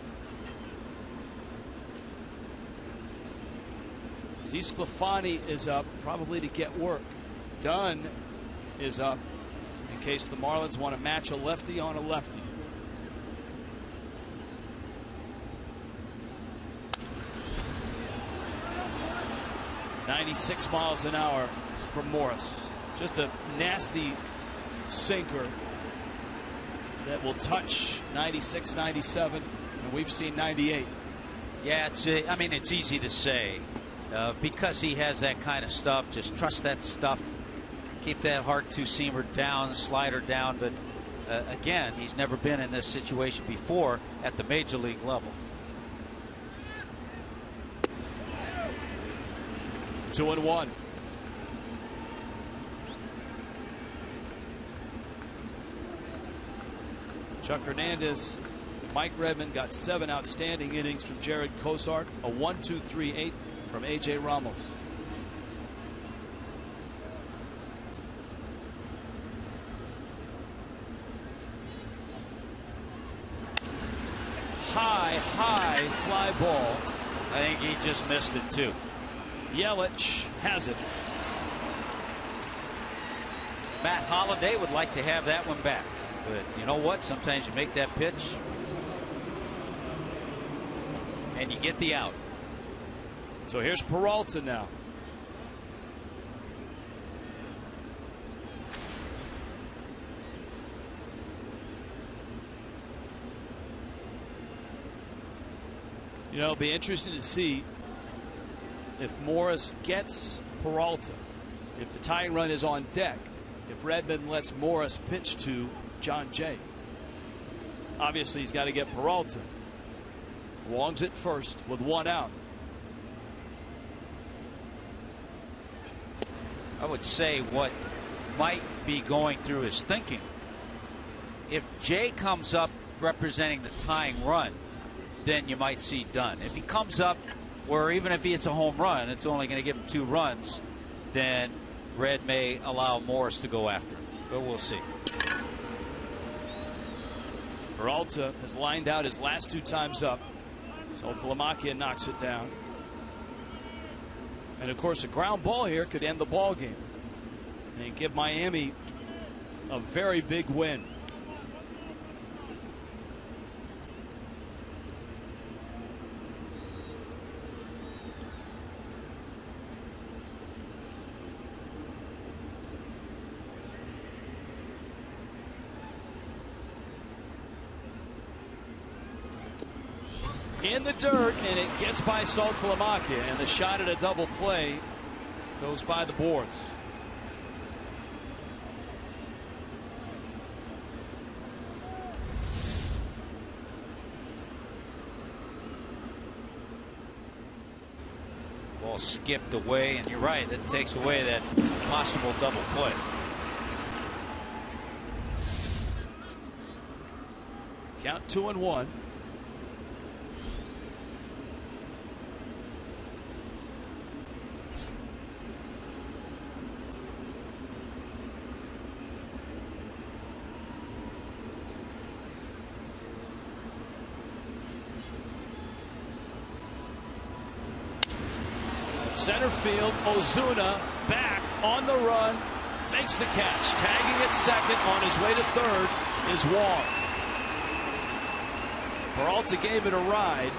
DeSclafani is up, probably to get work. Dunn is up in case the Marlins want to match a lefty on a lefty. .96 miles an hour from Morris. Just a nasty sinker that will touch 96, 97, and we've seen 98. Yeah, I mean, it's easy to say. Because he has that kind of stuff, just trust that stuff. Keep that hard two-seamer down, slider down. But again, he's never been in this situation before at the major league level. 2-1. Chuck Hernandez, Mike Redmond got 7 outstanding innings from Jarrod Cozart, a 1-2-3-8 from A.J. Ramos. High fly ball. I think he just missed it too. Yelich has it. Matt Holliday would like to have that one back, but you know what? Sometimes you make that pitch and you get the out. So here's Peralta now. You know, it'll be interesting to see if Morris gets Peralta, if the tying run is on deck, if Redmond lets Morris pitch to John Jay. Obviously, he's got to get Peralta. Wong's at first with 1 out. I would say what might be going through his thinking. If Jay comes up representing the tying run, then you might see Dunn. If he comes up where even if he hits a home run, it's only going to give him 2 runs, then Red may allow Morris to go after him. But we'll see. Peralta has lined out his last 2 times up. Saltalamacchia knocks it down. And of course, a ground ball here could end the ball game and give Miami a very big win. In the dirt, and it gets by Saltalamacchia, and the shot at a double play goes by the boards. Ball skipped away, and you're right, that takes away that possible double play. Count 2-1. Center field, Ozuna back on the run, makes the catch. Tagging at second on his way to third is Wong. Peralta gave it a ride.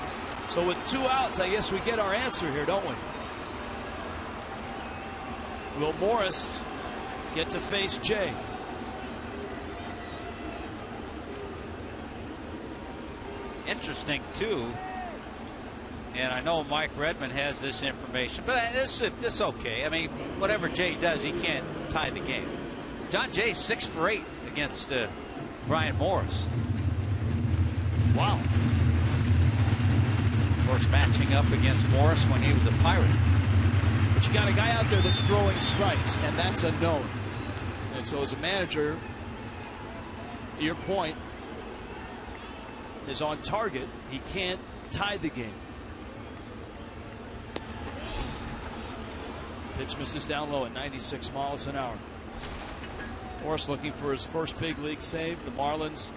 So with 2 outs, I guess we get our answer here, don't we? Will Morris get to face Jay? Interesting, too. And I know Mike Redmond has this information, but this okay. I mean, whatever Jay does, he can't tie the game. John Jay's 6 for 8 against Brian Morris. Wow. Of course, matching up against Morris when he was a Pirate. But you got a guy out there that's throwing strikes, and that's a known. And so as a manager, your point is on target. He can't tie the game. Pitch misses down low at 96 miles an hour. Morris looking for his first big league save. The Marlins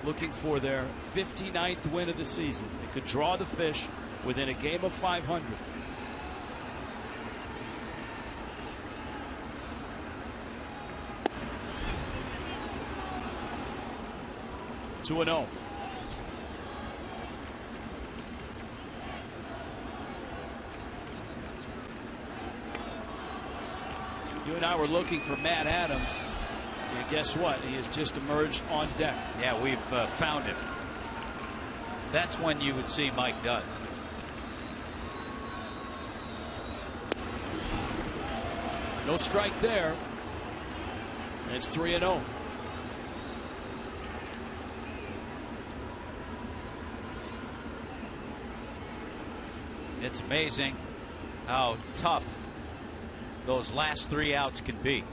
looking for their 59th win of the season. They could draw the fish within a game of 500. Two and 0. You and I were looking for Matt Adams, and guess what? He has just emerged on deck. Yeah, we've found him. That's when you would see Mike Dunn. No strike there. It's 3-0. It's amazing how tough those last 3 outs can be.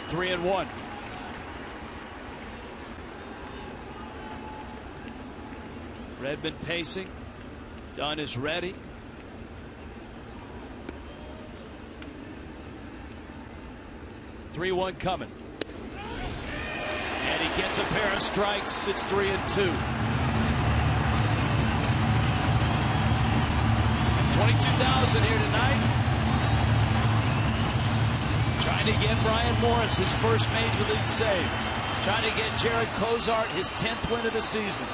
Three and 1. Redmond pacing. Dunn is ready. Three-one coming. And he gets a pair of strikes. It's 3-2. 22,000 here tonight. Trying to get Brian Morris his first major league save. Trying to get Jarrod Cozart his 10th win of the season.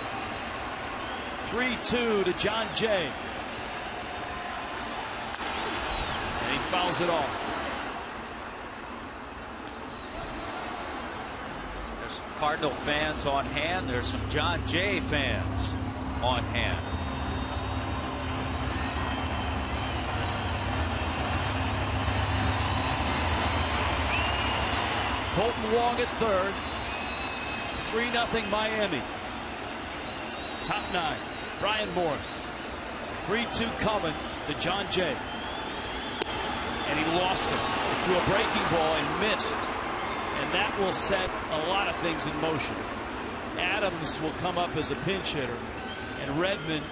3-2 to John Jay. And he fouls it off. There's some Cardinal fans on hand. There's some John Jay fans on hand. Colton Wong at third. 3-0 Miami. Top 9. Brian Morris. 3-2 coming to John Jay. And he lost it. He threw a breaking ball and missed. And that will set a lot of things in motion. Adams will come up as a pinch hitter. And Redmond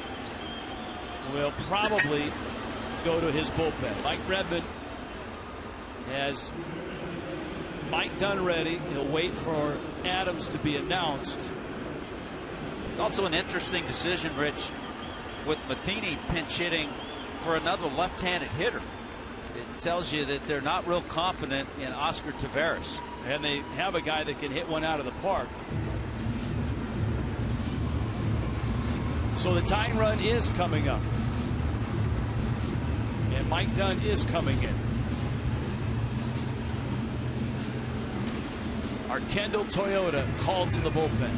will probably go to his bullpen. Mike Redmond has Mike Dunn ready. He'll wait for Adams to be announced. It's also an interesting decision, Rich, with Matheny pinch hitting for another left-handed hitter. It tells you that they're not real confident in Oscar Taveras. And they have a guy that can hit one out of the park. So the tying run is coming up. And Mike Dunn is coming in. Our Kendall Toyota called to the bullpen.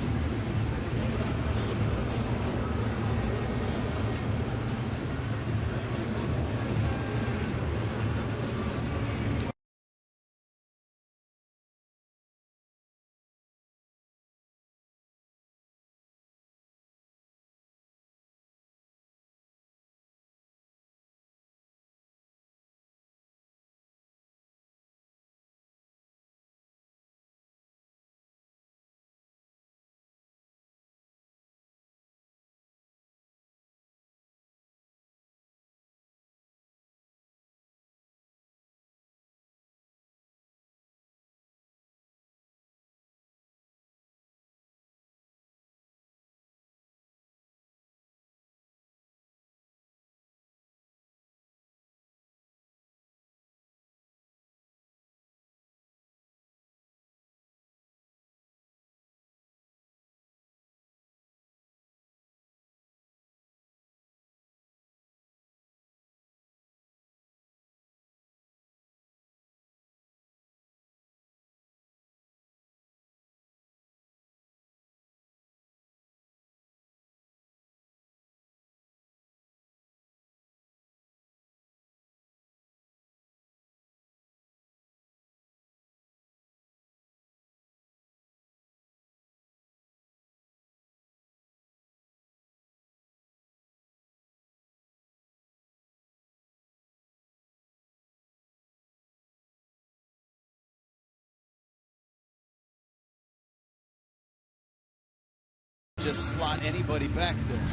Just slot anybody back there.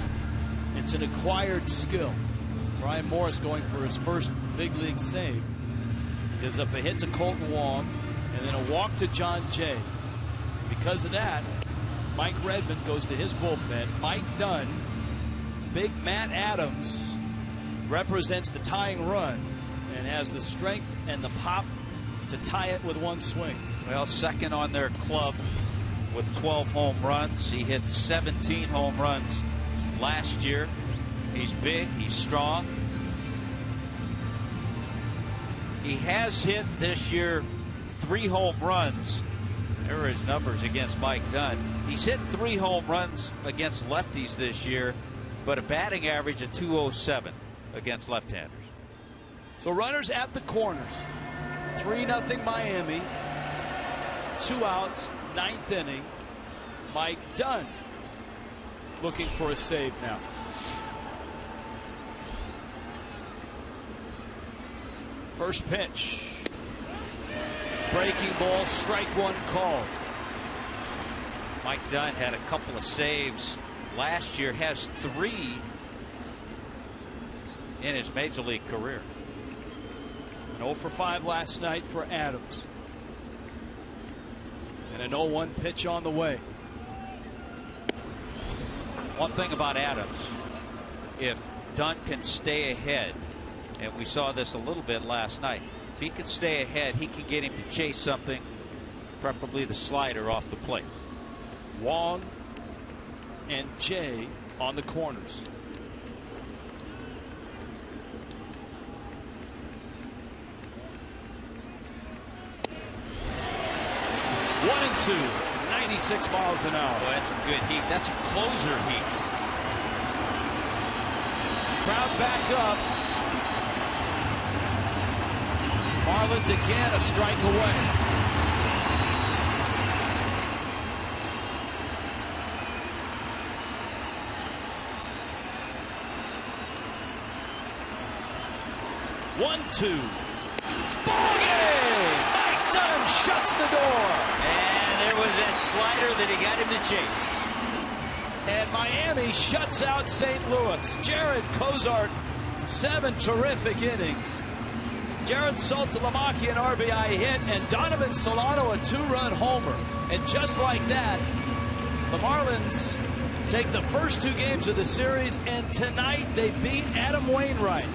It's an acquired skill. Brian Morris going for his first big league save. Gives up a hit to Colton Wong and then a walk to John Jay. Because of that, Mike Redmond goes to his bullpen. Mike Dunn, big Matt Adams, represents the tying run and has the strength and the pop to tie it with one swing. Well, second on their club with 12 home runs. He hit 17 home runs last year. He's big, he's strong. He has hit this year 3 home runs. There are his numbers against Mike Dunn. He's hit 3 home runs against lefties this year, but a batting average of .207 against left-handers. So runners at the corners. 3-0 Miami. 2 outs. 9th inning. Mike Dunn looking for a save now. First pitch. Breaking ball, strike one called. Mike Dunn had a couple of saves last year, has 3 in his major league career. 0 for 5 last night for Adams. And an 0-1 pitch on the way. One thing about Adams, if Dunn can stay ahead, and we saw this a little bit last night, if he can stay ahead, he can get him to chase something, preferably the slider off the plate. Wong and Jay on the corners. One and 2, 96 miles an hour. Boy, that's some good heat. That's some closer heat. Crowd back up. Marlins again a strike away. 1-2. Ball game! Mike Dunn shuts the door. And there was a slider that he got him to chase. And Miami shuts out St. Louis. Jarrod, Cozart, 7 terrific innings. Jarrod Saltalamacchia an RBI hit, and Donovan Solano a 2-run homer. And just like that, the Marlins take the first 2 games of the series, and tonight they beat Adam Wainwright.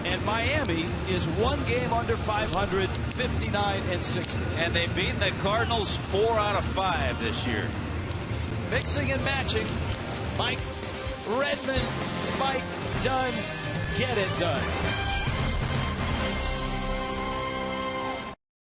And Miami is 1 game under 500, 59-60. And they've beaten the Cardinals 4 out of 5 this year. Mixing and matching. Mike Redmond, Mike Dunn, get it done.